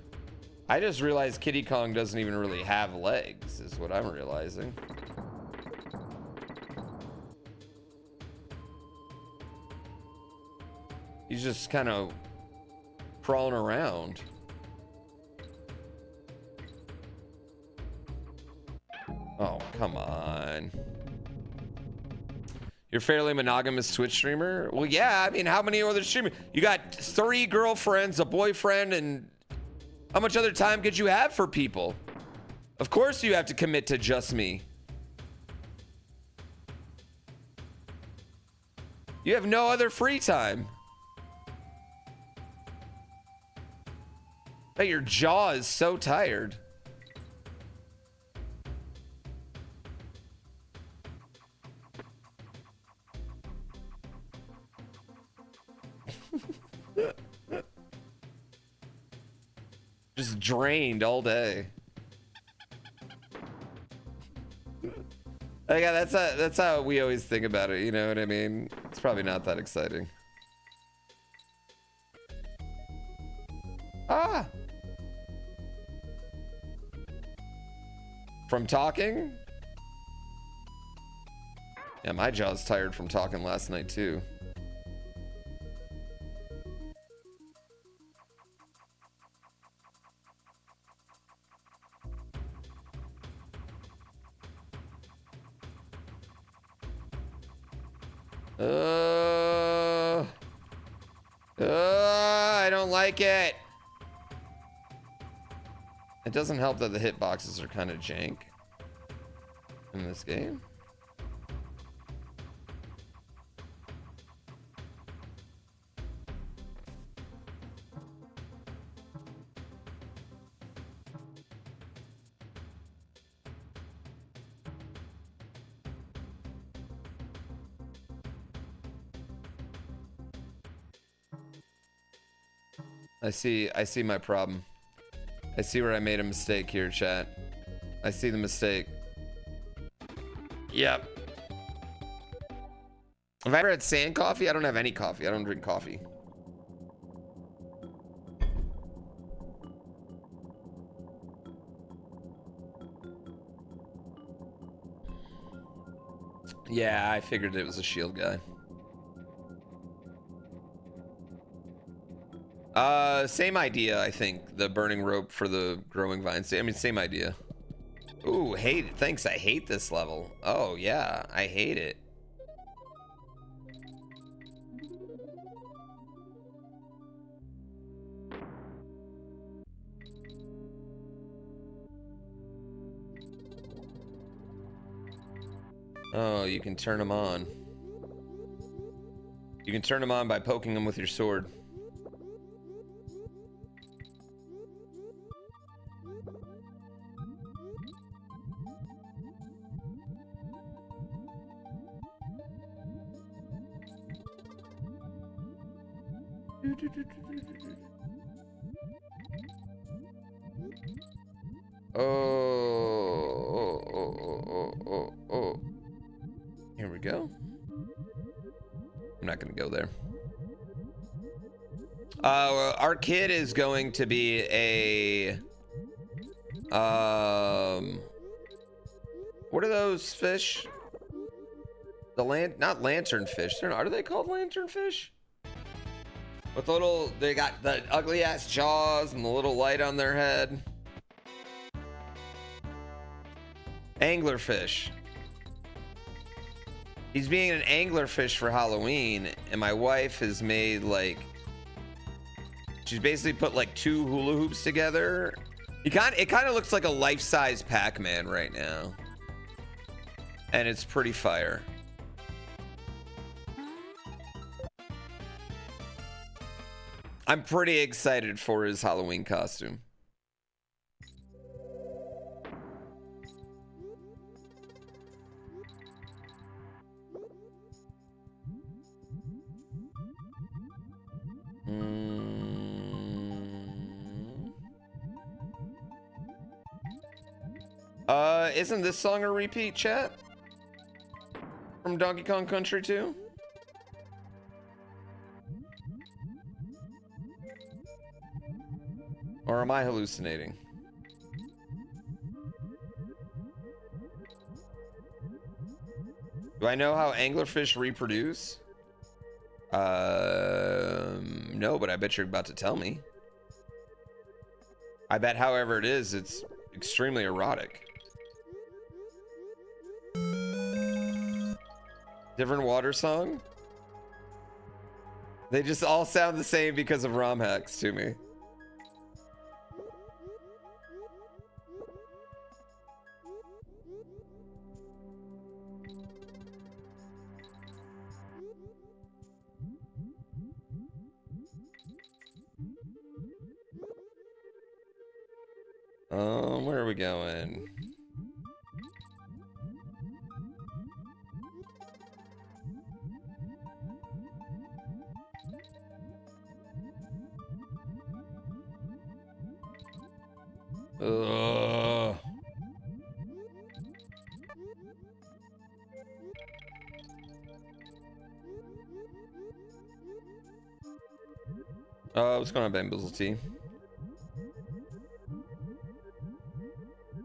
I just realized Kiddy Kong doesn't even really have legs, is what I'm realizing. He's just kind of crawling around. Oh, come on. You're a fairly monogamous Twitch streamer? Well, yeah, I mean, how many other streamers? You got 3 girlfriends, a boyfriend, and how much other time could you have for people? Of course you have to commit to just me. You have no other free time. But your jaw is so tired. Just drained all day. Yeah, that's how we always think about it, you know what I mean? It's probably not that exciting. Ah! From talking? Yeah, my jaw's tired from talking last night too. I don't like it. It doesn't help that the hitboxes are kind of jank in this game. I see my problem. I see where I made a mistake here, chat. I see the mistake. Yep. Have I ever had sand coffee? I don't have any coffee. I don't drink coffee. Yeah, I figured it was a shield guy. Same idea, I think. The burning rope for the growing vines. I mean, same idea. Ooh, hate. Thanks. I hate this level. Oh, yeah. I hate it. Oh, you can turn them on. You can turn them on by poking them with your sword. Oh. Here we go. I'm not gonna go there. Our kid is going to be a what are those fish? Not lanternfish. Are they called lanternfish? With the little, they got the ugly ass jaws and the little light on their head. Anglerfish. He's being an anglerfish for Halloween, and my wife has made like, she's basically put like 2 hula hoops together. It kind of looks like a life-size Pac-Man right now, and it's pretty fire. I'm pretty excited for his Halloween costume. Isn't this song a repeat, chat? From Donkey Kong Country 2? Or am I hallucinating? Do I know how anglerfish reproduce? No, but I bet you're about to tell me. I bet however it is, it's extremely erotic. Different water song? They just all sound the same because of ROM hacks to me. Where are we going? Ugh. What's going on, Bamboozle T?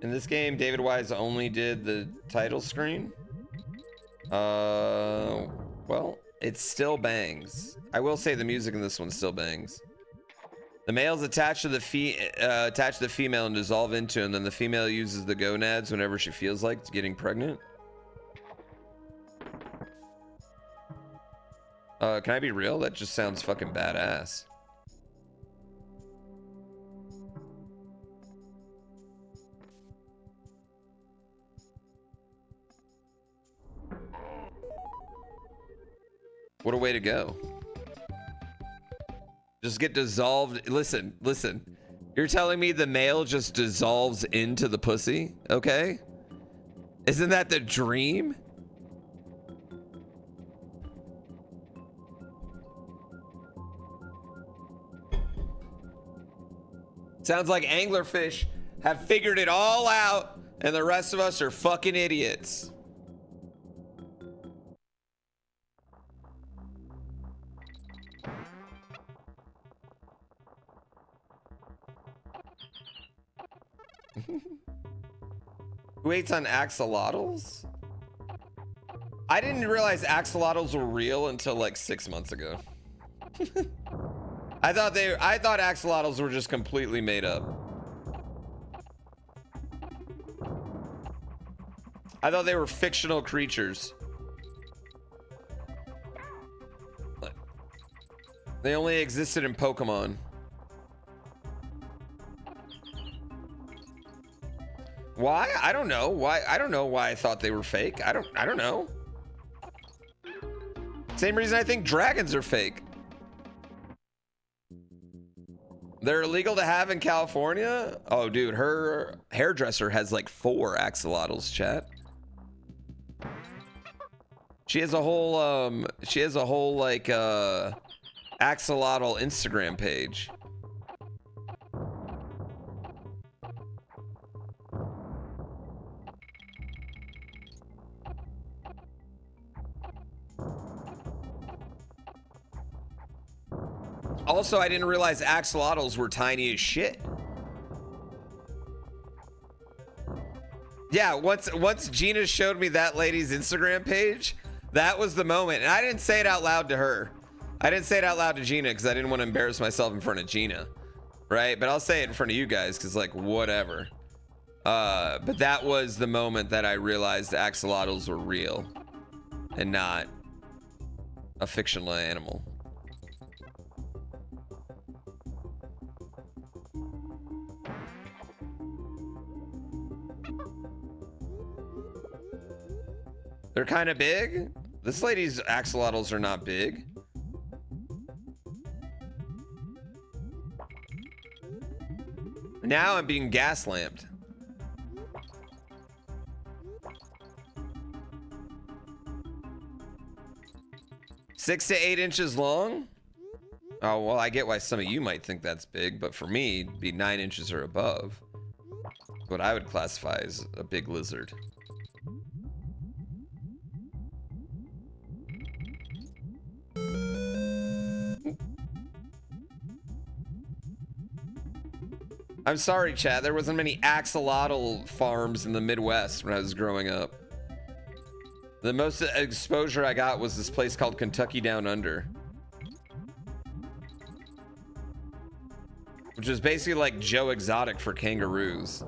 In this game, David Wise only did the title screen. Well, it still bangs. I will say the music in this one still bangs. The male's attached to the female and dissolve into him. Then the female uses the gonads whenever she feels like getting pregnant. Can I be real? That just sounds fucking badass. What a way to go. Just get dissolved. Listen. You're telling me the male just dissolves into the pussy? Okay. Isn't that the dream? Sounds like anglerfish have figured it all out and the rest of us are fucking idiots. Who hates on axolotls? I didn't realize axolotls were real until like 6 months ago. I thought axolotls were just completely made up. I thought they were fictional creatures. They only existed in Pokemon. Why? I don't know. Why? I don't know why I thought they were fake. I don't know. Same reason I think dragons are fake. They're illegal to have in California? Oh, dude, her hairdresser has like 4 axolotls, chat. She has a whole like axolotl Instagram page. Also, I didn't realize axolotls were tiny as shit. Yeah, once Gina showed me that lady's Instagram page, that was the moment. And I didn't say it out loud to her. I didn't say it out loud to Gina because I didn't want to embarrass myself in front of Gina. Right? But I'll say it in front of you guys because, like, whatever. But that was the moment that I realized axolotls were real and not a fictional animal. They're kind of big. This lady's axolotls are not big. Now I'm being gas-lamped. Six to 8 inches long? Oh, well, I get why some of you might think that's big, but for me, it'd be 9 inches or above. What I would classify as a big lizard. I'm sorry, chat. There wasn't many axolotl farms in the Midwest when I was growing up. The most exposure I got was this place called Kentucky Down Under, which is basically like Joe Exotic for kangaroos.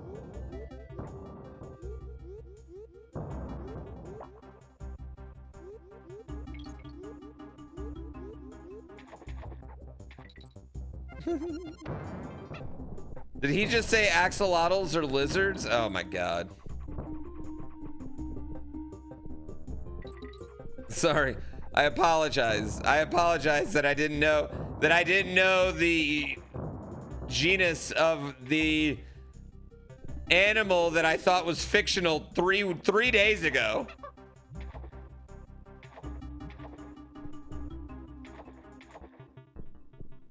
Did he just say axolotls are lizards? Oh my god. Sorry. I apologize. I apologize that I didn't know the genus of the animal that I thought was fictional three days ago.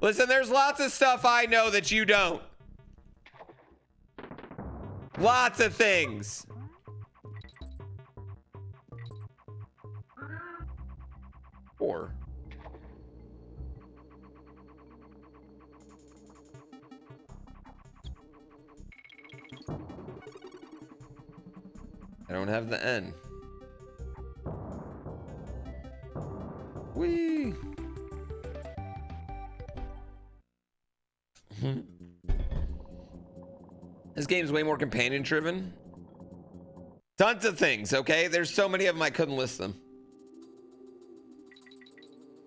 Listen, there's lots of stuff I know that you don't. Lots of things. Or I don't have the N. Whee! This game's way more companion driven. Tons of things, okay? There's so many of them I couldn't list them.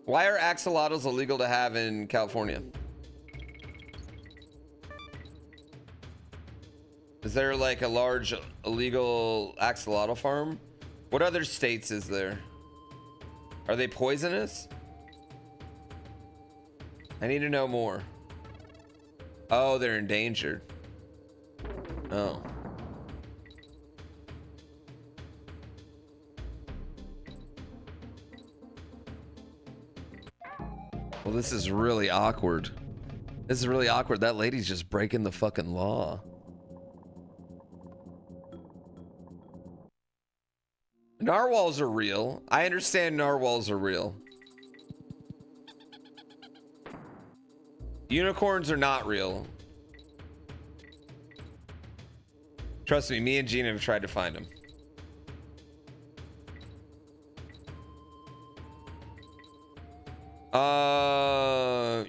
Why are axolotls illegal to have in California? Is there like a large illegal axolotl farm? What other states is there? Are they poisonous? I need to know more. Oh, they're endangered. Oh. Well, this is really awkward. This is really awkward. That lady's just breaking the fucking law. Narwhals are real. I understand narwhals are real. Unicorns are not real. Trust me, and Gina have tried to find them.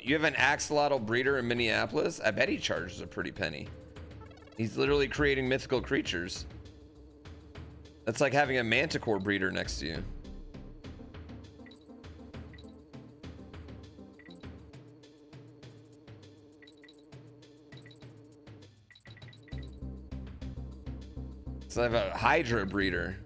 You have an axolotl breeder in Minneapolis? I bet he charges a pretty penny. He's literally creating mythical creatures. That's like having a manticore breeder next to you. So I have a hydra breeder.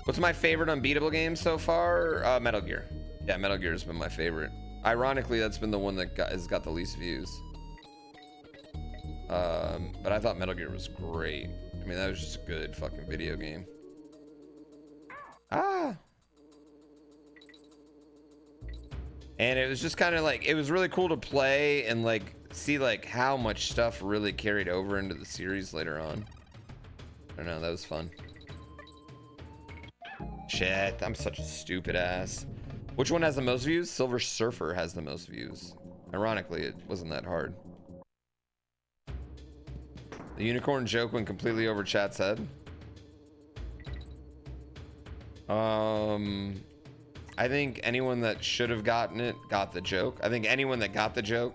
What's my favorite unbeatable game so far? Metal Gear. Yeah, Metal Gear has been my favorite. Ironically, that's been the one that has got the least views. But I thought Metal Gear was great. I mean, that was just a good fucking video game. Ah. And it was just kind of like, it was really cool to play and like see like how much stuff really carried over into the series later on. I don't know, that was fun. Shit, I'm such a stupid ass. Which one has the most views? Silver Surfer has the most views. Ironically, it wasn't that hard. The unicorn joke went completely over chat's head. I think anyone that should have gotten it got the joke. I think anyone that got the joke,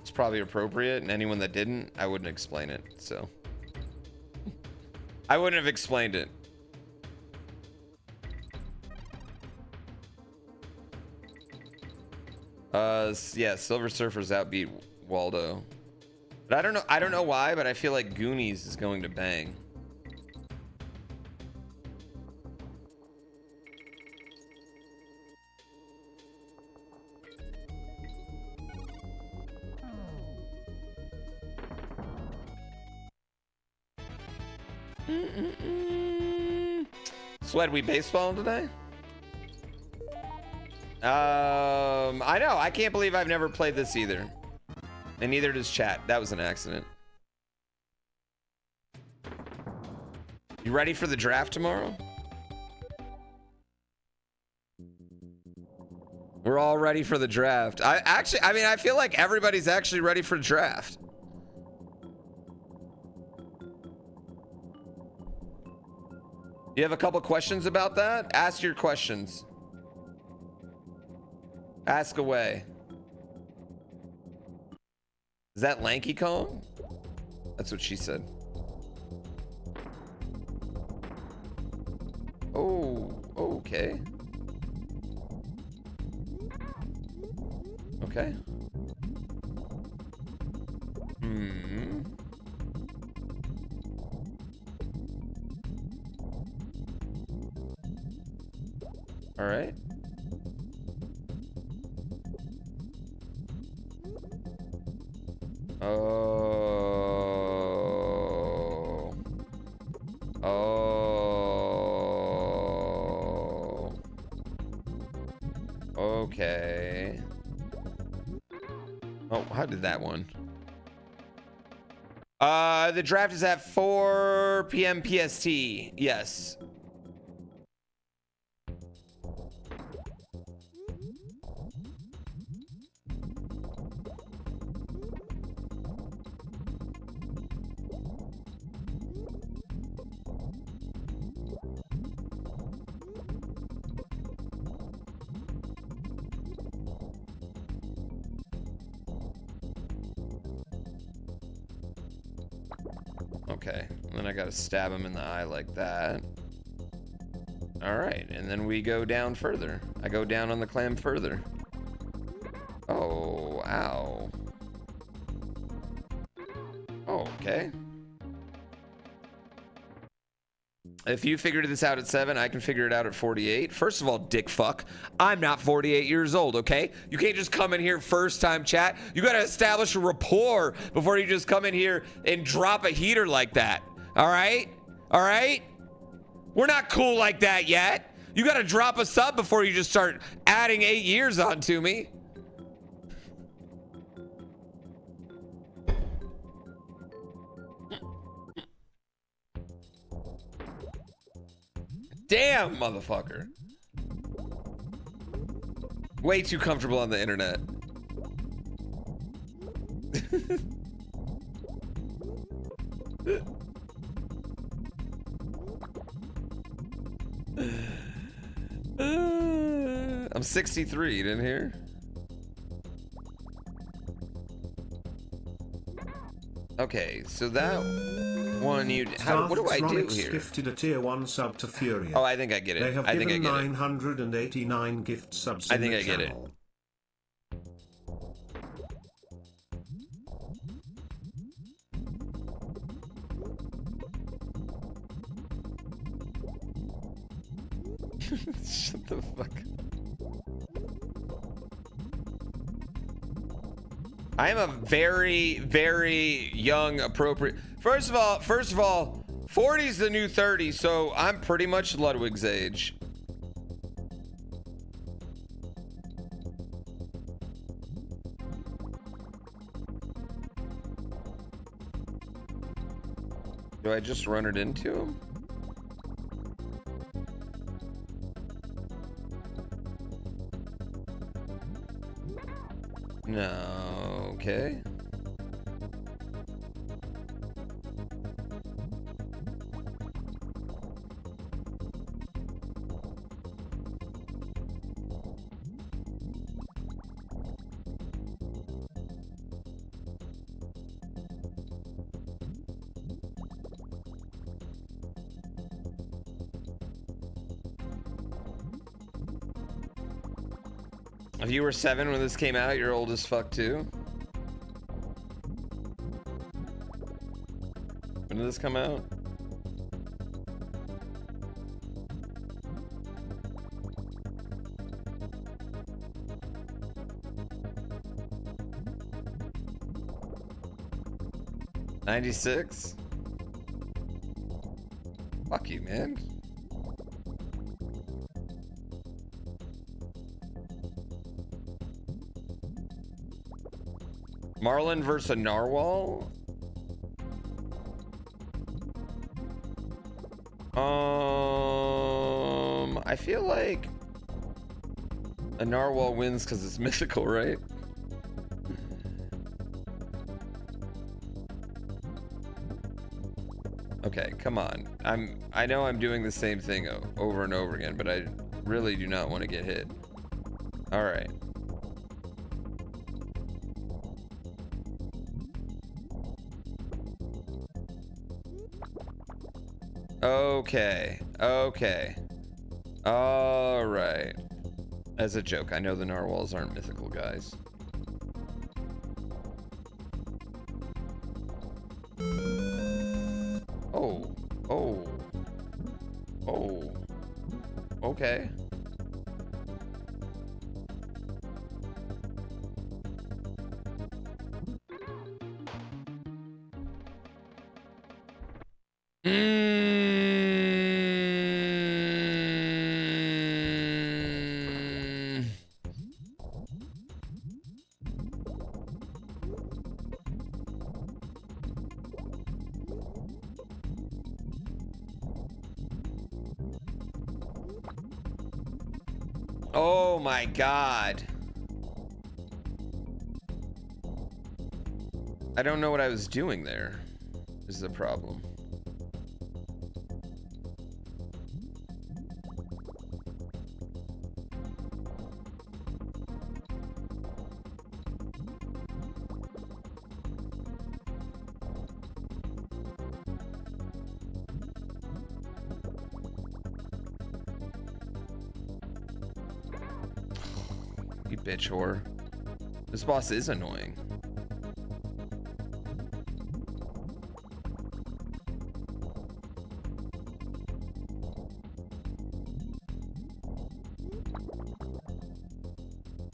it's probably appropriate, and anyone that didn't, I wouldn't explain it. So I wouldn't have explained it. Yeah, Silver Surfer's outbeat Waldo. But I don't know why, but I feel like Goonies is going to bang. Sweat, we baseball today? I know. I can't believe I've never played this either. And neither does chat. That was an accident. You ready for the draft tomorrow? We're all ready for the draft. I mean, I feel like everybody's actually ready for the draft. You have a couple questions about that? Ask your questions. Ask away. Is that Lanky Kong? That's what she said. Oh, okay. Okay. Hmm. All right. Oh. Oh. Okay. Oh, how did that one? The draft is at 4 p.m. PST. Yes. Okay, and then I gotta stab him in the eye like that. All right, and then we go down further. I go down on the clam further. Oh, ow. Oh, okay. If you figured this out at 7, I can figure it out at 48. First of all, dick fuck, I'm not 48 years old, okay? You can't just come in here first time chat. You gotta establish a rapport before you just come in here and drop a heater like that. All right? All right? We're not cool like that yet. You gotta drop a sub before you just start adding 8 years onto me. Damn, motherfucker. Way too comfortable on the internet. I'm 63, you didn't hear? Okay, so that one you... what do I do here? Gifted a tier 1 sub to Furia. Oh, I think I get it. They have I think I given get it. 989 gift subs. I think I get it. Shut the fuck up. I am a very, very young, appropriate. First of all, 40 is the new 30, so I'm pretty much Ludwig's age. Do I just run it into him? No, okay. If you were 7 when this came out, you're old as fuck too. When did this come out? '96. Fuck you, man. Marlin versus a narwhal? I feel like A narwhal wins because it's mythical, right? Okay, come on. I know I'm doing the same thing over and over again, but I really do not want to get hit. All right. Okay. Okay. All right. As a joke, I know the narwhals aren't mythical, guys. Oh. Oh. Oh. Okay. Oh my God. I don't know what I was doing there, is the problem. You bitch whore. This boss is annoying.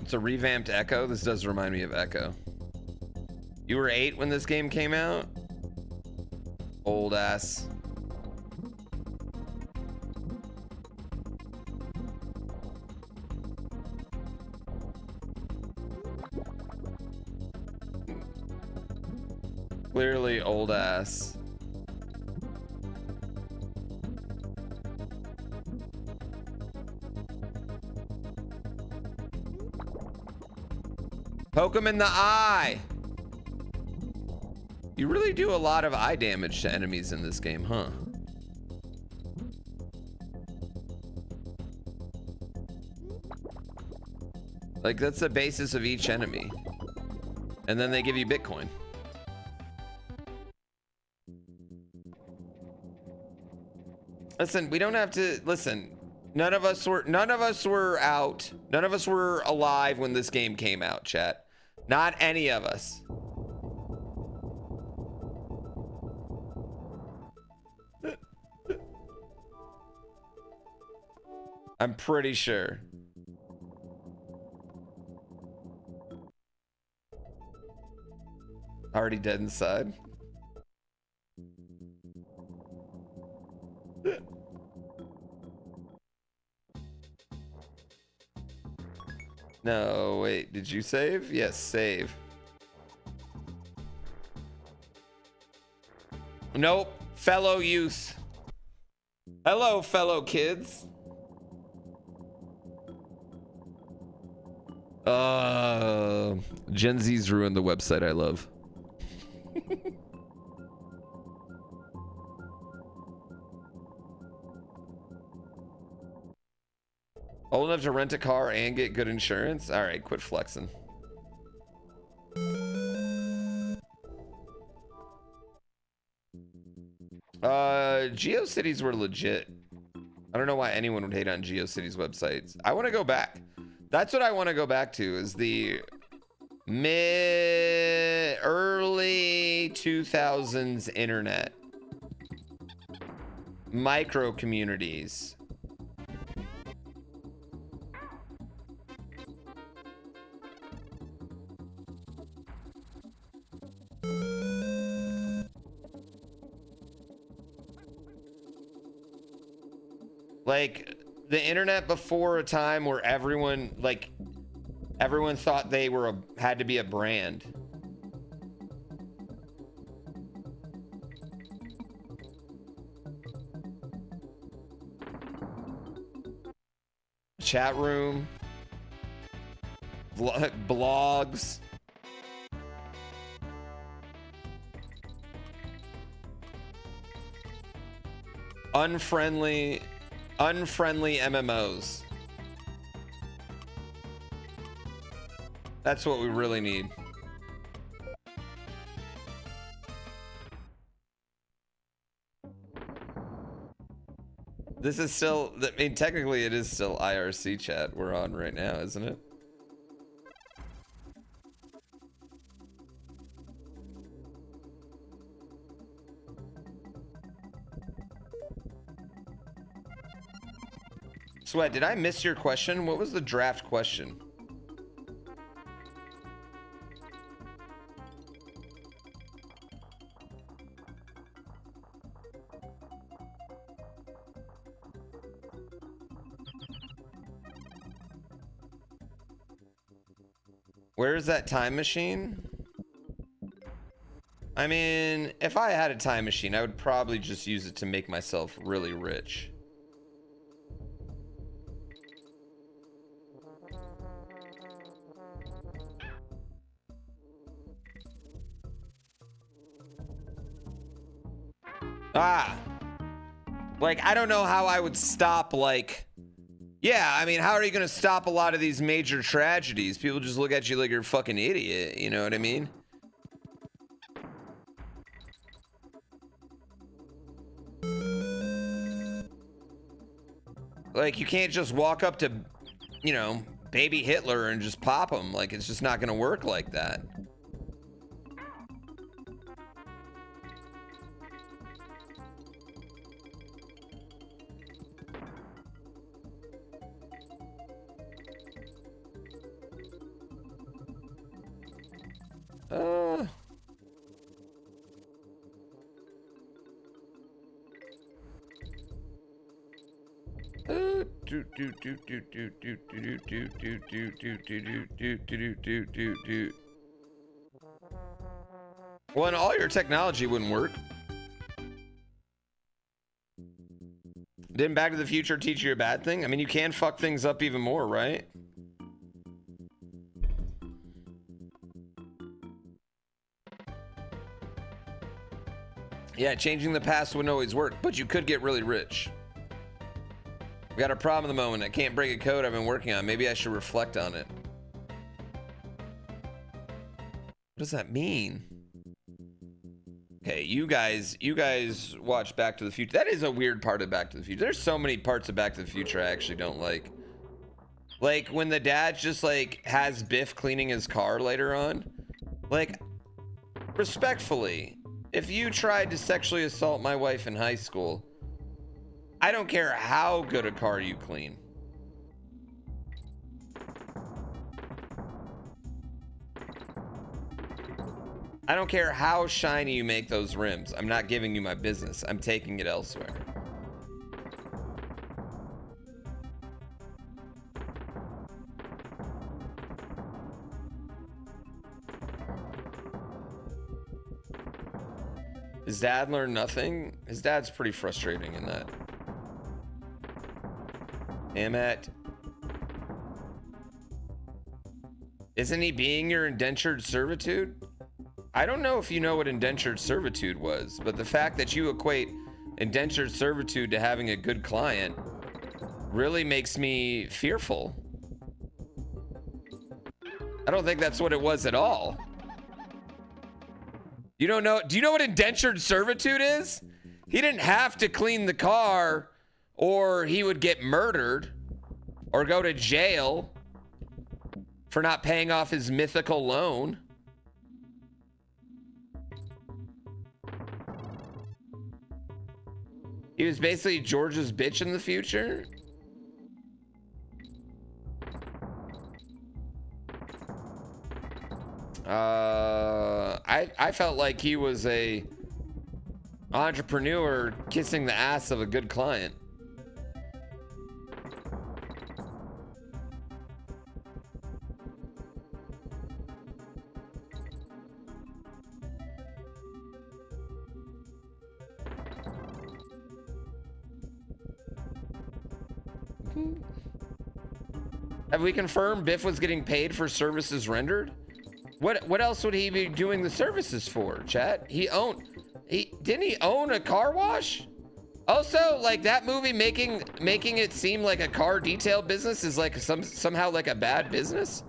It's a revamped Echo. This does remind me of Echo. You were 8 when this game came out? Old ass. Clearly old ass. Poke him in the eye. You really do a lot of eye damage to enemies in this game, huh? Like, that's the basis of each enemy. And then they give you Bitcoin. Listen, we don't have to listen. None of us were out. None of us were alive when this game came out, chat. Not any of us. I'm pretty sure. Already dead inside. No, wait, did you save? Yes, save. Nope, fellow youth. Hello, fellow kids. Gen Z's ruined the website I love. Old enough to rent a car and get good insurance? All right, quit flexing. GeoCities were legit. I don't know why anyone would hate on GeoCities websites. I want to go back. That's what I want to go back to, is the early 2000s internet. Micro communities. Like the internet before a time where everyone thought they had to be a brand. Chat room. blogs. Unfriendly MMOs. That's what we really need. This is still, I mean, technically it is still IRC chat we're on right now, isn't it? Sweat, did I miss your question? What was the draft question? Where is that time machine? I mean, if I had a time machine, I would probably just use it to make myself really rich. Ah, like, I don't know how I would stop, like, yeah, I mean, how are you going to stop a lot of these major tragedies? People just look at you like you're a fucking idiot, you know what I mean? Like, you can't just walk up to, you know, baby Hitler and just pop him. Like, it's just not going to work like that. Well, and all your technology wouldn't work. Didn't Back to the Future teach you a bad thing? I mean, you can fuck things up even more, right? Yeah, changing the past wouldn't always work, but you could get really rich. We got a problem at the moment. I can't break a code I've been working on. Maybe I should reflect on it. What does that mean? Okay, you guys watch Back to the Future. That is a weird part of Back to the Future. There's so many parts of Back to the Future I actually don't like. Like when the dad just like has Biff cleaning his car later on. Like, respectfully, if you tried to sexually assault my wife in high school, I don't care how good a car you clean. I don't care how shiny you make those rims. I'm not giving you my business. I'm taking it elsewhere. His dad learned nothing? His dad's pretty frustrating in that. Damn it. Isn't he being your indentured servitude? I don't know if you know what indentured servitude was, but the fact that you equate indentured servitude to having a good client really makes me fearful. I don't think that's what it was at all. You don't know? Do you know what indentured servitude is? He didn't have to clean the car or he would get murdered or go to jail for not paying off his mythical loan. He was basically George's bitch in the future. I felt like he was a entrepreneur kissing the ass of a good client. Have we confirmed Biff was getting paid for services rendered? What else would he be doing the services for, chat? Didn't he own a car wash? Also, like, that movie making it seem like a car detail business is like somehow like a bad business?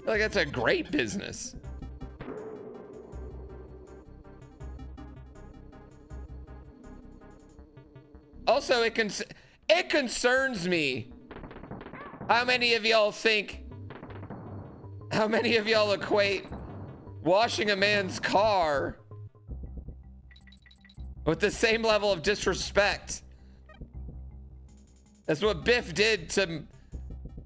Like, that's a great business. Also, it concerns me how many of y'all equate washing a man's car with the same level of disrespect as what Biff did to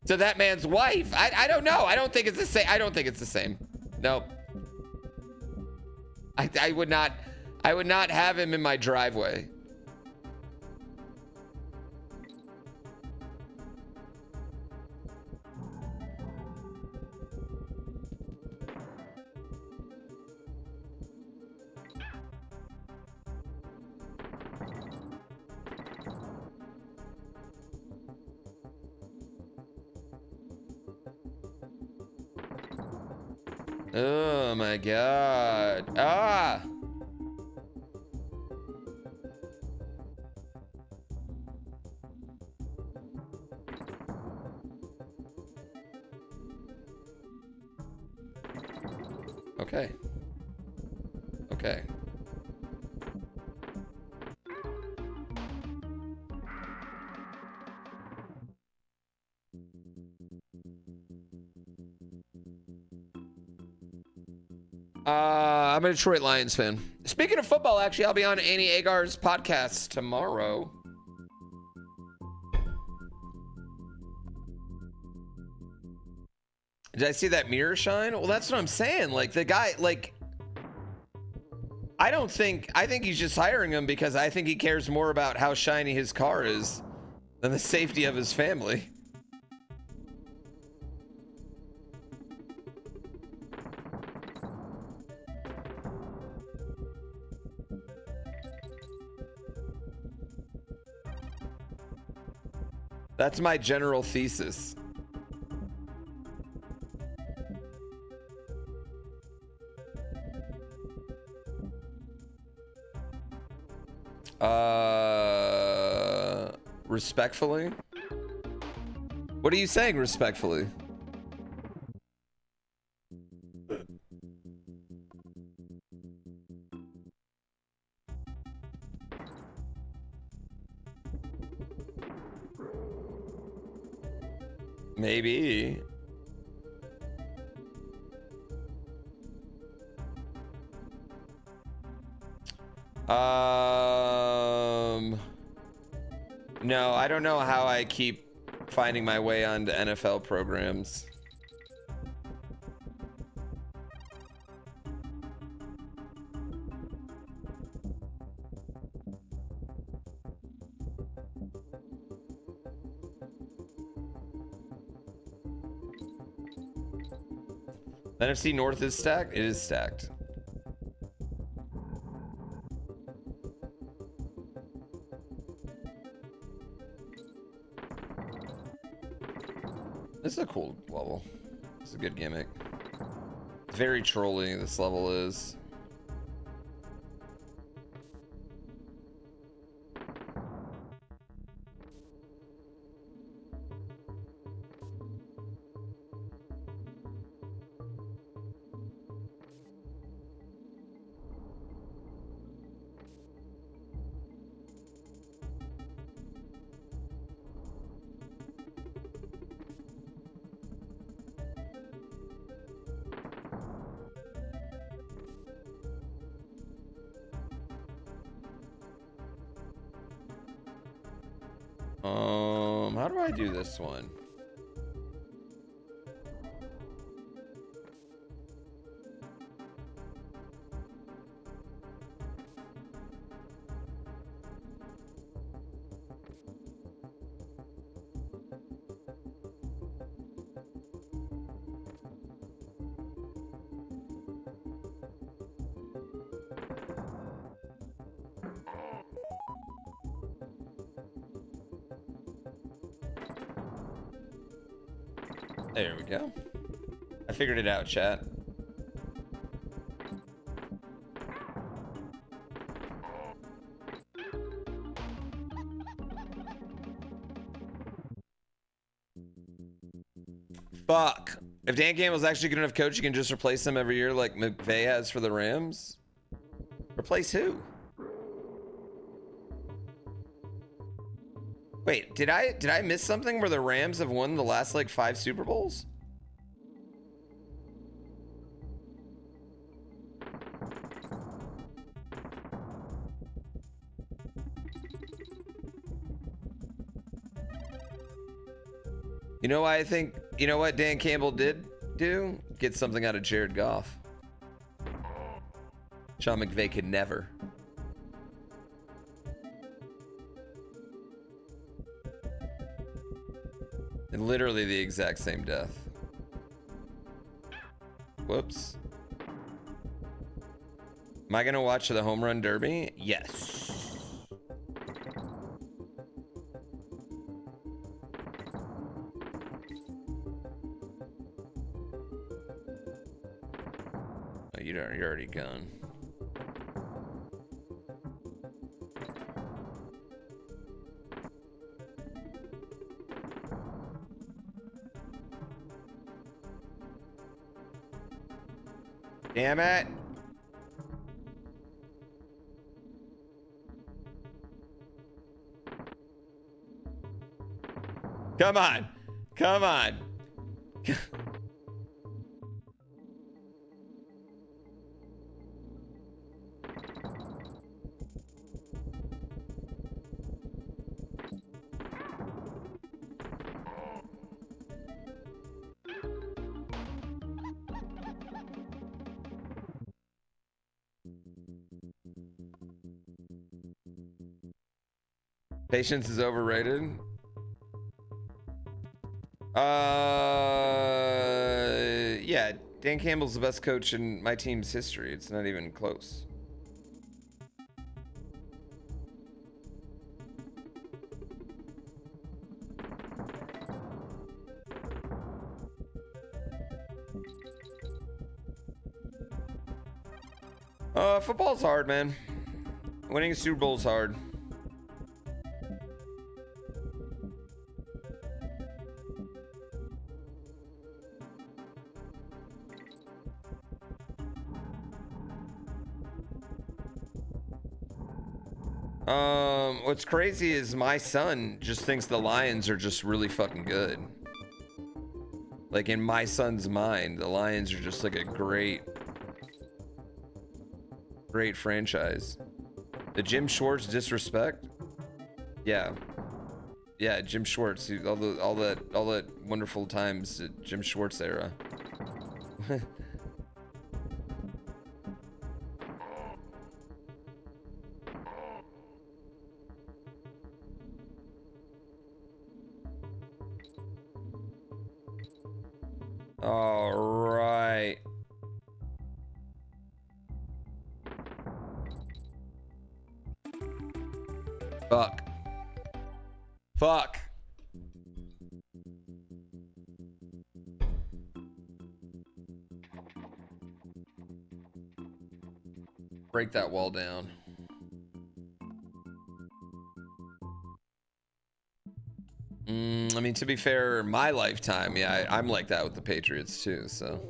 that man's wife. I don't know. I don't think it's the same. I don't think it's the same. No. I would not have him in my driveway. Oh my god. Ah! Okay. Okay. I'm a Detroit Lions fan. Speaking of football, actually, I'll be on Annie Agar's podcast tomorrow. Did I see that mirror shine? Well, that's what I'm saying. Like, the guy, like, I think he's just hiring him because I think he cares more about how shiny his car is than the safety of his family. That's my general thesis. Respectfully? What are you saying, respectfully? Maybe. No, I don't know how I keep finding my way onto NFL programs. NFC North is stacked? It is stacked. This is a cool level. This is a good gimmick. Very trolly, this level is. How do I do this one? There we go. I figured it out, chat. Fuck. If Dan Campbell's actually good enough coach, you can just replace him every year like McVay has for the Rams. Replace who? Wait, did I miss something where the Rams have won the last like 5 Super Bowls? You know why I think, you know what Dan Campbell did do? Get something out of Jared Goff. Sean McVay could never. And literally the exact same death. Whoops. Am I gonna watch the home run derby? Yes. Oh, you're already gone. Damn it. Come on. Come on. Patience is overrated. Yeah, Dan Campbell's the best coach in my team's history. It's not even close. Football's hard, man. Winning a Super Bowl's hard. What's crazy is my son just thinks the Lions are just really fucking good. Like in my son's mind, the Lions are just like a great franchise. The Jim Schwartz disrespect? Yeah. Yeah, Jim Schwartz, all that wonderful times at Jim Schwartz era. All right. Fuck. Fuck. Break that wall down. I mean, to be fair, my lifetime, yeah, I'm like that with the Patriots too, so.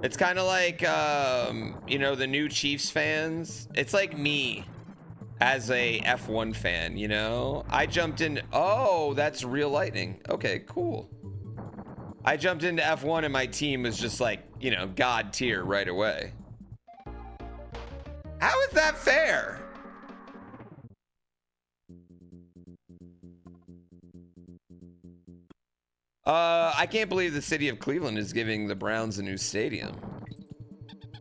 It's kind of like, you know, the new Chiefs fans. It's like me as a F1 fan, you know? I jumped in. Oh, that's real lightning. Okay, cool. I jumped into F1 and my team was just like, you know, God tier right away. How is that fair? I can't believe the city of Cleveland is giving the Browns a new stadium.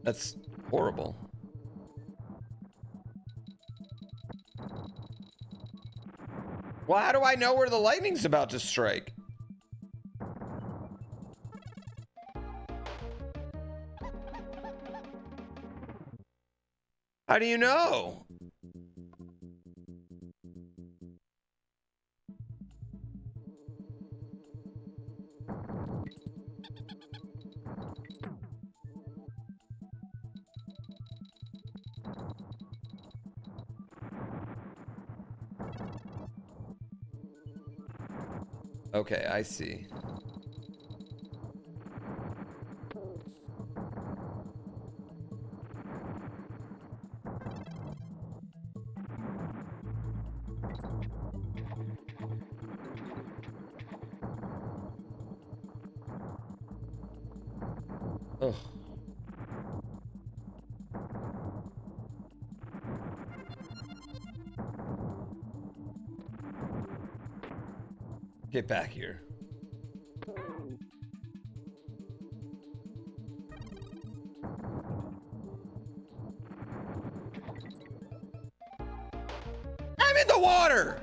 That's horrible. Well, how do I know where the lightning's about to strike? How do you know? Okay, I see. Ugh. Get back here. I'm in the water.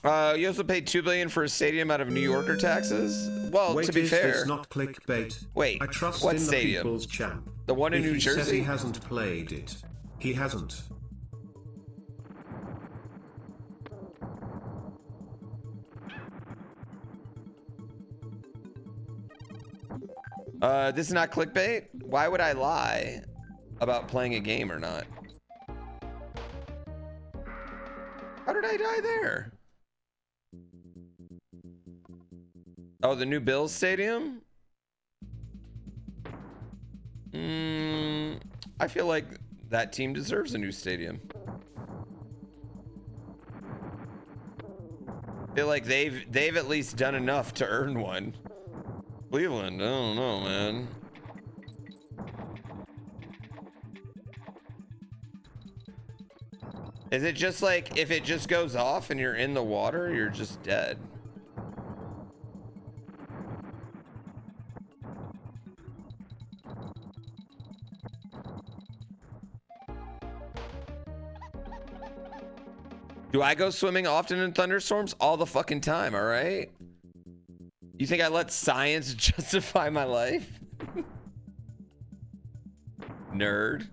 You also paid $2 billion for a stadium out of New Yorker taxes. Well, Wait, to be is fair, this not clickbait? Wait, I trust what in stadium? the people's champ. The one in If New he says Jersey? he hasn't played it. He hasn't. This is not clickbait. Why would I lie about playing a game or not? How did I die there? Oh, the new Bills stadium? I feel like that team deserves a new stadium. I feel like they've at least done enough to earn one. Cleveland, I don't know, man. Is it just like if it just goes off and you're in the water, you're just dead? Do I go swimming often in thunderstorms? All the fucking time, all right? You think I let science justify my life? Nerd.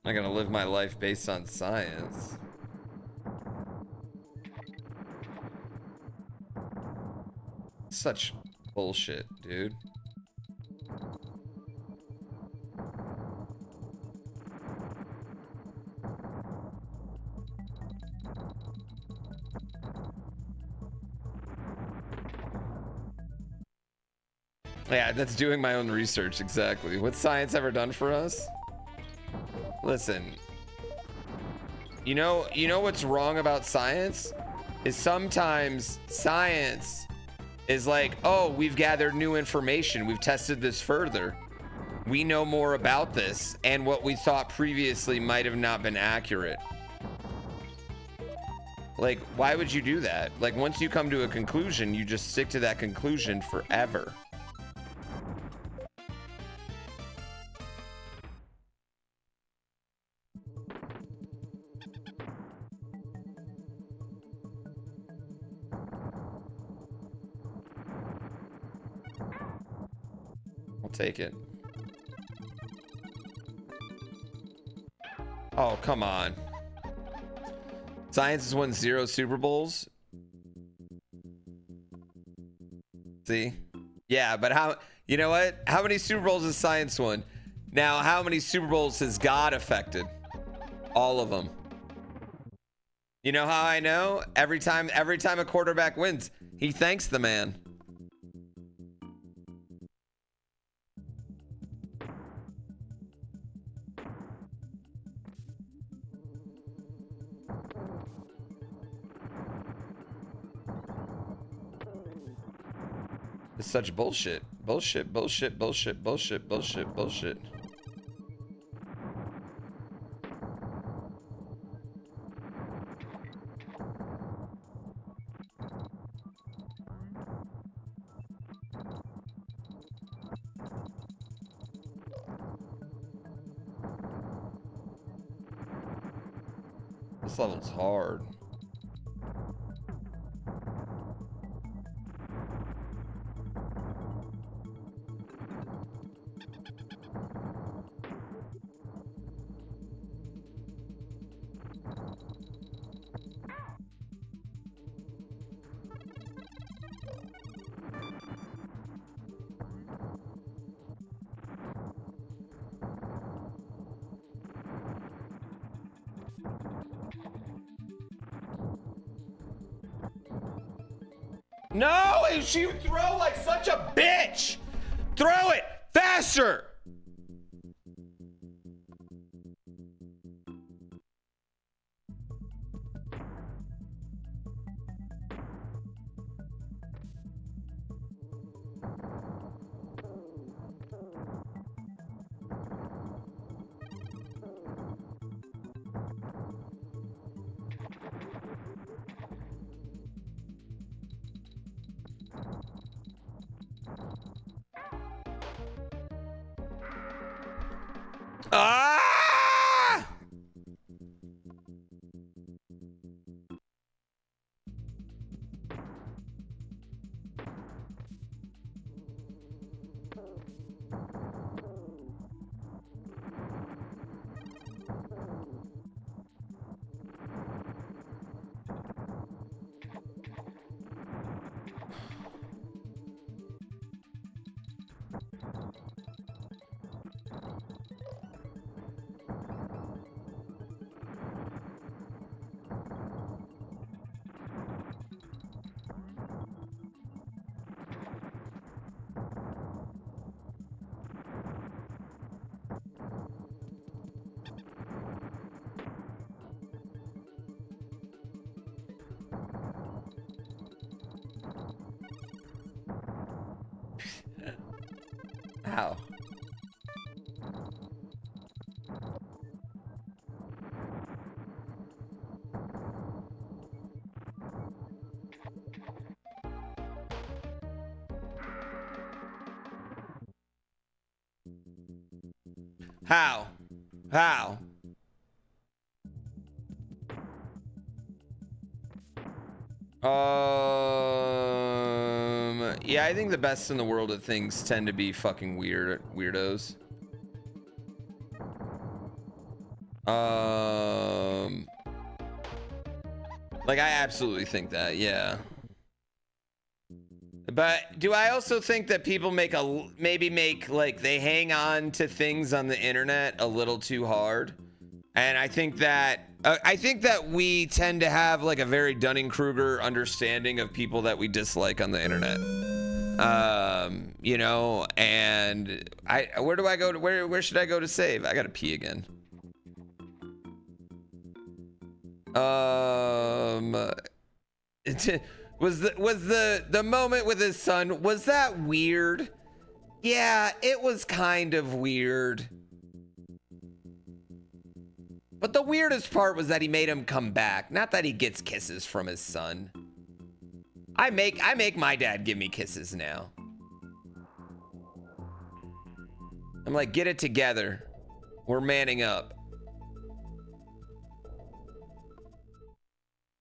I'm not gonna live my life based on science. Such bullshit, dude. Yeah, that's doing my own research, exactly. What's science ever done for us? Listen, you know what's wrong about science? Is sometimes science is like, oh, we've gathered new information. We've tested this further. We know more about this, and what we thought previously might have not been accurate. Like, why would you do that? Like, once you come to a conclusion, you just stick to that conclusion forever. Take it. Oh, come on. Science has won 0 Super Bowls. See? Yeah, but how, you know what? How many Super Bowls has science won? Now, how many Super Bowls has God affected? All of them. You know how I know? Every time a quarterback wins, he thanks the man. It's such bullshit. Bullshit, bullshit, bullshit, bullshit, bullshit, bullshit. This level's hard. No, she throw like such a bitch. Throw it faster. Ah! How? How? How? Yeah, I think the best in the world at things tend to be fucking weirdos. Like I absolutely think that, yeah. But do I also think that people maybe make like they hang on to things on the internet a little too hard? And I think that we tend to have like a very Dunning-Kruger understanding of people that we dislike on the internet. You know, and where do I go to where should I go to save? I gotta pee again. Was the moment with his son, was that weird? Yeah, it was kind of weird. But the weirdest part was that he made him come back, not that he gets kisses from his son. I make my dad give me kisses now. I'm like, get it together. We're manning up.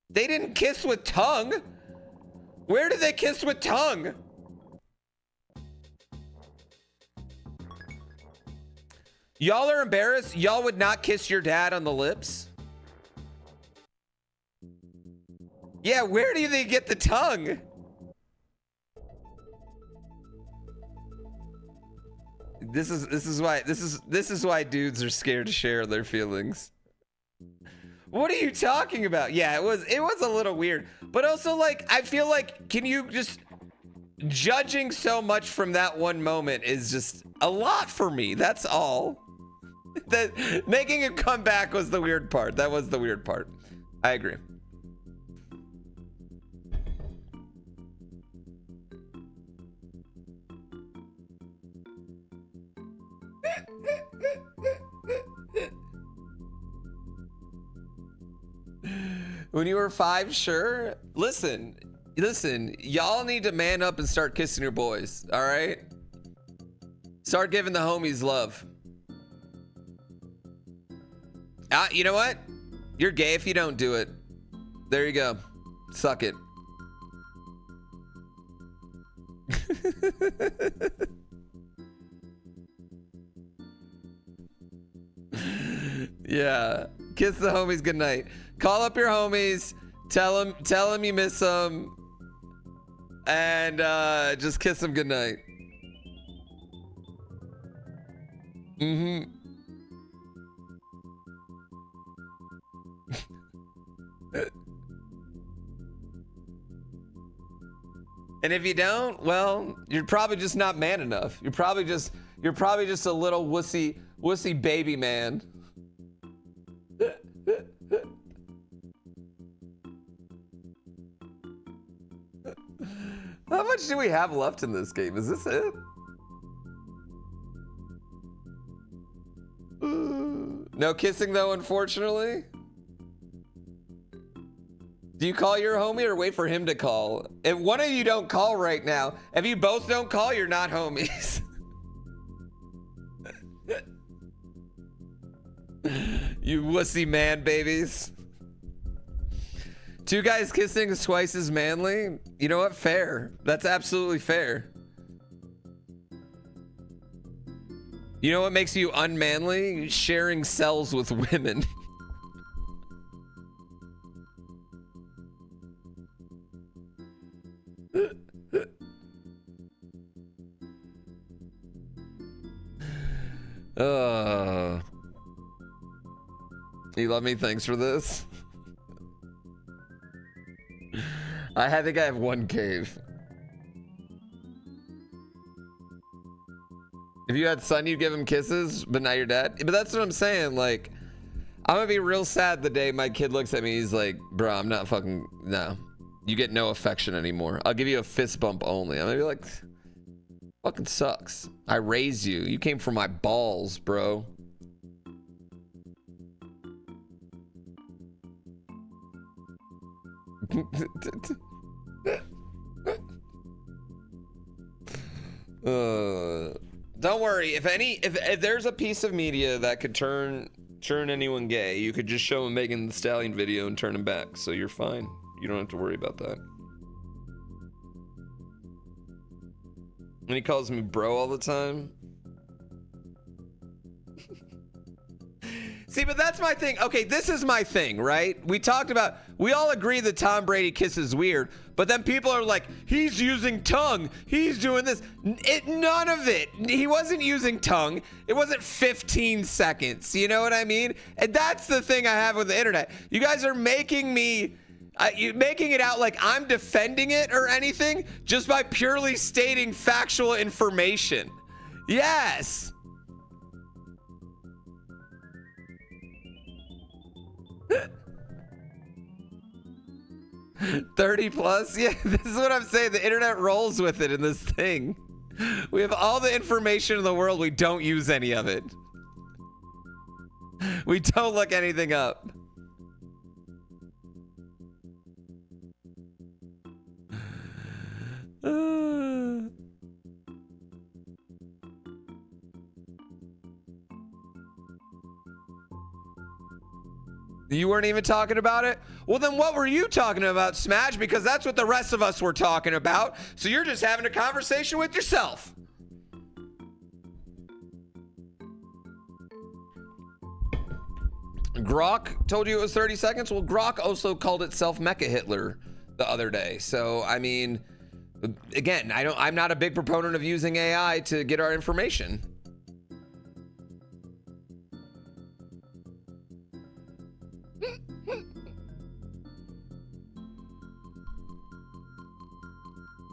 They didn't kiss with tongue. Where did they kiss with tongue? Y'all are embarrassed? Y'all would not kiss your dad on the lips? Yeah, where do they get the tongue? This is why dudes are scared to share their feelings. What are you talking about? Yeah, it was a little weird. But also, like, I feel like, can you just... Judging so much from that one moment is just a lot for me. That's all. That making him come back was the weird part. That was the weird part. I agree. When you were 5, sure. Listen, y'all need to man up and start kissing your boys, all right? Start giving the homies love. You know what? You're gay if you don't do it. There you go. Suck it. Yeah. Kiss the homies goodnight. Call up your homies. Tell them you miss them. And just kiss them goodnight. Mm-hmm. And if you don't, well, you're probably just not man enough. You're probably just a little wussy baby man. How much do we have left in this game? Is this it? No kissing though, unfortunately. Do you call your homie or wait for him to call? If one of you don't call right now, if you both don't call, you're not homies. You wussy man babies. Two guys kissing is twice as manly. You know what? Fair. That's absolutely fair. You know what makes you unmanly? Sharing cells with women. You love me? Thanks for this. I think I have one cave. If you had son, you'd give him kisses, but now you're dead. But that's what I'm saying. Like, I'm gonna be real sad the day my kid looks at me. He's like, bro, I'm not fucking, no. You get no affection anymore. I'll give you a fist bump only. I'm gonna be like, fucking sucks. I raised you. You came from my balls, bro. Don't worry. If there's a piece of media that could turn anyone gay, you could just show them Megan Thee Stallion video and turn them back. So you're fine. You don't have to worry about that. And he calls me bro all the time. See, but that's my thing. Okay, this is my thing, right? We all agree that Tom Brady kisses weird, but then people are like, he's using tongue. He's doing this. None of it. He wasn't using tongue. It wasn't 15 seconds. You know what I mean? And that's the thing I have with the internet. You guys are making me... you making it out like I'm defending it or anything just by purely stating factual information. Yes. +30? Yeah, this is what I'm saying. The internet rolls with it in this thing. We have all the information in the world. We don't use any of it. We don't look anything up. You weren't even talking about it? Well, then what were you talking about, Smash? Because that's what the rest of us were talking about. So you're just having a conversation with yourself. Grok told you it was 30 seconds? Well, Grok also called itself Mecha Hitler the other day. So, I mean, again, I'm not a big proponent of using AI to get our information.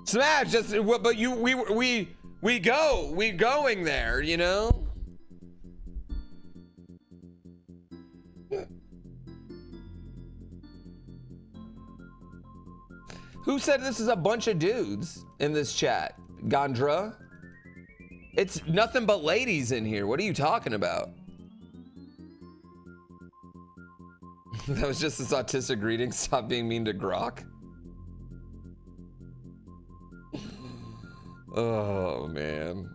Smash, just but we going there, you know? Who said this is a bunch of dudes in this chat? Gondra? It's nothing but ladies in here. What are you talking about? That was just this autistic greeting. Stop being mean to Grok. Oh, man.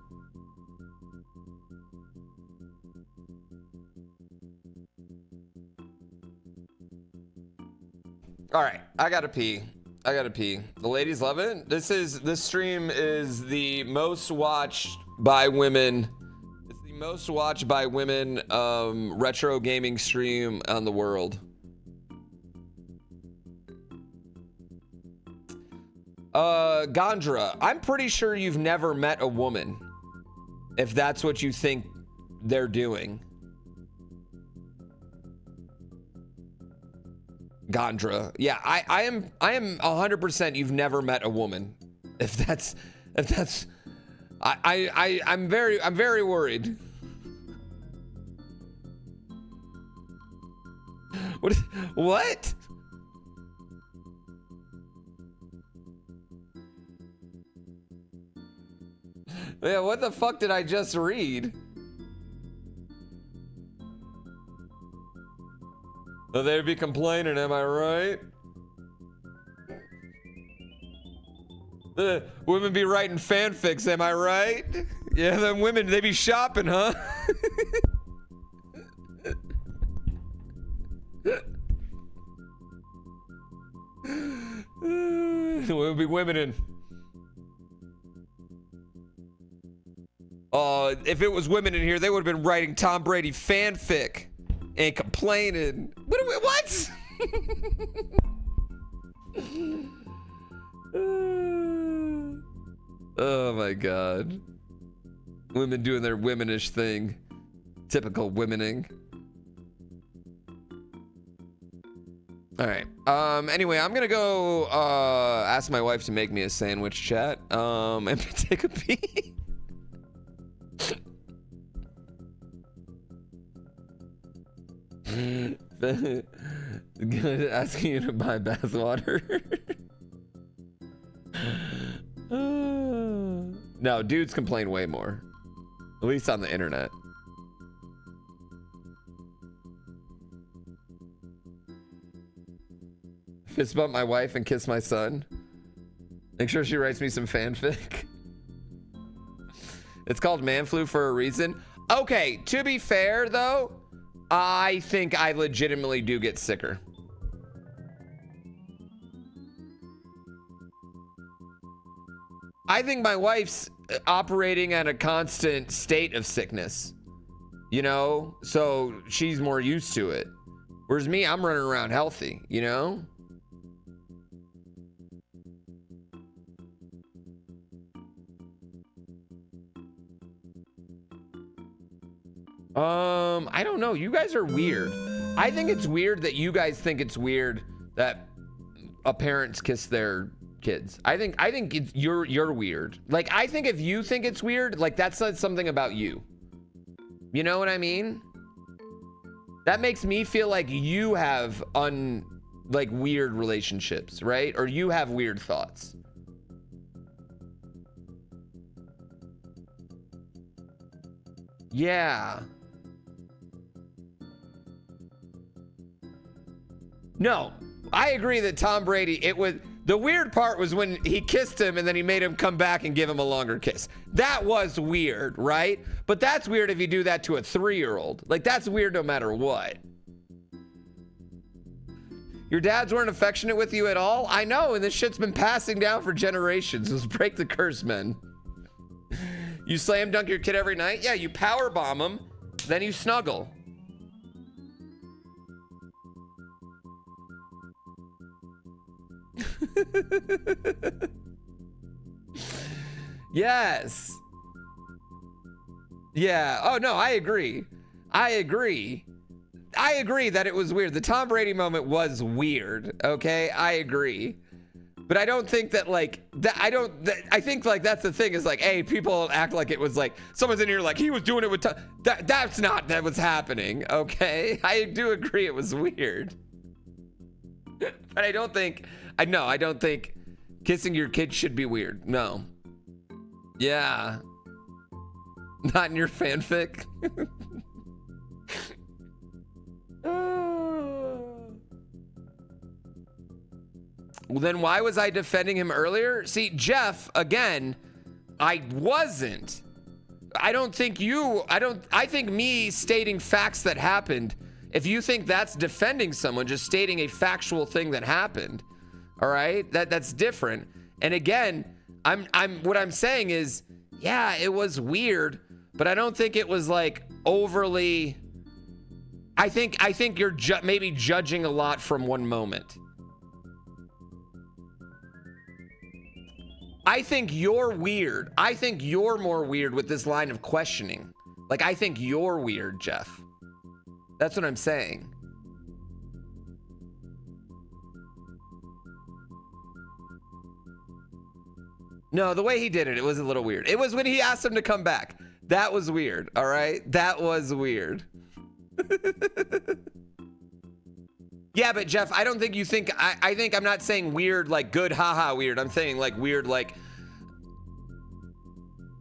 All right, I gotta pee. The ladies love it. This stream is the most watched by women. It's the most watched by women retro gaming stream on the world. Gondra, I'm pretty sure you've never met a woman, if that's what you think they're doing. Gondra, yeah, I am 100% you've never met a woman. If that's I'm very worried. What? Yeah, what the fuck did I just read? So they'd be complaining, am I right? Women be writing fanfics, am I right? Yeah, them women, they be shopping, huh? Women be women in. If it was women in here, they would have been writing Tom Brady fanfic and complaining. What? Oh my god. Women doing their womanish thing. Typical womening. All right. Anyway, I'm gonna go ask my wife to make me a sandwich, chat. And take a pee. Asking you to buy bathwater. No, dudes complain way more. At least on the internet. Fist bump my wife and kiss my son. Make sure she writes me some fanfic. It's called man flu for a reason. Okay, to be fair though, I think I legitimately do get sicker. I think my wife's operating at a constant state of sickness, you know? So she's more used to it. Whereas me, I'm running around healthy, you know? I don't know. You guys are weird. I think it's weird that you guys think it's weird that parents kiss their kids. I think you're weird. Like, I think if you think it's weird, like that says something about you. You know what I mean? That makes me feel like you have weird relationships, right? Or you have weird thoughts. Yeah. No, I agree that Tom Brady, the weird part was when he kissed him and then he made him come back and give him a longer kiss. That was weird, right? But that's weird if you do that to a 3-year-old. Like, that's weird no matter what. Your dads weren't affectionate with you at all? I know, and this shit's been passing down for generations. Let's break the curse, men. You slam dunk your kid every night? Yeah, you power bomb him, then you snuggle. Yes. Yeah. Oh no, I agree that it was weird. The Tom Brady moment was weird. Okay, I agree. But I don't think that I think like that's the thing is like, hey, people act like it was like someone's in here like he was doing it with Tom. That's not that was happening. Okay, I do agree it was weird. But I don't think kissing your kid should be weird. No. Yeah. Not in your fanfic. Well, then why was I defending him earlier? See, Jeff, again, I wasn't. I think me stating facts that happened If you think that's defending someone, just stating a factual thing that happened, all right, that's different. And again, what I'm saying is, yeah, it was weird, but I don't think it was like overly. I think you're maybe judging a lot from one moment. I think you're weird. I think you're more weird with this line of questioning. Like, I think you're weird, Jeff. That's what I'm saying. No, the way he did it, it was a little weird. It was when he asked him to come back. That was weird, all right? That was weird. Yeah, but Jeff, I don't think you think, I think I'm not saying weird like good, haha weird. I'm saying like weird like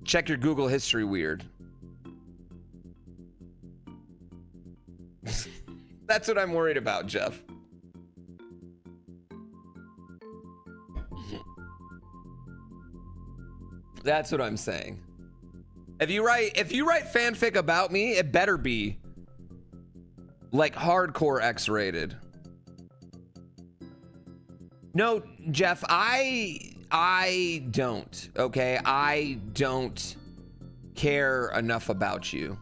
check your Google history weird. That's what I'm worried about, Jeff. That's what I'm saying. If you write fanfic about me, it better be like hardcore X-rated. No, Jeff, I don't, okay? I don't care enough about you.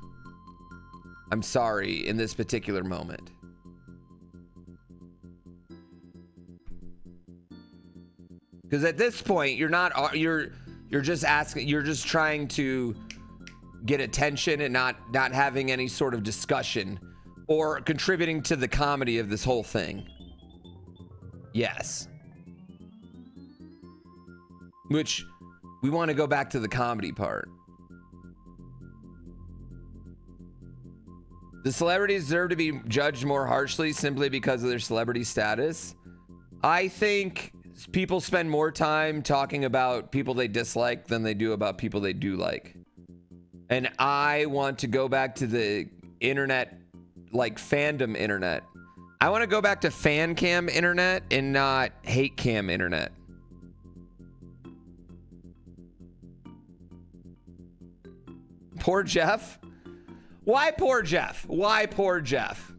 I'm sorry in this particular moment. Because at this point, you're just asking, you're just trying to get attention and not having any sort of discussion or contributing to the comedy of this whole thing. Yes. Which we want to go back to the comedy part. The celebrities deserve to be judged more harshly simply because of their celebrity status. I think people spend more time talking about people they dislike than they do about people they do like. And I want to go back to the internet, like fandom internet. I want to go back to fan cam internet and not hate cam internet. Poor Jeff? Why poor Jeff? Why poor Jeff?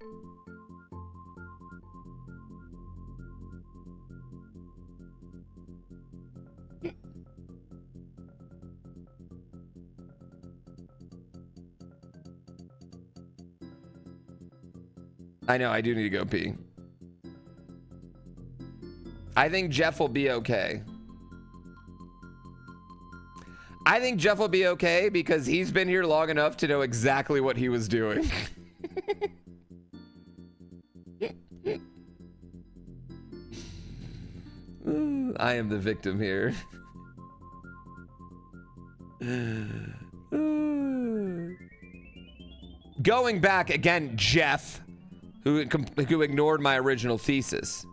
I know, I do need to go pee. I think Jeff will be okay. I think Jeff will be okay because he's been here long enough to know exactly what he was doing. I am the victim here. Going back again, Jeff, who ignored my original thesis.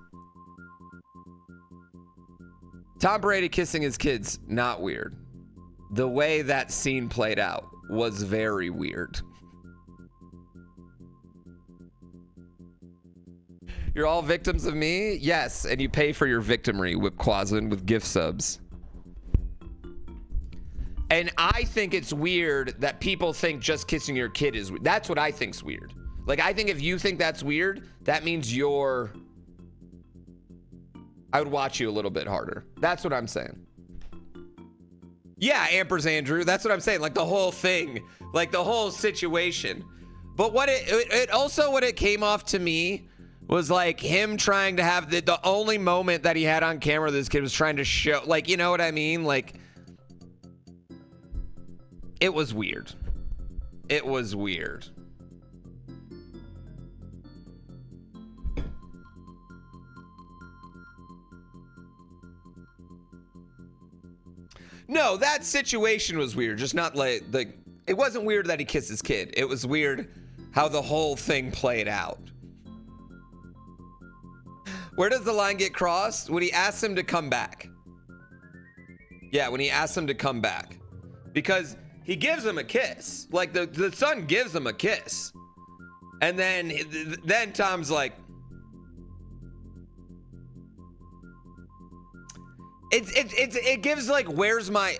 Tom Brady kissing his kids, not weird. The way that scene played out was very weird. You're all victims of me? Yes, and you pay for your victimry, Whipquasin, with gift subs. And I think it's weird that people think just kissing your kid is weird. That's what I think's weird. Like, I think if you think that's weird, that means you're... I would watch you a little bit harder. That's what I'm saying. Yeah, Ampers Andrew. That's what I'm saying. Like the whole thing, like the whole situation. But what it also, what it came off to me was like him trying to have the only moment that he had on camera, this kid was trying to show, like, you know what I mean? Like, it was weird. It was weird. No, that situation was weird. Just not like it wasn't weird that he kissed his kid. It was weird how the whole thing played out. Where does the line get crossed? When he asks him to come back. Yeah, when he asks him to come back. Because he gives him a kiss. Like the son gives him a kiss. And then Tom's like, It gives like where's my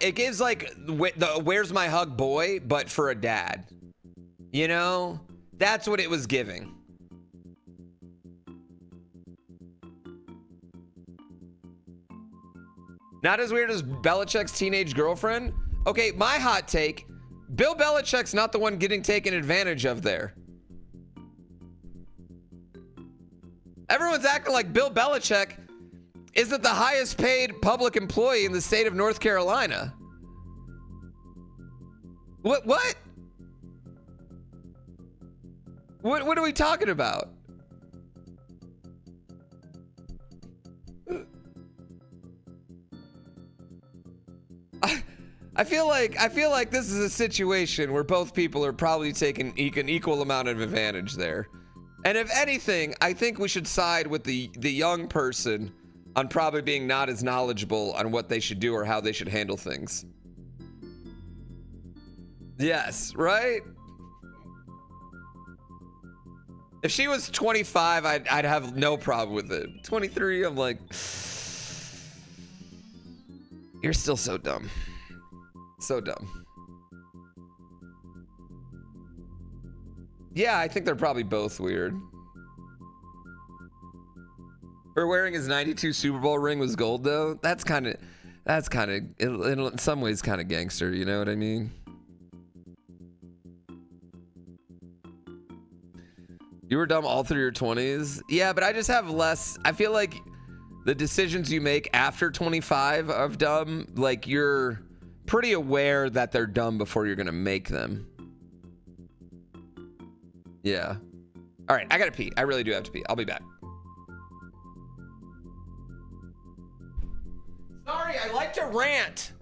hug boy, but for a dad. You know, that's what it was giving. Not as weird as Belichick's teenage girlfriend? Okay, my hot take, Bill Belichick's not the one getting taken advantage of there. Everyone's acting like Bill Belichick isn't the highest paid public employee in the state of North Carolina. What? What are we talking about? I feel like this is a situation where both people are probably taking an equal amount of advantage there. And if anything, I think we should side with the young person on probably being not as knowledgeable on what they should do or how they should handle things. Yes, right? If she was 25, I'd have no problem with it. 23, I'm like, you're still so dumb. So dumb. Yeah, I think they're probably both weird. Her wearing his 92 Super Bowl ring was gold, though. That's kind of, in some ways, kind of gangster. You know what I mean? You were dumb all through your 20s? Yeah, but I just have less. I feel like the decisions you make after 25 of dumb, like you're pretty aware that they're dumb before you're going to make them. Yeah. All right, I got to pee. I really do have to pee. I'll be back. Sorry, I like to rant.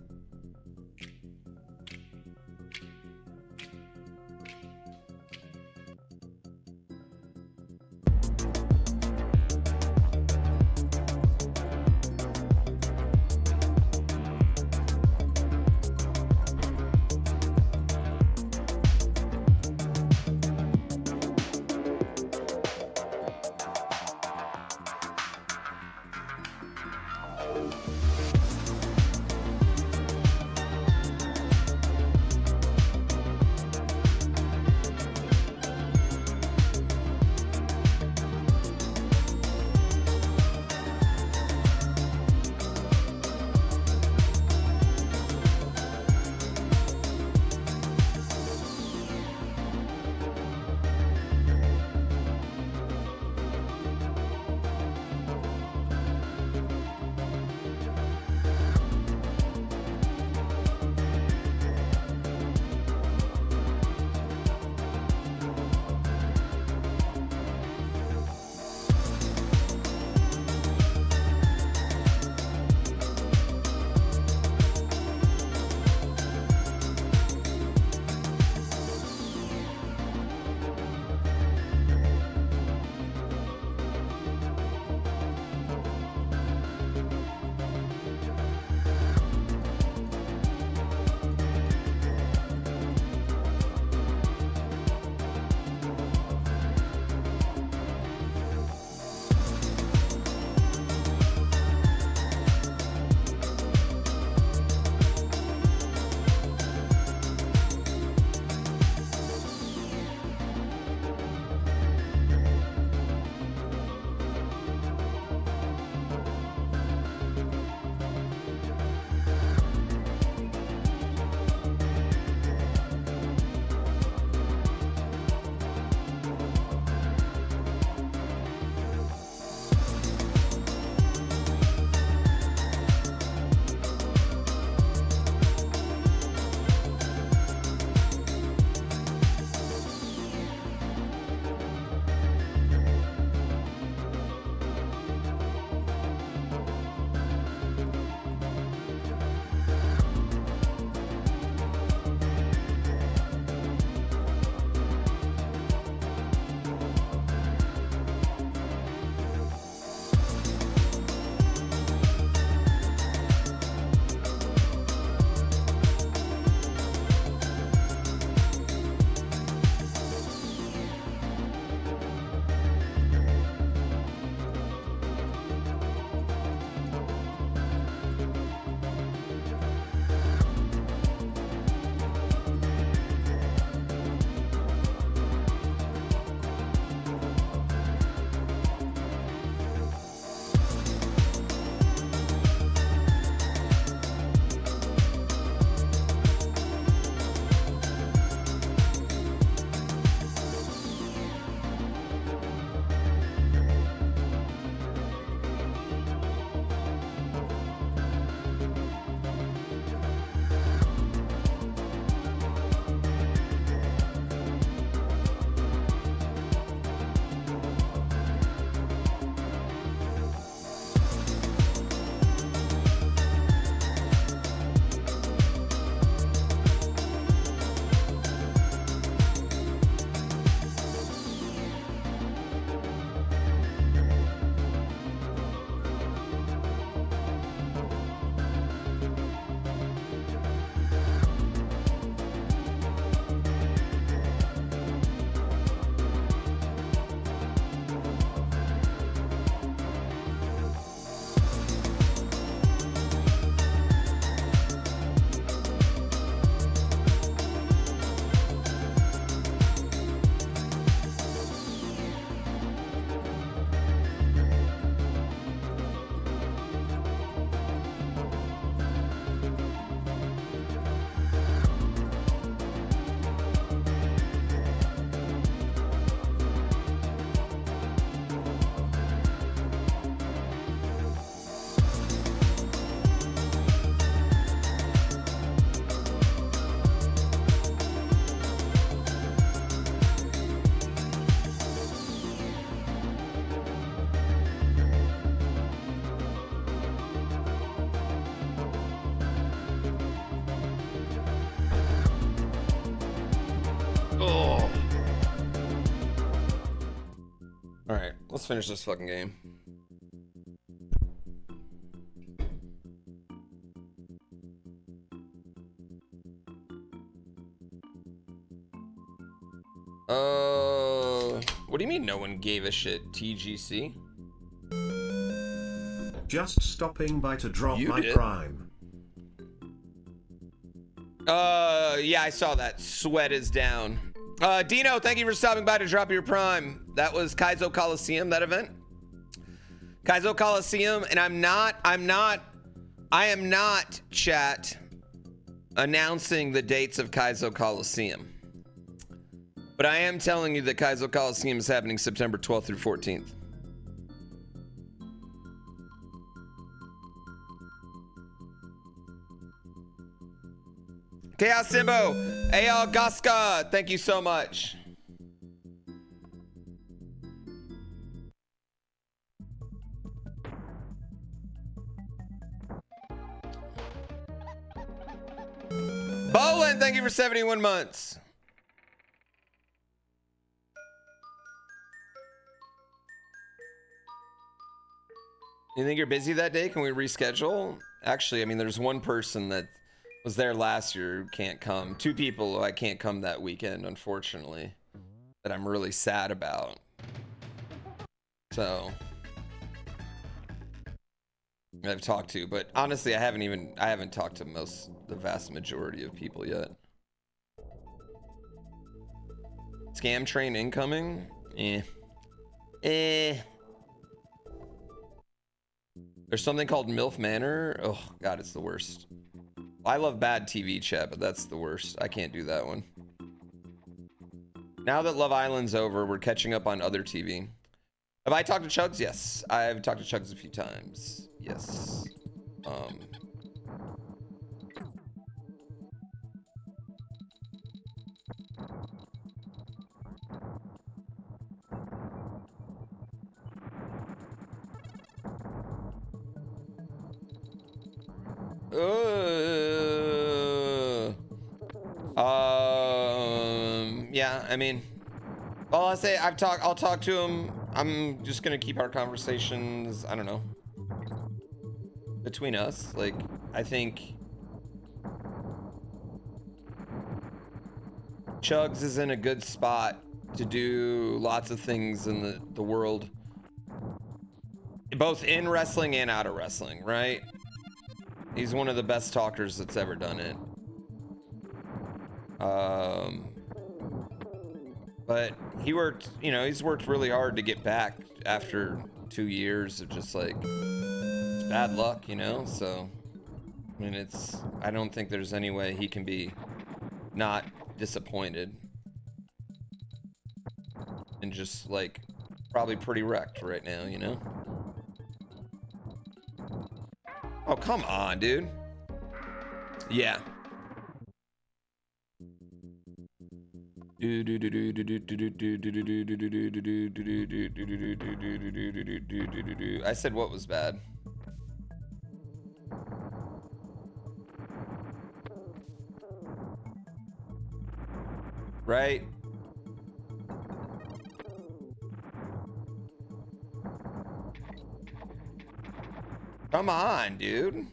All right, let's finish this fucking game. What do you mean no one gave a shit, TGC? Just stopping by to drop You my did. prime. Yeah, I saw that. Sweat is down. Dino, thank you for stopping by to drop your prime. That was Kaizo Coliseum, that event. Kaizo Coliseum, and I am not, chat, announcing the dates of Kaizo Coliseum. But I am telling you that Kaizo Coliseum is happening September 12th through 14th. Chaos Simbo, Ayal Gaska, thank you so much. Bolin, thank you for 71 months. You think you're busy that day? Can we reschedule? Actually, I mean, there's one person that was there last year who can't come. Two people who I can't come that weekend, unfortunately, that I'm really sad about. So I've talked to, but honestly, I haven't talked to the vast majority of people yet. Scam train incoming? There's something called MILF Manor. Oh God, it's the worst. I love bad TV chat, but that's the worst. I can't do that one. Now that Love Island's over, we're catching up on other TV. Have I talked to Chugs? Yes. I've talked to Chugs a few times. Yes. Yeah, I mean, well, I'll talk to him. I'm just gonna keep our conversations, I don't know, between us. Like, I think Chugs is in a good spot to do lots of things in the world, both in wrestling and out of wrestling, right? He's one of the best talkers that's ever done it. But he worked, he's worked really hard to get back after 2 years of just like, it's bad luck, So, I mean, I don't think there's any way he can be not disappointed. And just like, probably pretty wrecked right now, Oh, come on, dude. Yeah. I said what was bad? Right? Come on, dude.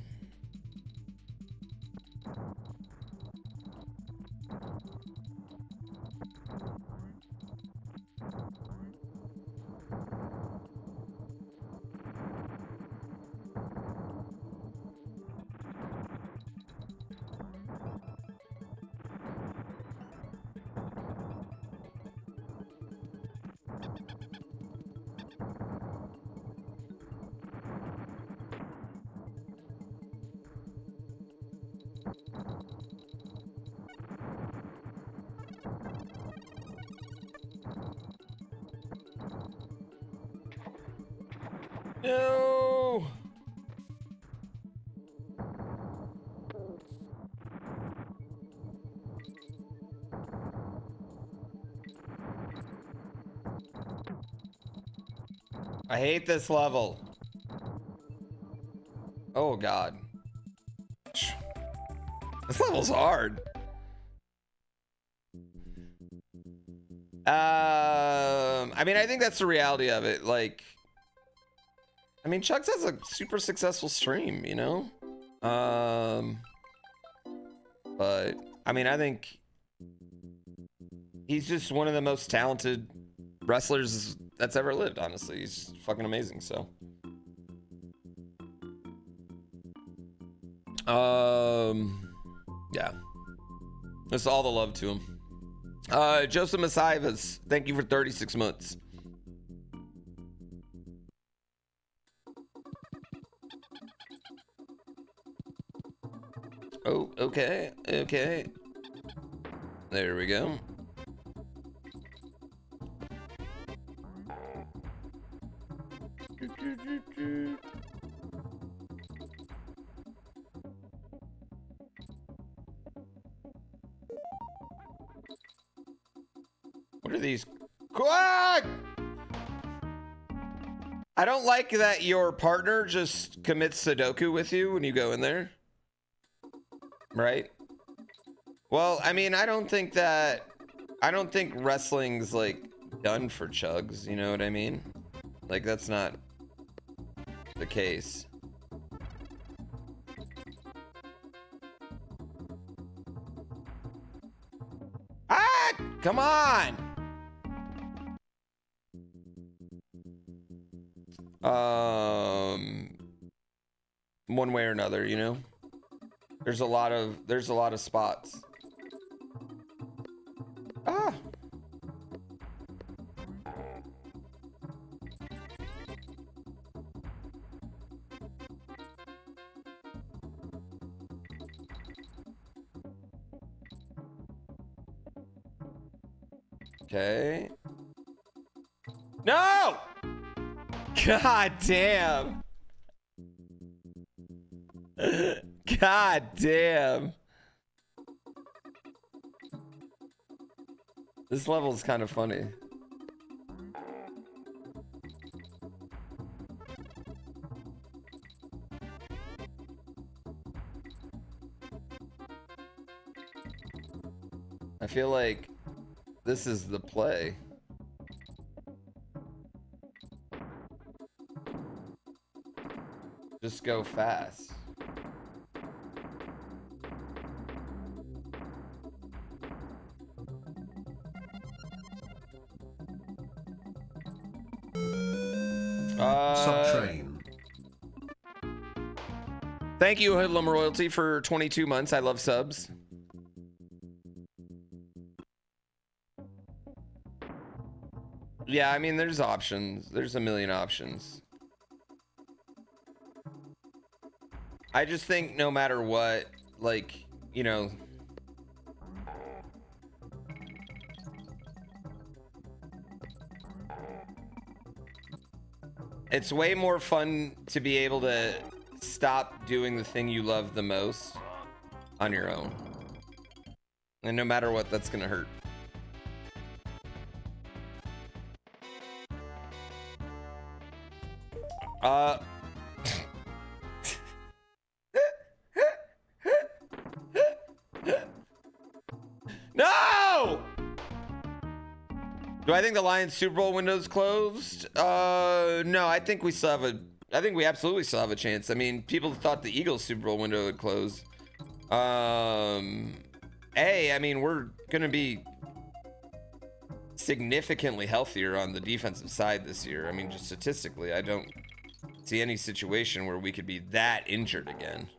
No. I hate this level. Oh God. This level's hard. I mean, I think that's the reality of it. Like, I mean, Chugs has a super successful stream, you know? But I mean, I think he's just one of the most talented wrestlers that's ever lived, honestly. He's fucking amazing, so. Yeah. Just all the love to him. Joseph Masaivas, thank you for 36 months. Oh, okay, okay. There we go. What are these? Quack! I don't like that your partner just commits Sudoku with you when you go in there. Right? Well, I mean, I don't think wrestling's like done for Chugs, you know what I mean? Like, that's not the case. Ah, come on. One way or another, you know? There's a lot of spots. Ah. Okay. No! God damn. God damn. This level is kind of funny. I feel like this is the play. Just go fast. Subtrain. Thank you, Hoodlum Royalty, for 22 months. I love subs. Yeah, I mean, there's options. There's a million options. I just think no matter what, like, you know, it's way more fun to be able to stop doing the thing you love the most on your own. And no matter what, that's gonna hurt. No! Do I think the Lions Super Bowl window's closed? No, I think we absolutely still have a chance. I mean, people thought the Eagles Super Bowl window would close. I mean, we're gonna be significantly healthier on the defensive side this year. I mean, just statistically, I don't see any situation where we could be that injured again.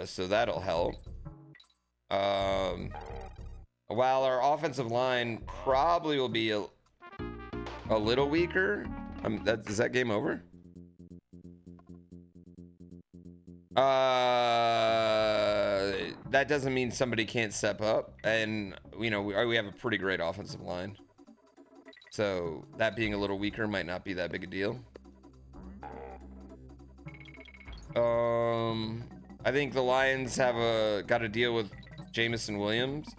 So that'll help. While our offensive line probably will be a little weaker. Is that game over? That doesn't mean somebody can't step up, and you know we have a pretty great offensive line. So that being a little weaker might not be that big a deal. I think the Lions have got to deal with Jamison Williams.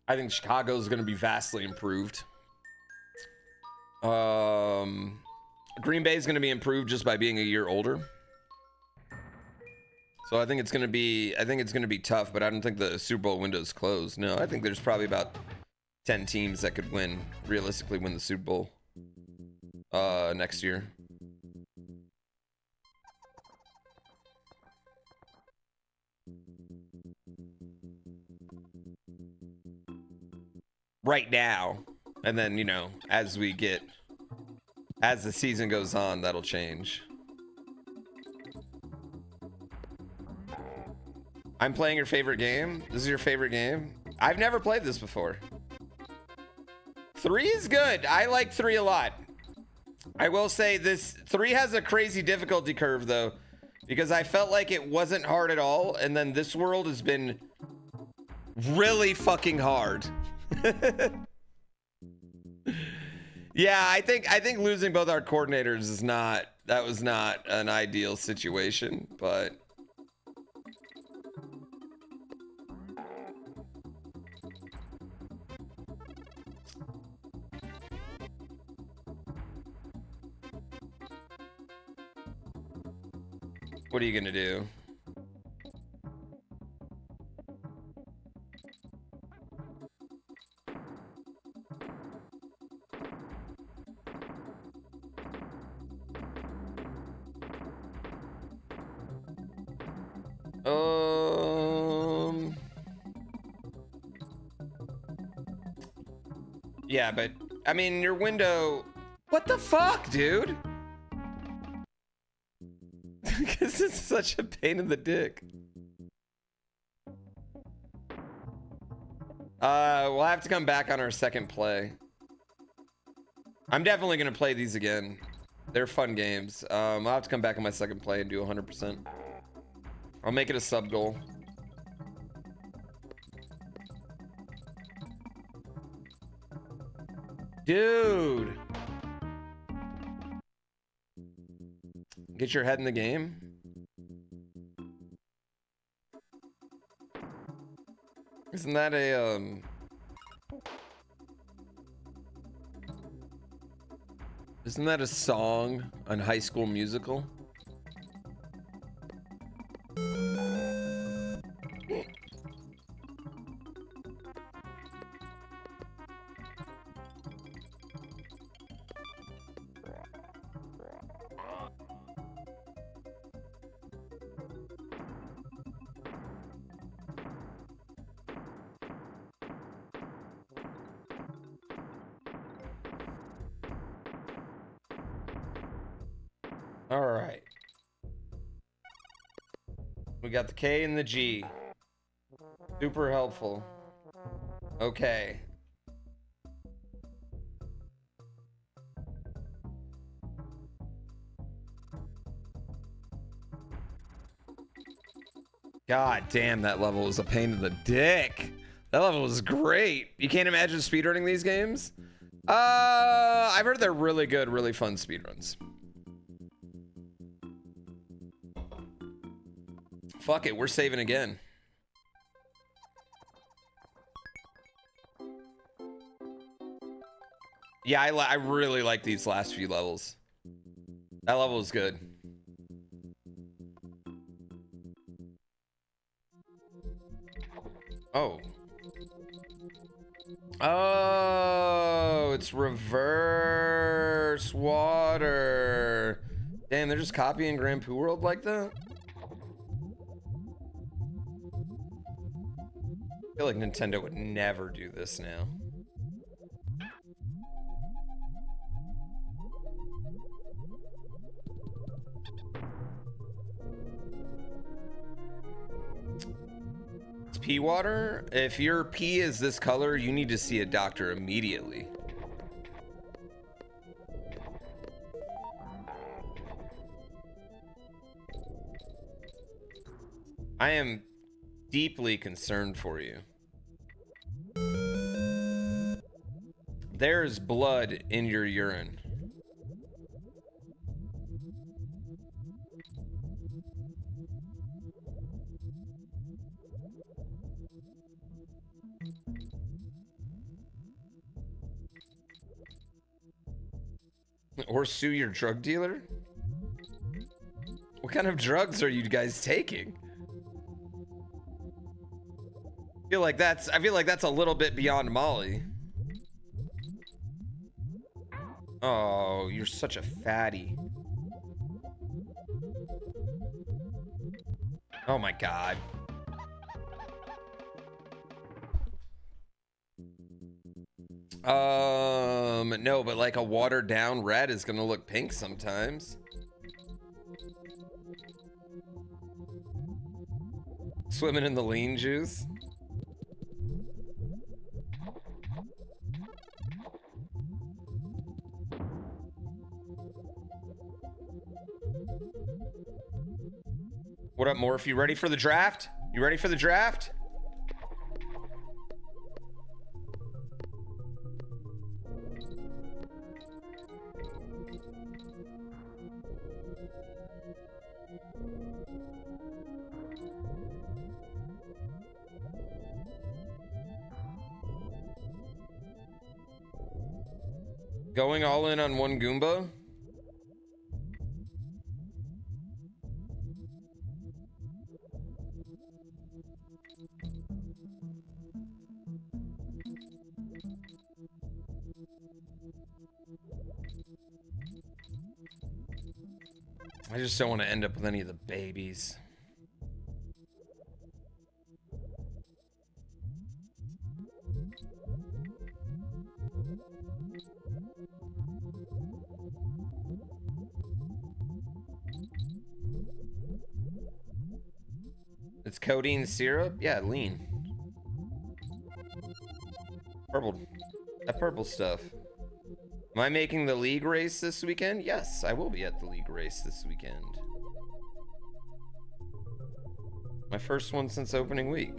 I think Chicago's going to be vastly improved. Green Bay is going to be improved just by being a year older. So I think it's gonna be tough, but I don't think the Super Bowl window's closed. No, I think there's probably about 10 teams that could realistically win the Super Bowl next year. Right now. And then, you know, as the season goes on, that'll change. I'm playing your favorite game? This is your favorite game? I've never played this before. 3 is good. I like 3 a lot. I will say this 3 has a crazy difficulty curve though, because I felt like it wasn't hard at all, and then this world has been really fucking hard. Yeah, I think losing both our coordinators was not an ideal situation, but what are you gonna do? Yeah, but I mean, your window. What the fuck, dude? Because it's such a pain in the dick. We'll have to come back on our second play. I'm definitely gonna play these again. They're fun games. I'll have to come back on my second play and do 100%. I'll make it a sub goal. Dude. Get your head in the game. Isn't that a Isn't that a song on High School Musical? All right. We got the K and the G. Super helpful. Okay. God damn, that level was a pain in the dick. That level was great. You can't imagine speedrunning these games? I've heard they're really good, really fun speedruns. Fuck it, we're saving again. Yeah, I really like these last few levels. That level was good. Oh. Oh, it's reverse water. Damn, they're just copying GrandPooBear like that? I feel like Nintendo would never do this now. It's pee water. If your pee is this color, you need to see a doctor immediately. I am deeply concerned for you. There's blood in your urine. Or sue your drug dealer? What kind of drugs are you guys taking? I feel like that's a little bit beyond Molly. Oh, you're such a fatty. Oh my god. No, but like a watered down red is gonna look pink sometimes. Swimming in the lean juice. What up, Morph? You ready for the draft? You ready for the draft? Going all in on one Goomba? I just don't want to end up with any of the babies. It's codeine syrup? Yeah, lean. Purple. That purple stuff. Am I making the league race this weekend? Yes, I will be at the league race this weekend. My first one since opening week.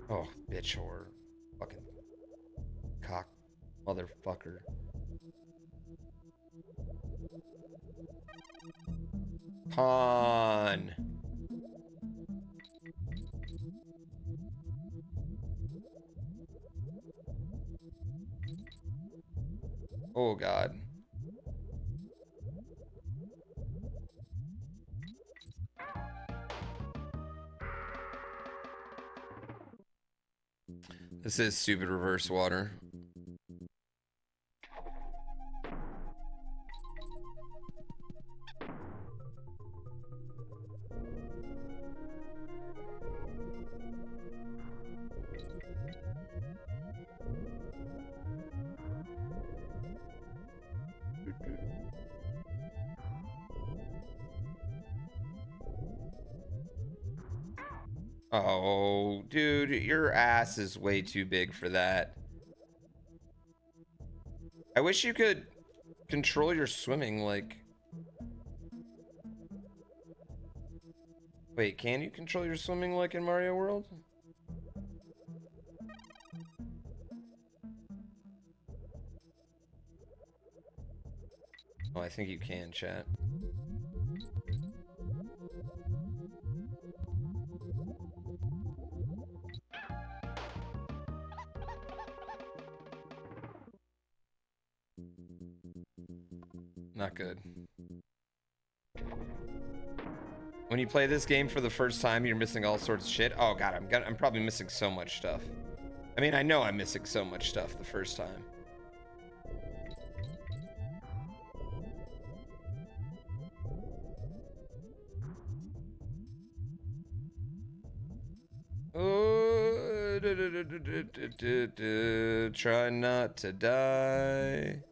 Oh, bitch whore. Fucking cock motherfucker. Con. Oh god. This is stupid reverse water. Oh, dude, your ass is way too big for that. I wish you could control your swimming like... Wait, can you control your swimming like in Mario World? Oh, I think you can, chat. Not good. When you play this game for the first time, you're missing all sorts of shit. Oh god, I'm probably missing so much stuff. I mean, I know I'm missing so much stuff the first time. Oh, try not to die.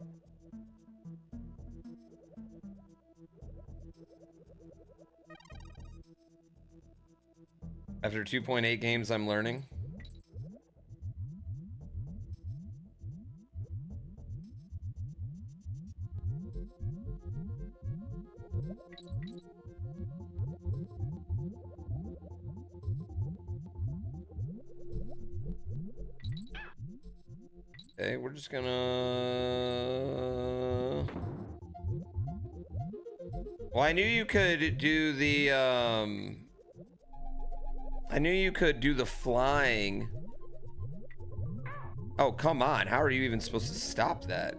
After 2.8 games, I'm learning. Okay, we're just gonna... Well, I knew you could do the, I knew you could do the flying Oh, come on. How are you even supposed to stop that?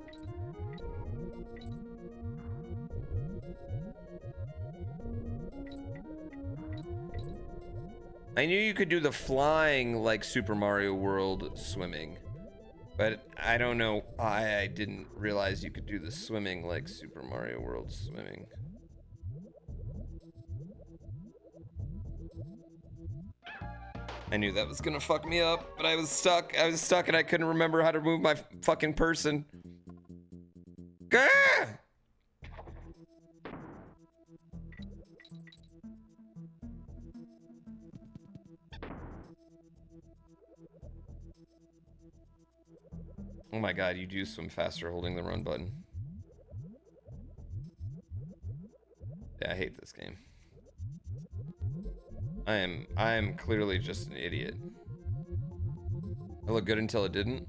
I knew you could do the flying like Super Mario World swimming, but I don't know why I didn't realize you could do the swimming like Super Mario World swimming. I knew that was gonna fuck me up, but I was stuck. I was stuck and I couldn't remember how to move my fucking person. Gah! Oh my god, you do swim faster holding the run button. Yeah, I hate this game. I am clearly just an idiot. I looked good until it didn't.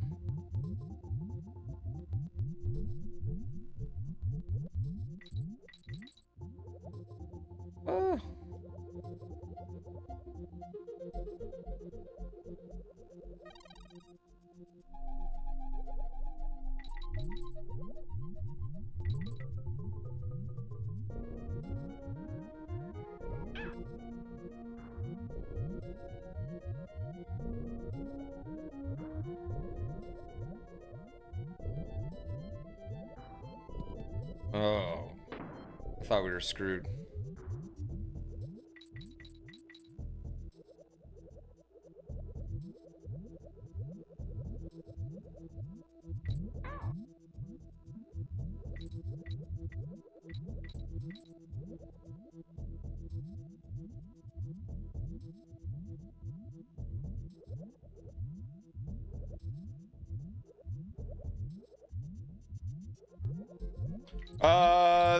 Oh. Oh, I thought we were screwed.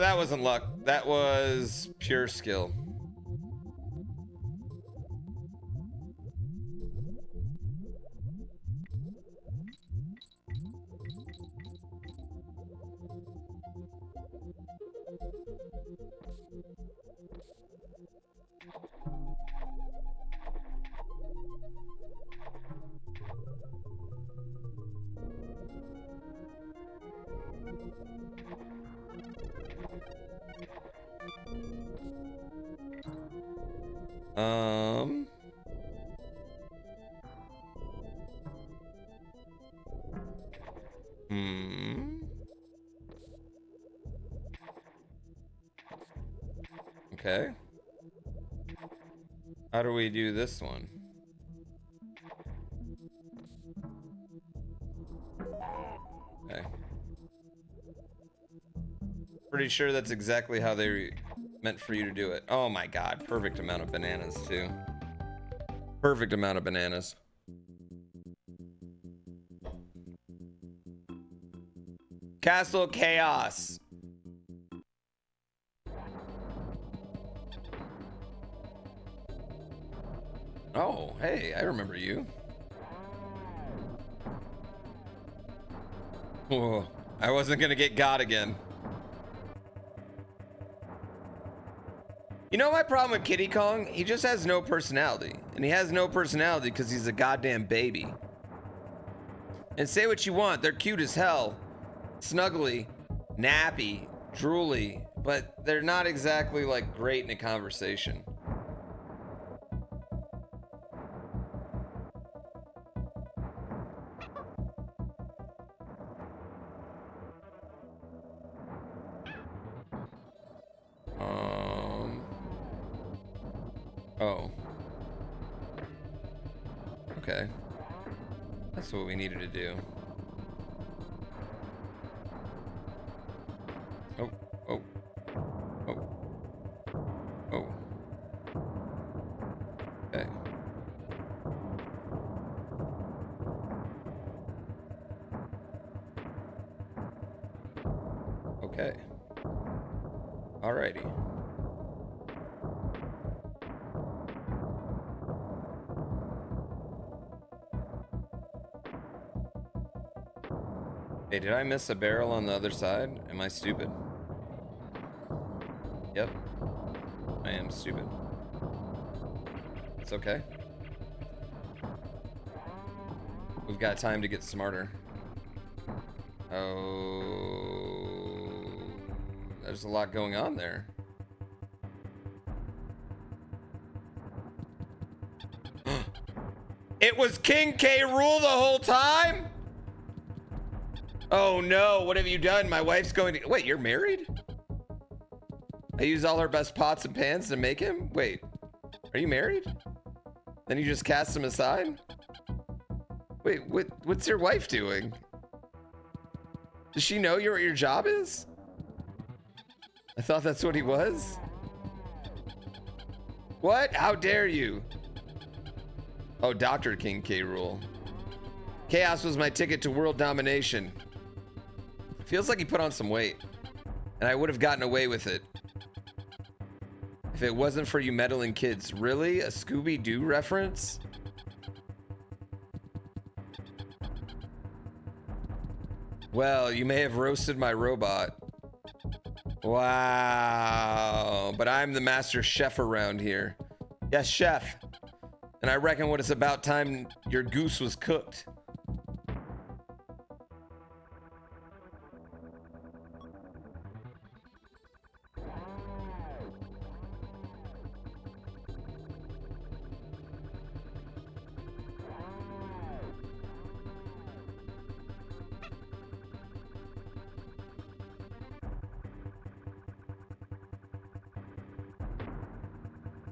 That wasn't luck. That was pure skill. Okay. How do we do this one? Okay. Pretty sure that's exactly how they meant for you to do it. Oh my god, perfect amount of bananas too. Perfect amount of bananas. Castle Chaos. Oh, hey, I remember you. Oh, I wasn't gonna get got again. You know my problem with Kiddy Kong? He just has no personality. And he has no personality because he's a goddamn baby. And say what you want, they're cute as hell. Snuggly, nappy, drooly, but they're not exactly like great in a conversation. Oh. Okay. That's what we needed to do. Oh, oh, oh, oh. Okay. Okay. Alrighty. Hey, did I miss a barrel on the other side? Am I stupid? Yep. I am stupid. It's okay. We've got time to get smarter. Oh, there's a lot going on there. It was King K. Rool the whole time? Oh no, what have you done? My wife's going to... Wait, you're married? I use all her best pots and pans to make him? Wait, are you married? Then you just cast him aside? Wait, what's your wife doing? Does she know what your job is? I thought that's what he was. What? How dare you? Oh, Dr. King K. Rool. Chaos was my ticket to world domination. Feels like he put on some weight. And I would have gotten away with it. If it wasn't for you meddling kids. Really? A Scooby-Doo reference? Well, you may have roasted my robot. Wow. But I'm the master chef around here. Yes, chef. And I reckon what it's about time your goose was cooked.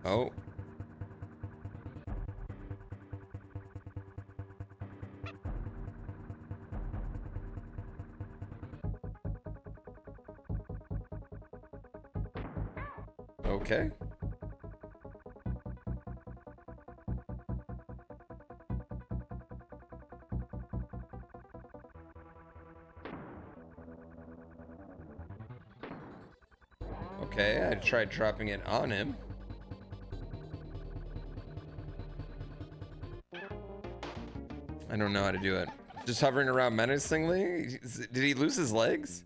Oh. Okay. Okay, I tried dropping it on him. I don't know how to do it. Just hovering around menacingly? Did he lose his legs?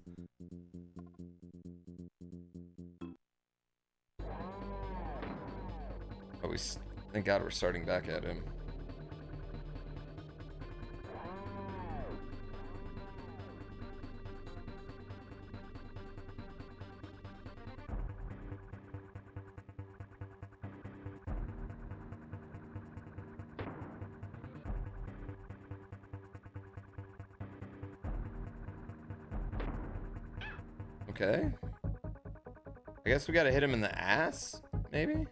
Oh, thank God we're starting back at him. Okay. I guess we gotta hit him in the ass, maybe?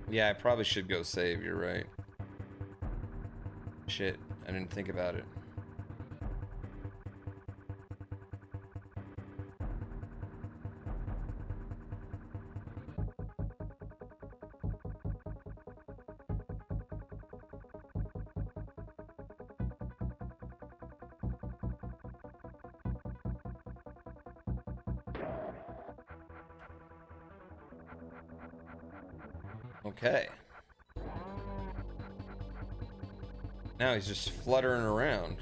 Yeah, I probably should go save, you're right. Shit, I didn't think about it. Okay. Now he's just fluttering around.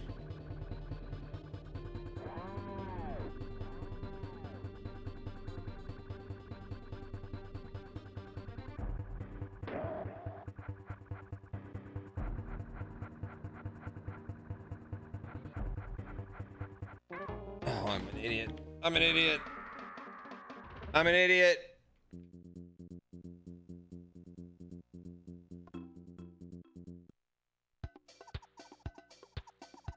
Oh, I'm an idiot. I'm an idiot. I'm an idiot.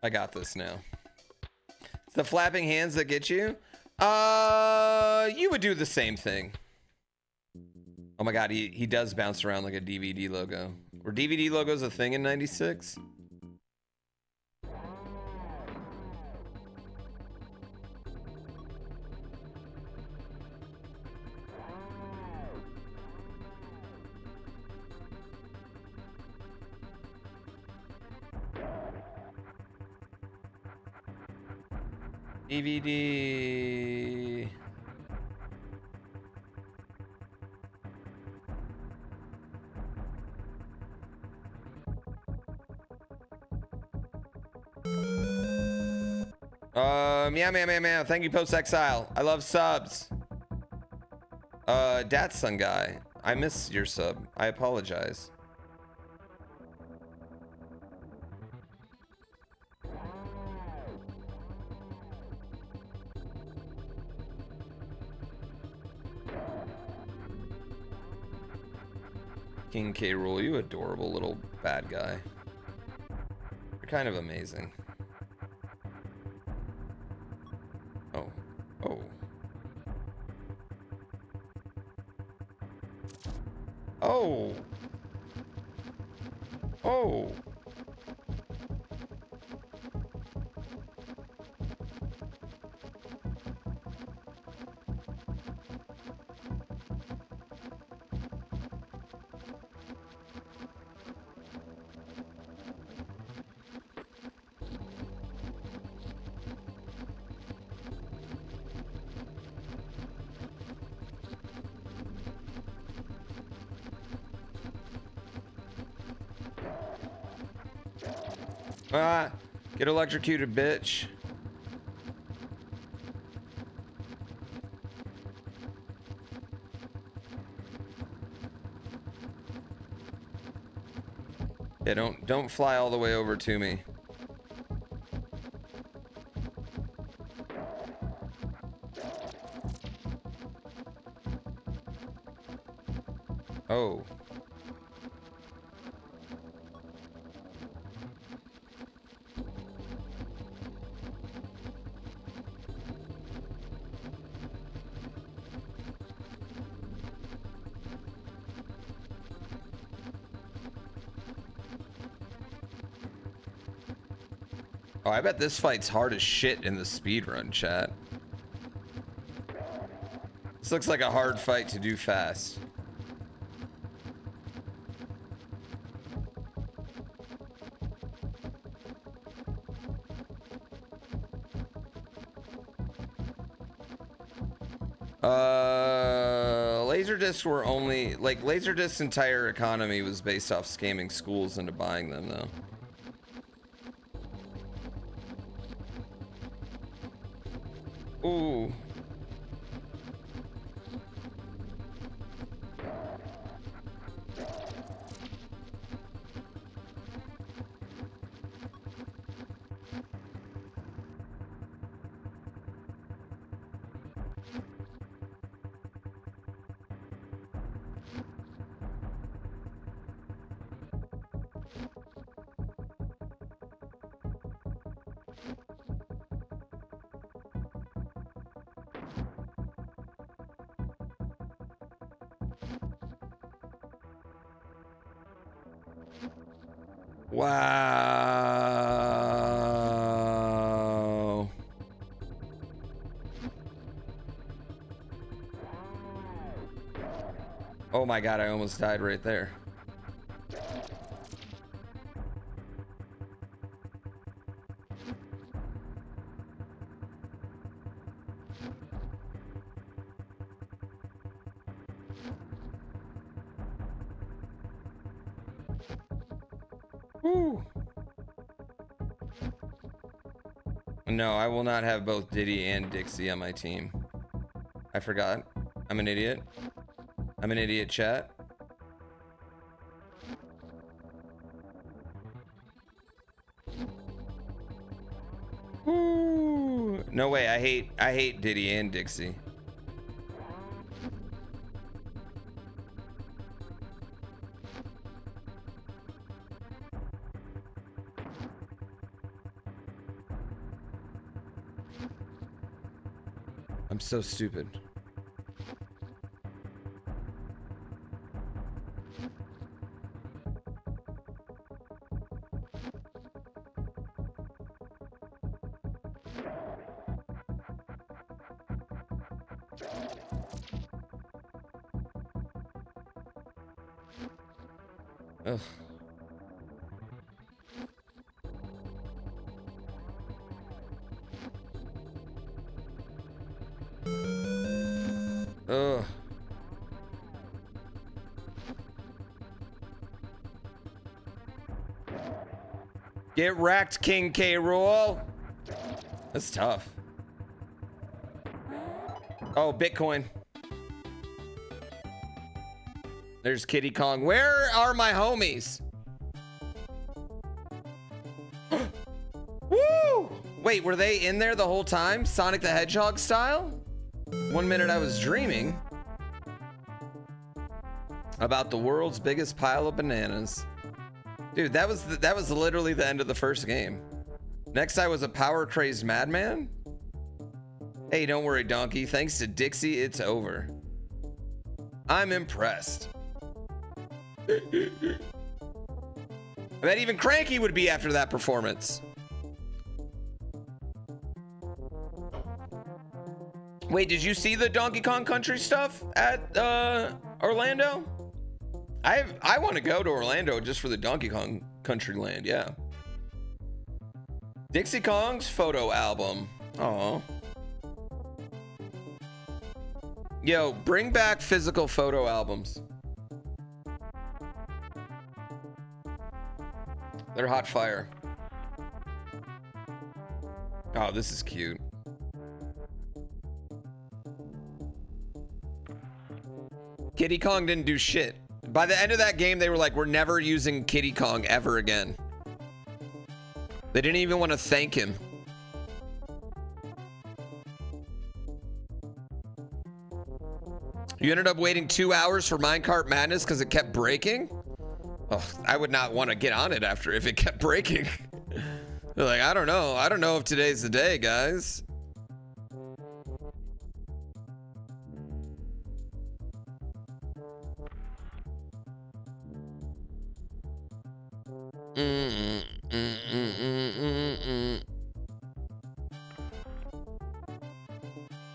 I got this now. It's the flapping hands that get you. You would do the same thing. Oh my God, he does bounce around like a DVD logo. Were DVD logos a thing in '96? DVD. Meow, meow, meow, meow. Thank you, Post Exile. I love subs. Datsun guy. I miss your sub. I apologize. King K. Rool, you adorable little bad guy. You're kind of amazing. Oh. Oh. Oh. Oh. Ah, get electrocuted, bitch. Yeah, don't fly all the way over to me. Oh. Oh, I bet this fight's hard as shit in the speedrun, chat. This looks like a hard fight to do fast. Laserdiscs were only, like, Laserdisc's entire economy was based off scamming schools into buying them, though. Ooh. Wow. Oh my god, I almost died right there. Woo. No, I will not have both Diddy and Dixie on my team. I forgot. I'm an idiot. I'm an idiot, chat. Woo. No way, I hate Diddy and Dixie. I'm so stupid. Ugh. Get wrecked, King K. Rool. That's tough. Oh, Bitcoin. There's Kitty Kong. Where are my homies? Woo! Wait, were they in there the whole time? Sonic the Hedgehog style? 1 minute I was dreaming about the world's biggest pile of bananas. Dude, that was literally the end of the first game. Next I was a power crazed madman. Hey, don't worry, Donkey. Thanks to Dixie, it's over. I'm impressed. I bet even Cranky would be after that performance. Wait, did you see the Donkey Kong Country stuff at Orlando? I want to go to Orlando just for the Donkey Kong Country Land, yeah. Dixie Kong's photo album. Oh. Yo, bring back physical photo albums. They're hot fire. Oh, this is cute. Kitty Kong didn't do shit. By the end of that game, they were like, we're never using Kitty Kong ever again. They didn't even want to thank him. You ended up waiting 2 hours for Minecart Madness because it kept breaking? Oh, I would not want to get on it after if it kept breaking. They're like, I don't know. I don't know if today's the day, guys.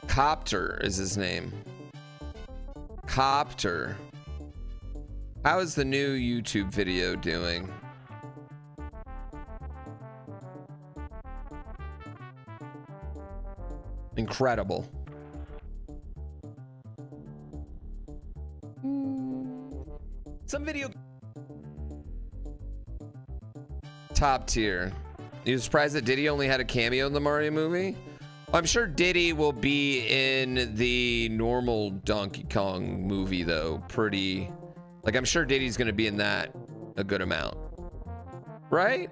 Copter is his name. Copter. How is the new YouTube video doing? Incredible. Some video. Top tier. You surprised that Diddy only had a cameo in the Mario movie? I'm sure Diddy will be in the normal Donkey Kong movie though. Pretty, like I'm sure Diddy's gonna be in that a good amount, right?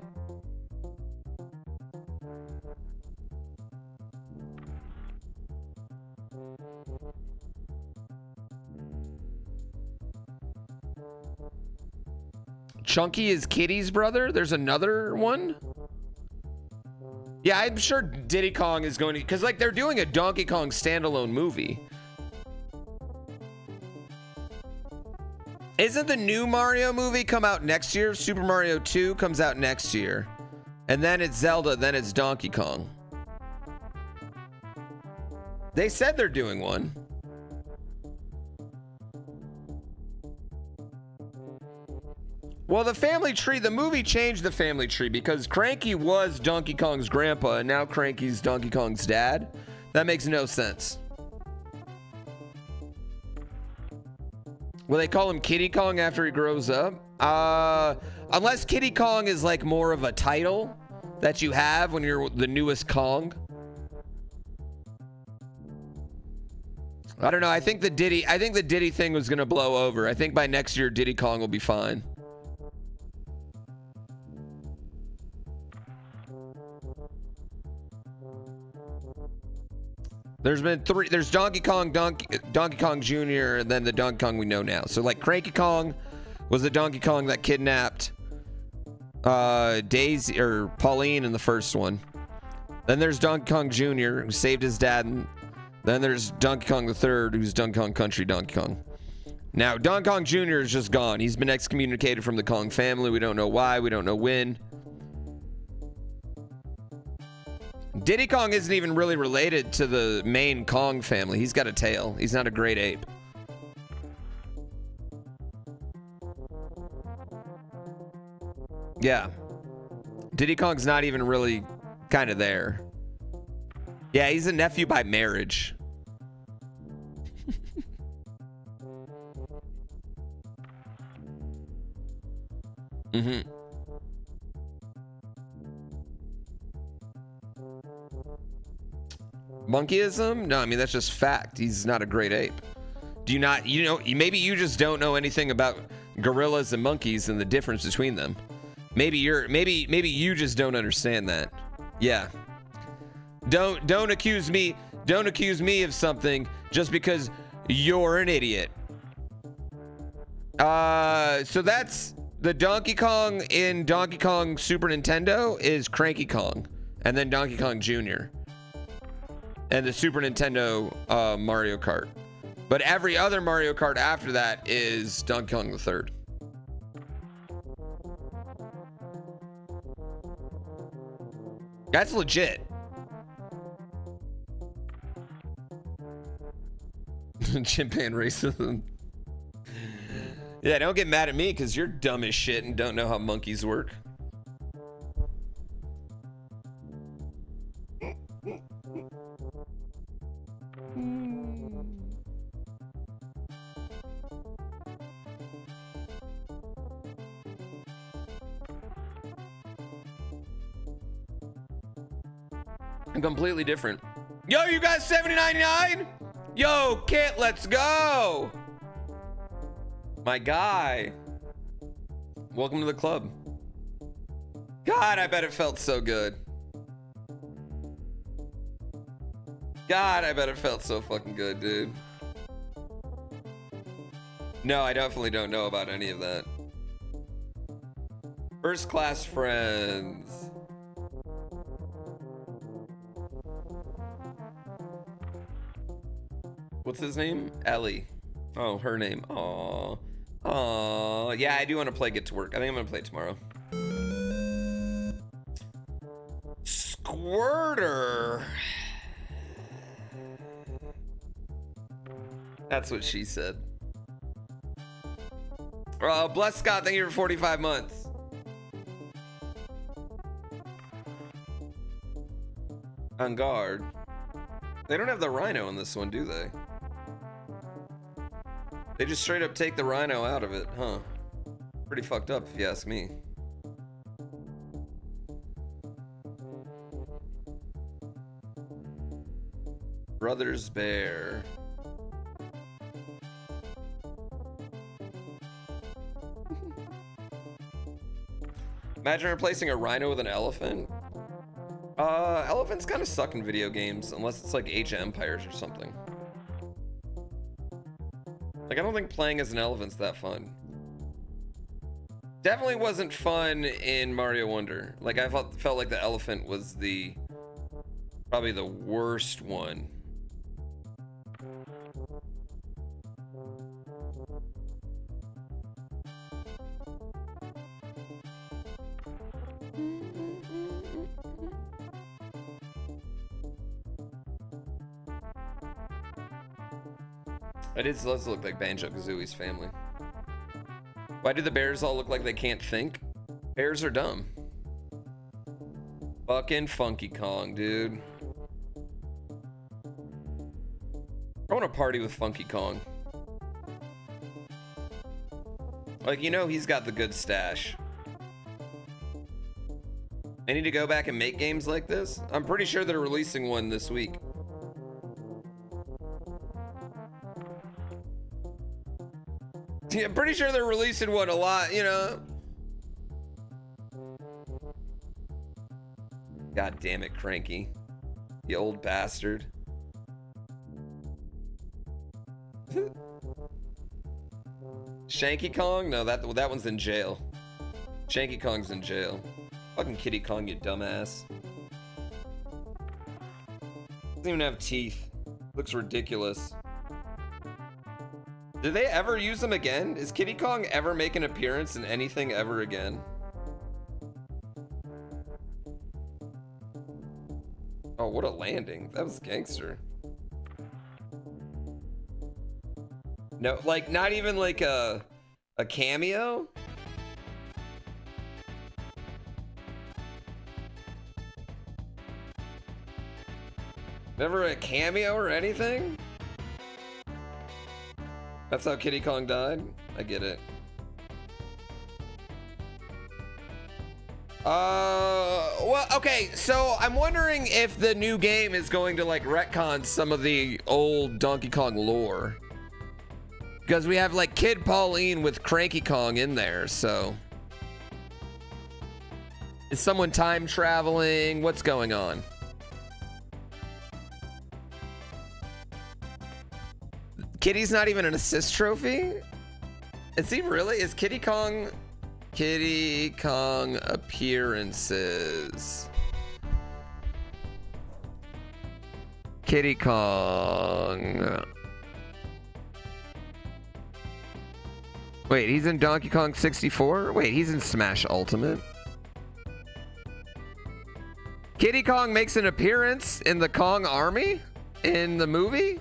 Chunky is Kitty's brother? There's another one? Yeah, I'm sure Diddy Kong is going to, because like they're doing a Donkey Kong standalone movie. Isn't the new Mario movie come out next year? Super Mario 2 comes out next year. And then it's Zelda, then it's Donkey Kong. They said they're doing one. Well, the family tree, the movie changed the family tree because Cranky was Donkey Kong's grandpa and now Cranky's Donkey Kong's dad. That makes no sense. Will they call him Kitty Kong after he grows up? Unless Kitty Kong is like more of a title that you have when you're the newest Kong. I don't know. I think the Diddy thing was gonna blow over. I think by next year Diddy Kong will be fine. There's been three. There's Donkey Kong Jr., and then the Donkey Kong we know now. So like Cranky Kong was the Donkey Kong that kidnapped Daisy or Pauline in the first one. Then there's Donkey Kong Jr. who saved his dad. And then there's Donkey Kong the Third, who's Donkey Kong Country Donkey Kong. Now Donkey Kong Jr. is just gone. He's been excommunicated from the Kong family. We don't know why. We don't know when. Diddy Kong isn't even really related to the main Kong family. He's got a tail. He's not a great ape. Yeah. Diddy Kong's not even really kind of there. Yeah, he's a nephew by marriage. Mm-hmm. Monkeyism? No, I mean, that's just fact. He's not a great ape. Do you not, you know, maybe you just don't know anything about gorillas and monkeys and the difference between them. Maybe you just don't understand that. Yeah. Don't accuse me of something just because you're an idiot. So that's the Donkey Kong in Donkey Kong Super Nintendo is Cranky Kong, and then Donkey Kong Jr. and the Super Nintendo Mario Kart. But every other Mario Kart after that is Donkey Kong the Third. That's legit. Chimpan racism. Yeah, don't get mad at me because you're dumb as shit and don't know how monkeys work. I'm completely different. Yo, you guys 70.99? Yo, Kit, let's go. My guy. Welcome to the club. God, I bet it felt so good. God, I bet it felt so fucking good, dude. No, I definitely don't know about any of that. First class friends. What's his name? Ellie. Oh, her name. Aww. Aww. Yeah, I do want to play Get to Work. I think I'm going to play it tomorrow. Squirter. That's what she said. Bless Scott, thank you for 45 months. On guard. They don't have the rhino in this one, do they? They just straight up take the rhino out of it, huh? Pretty fucked up, if you ask me. Brothers Bear. Imagine replacing a rhino with an elephant. Elephants kind of suck in video games, unless it's like Age of Empires or something. Like, I don't think playing as an elephant's that fun. Definitely wasn't fun in Mario Wonder. Like, I felt like the elephant was probably the worst one. It does look like Banjo-Kazooie's family. Why do the bears all look like they can't think? Bears are dumb. Fucking Funky Kong, dude. I want to party with Funky Kong. Like, you know he's got the good stash. I need to go back and make games like this. I'm pretty sure they're releasing one this week. Yeah, I'm pretty sure they're releasing one a lot, you know. God damn it, Cranky. You old bastard. Shanky Kong? No, that one's in jail. Shanky Kong's in jail. Fucking Kitty Kong, you dumbass. Doesn't even have teeth. Looks ridiculous. Did they ever use them again? Is Kitty Kong ever make an appearance in anything ever again? Oh, what a landing. That was gangster. No, like, not even like a cameo? Never a cameo or anything? That's how Kitty Kong died? I get it. Well, okay, so I'm wondering if the new game is going to like retcon some of the old Donkey Kong lore. Because we have like Kid Pauline with Cranky Kong in there, so. Is someone time traveling? What's going on? Kitty's not even an assist trophy? Is he really? Is Kitty Kong appearances? Kitty Kong. Wait, he's in Donkey Kong 64? Wait, he's in Smash Ultimate. Kitty Kong makes an appearance in the Kong Army? In the movie?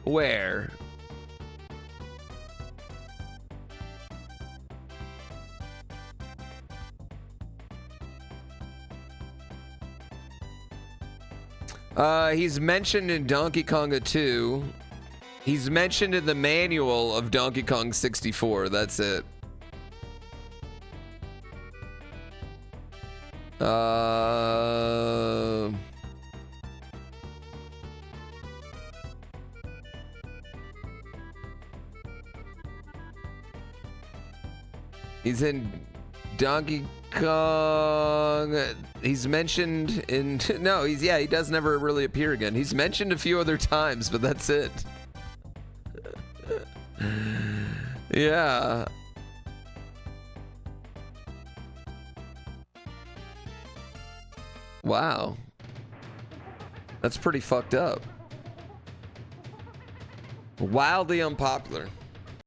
Where? He's mentioned in Donkey Konga 2. He's mentioned in the manual of Donkey Kong 64. That's it. He's in Donkey Kong. He's mentioned in no. He does never really appear again. He's mentioned a few other times, but that's it. Yeah. Wow. That's pretty fucked up. Wildly unpopular.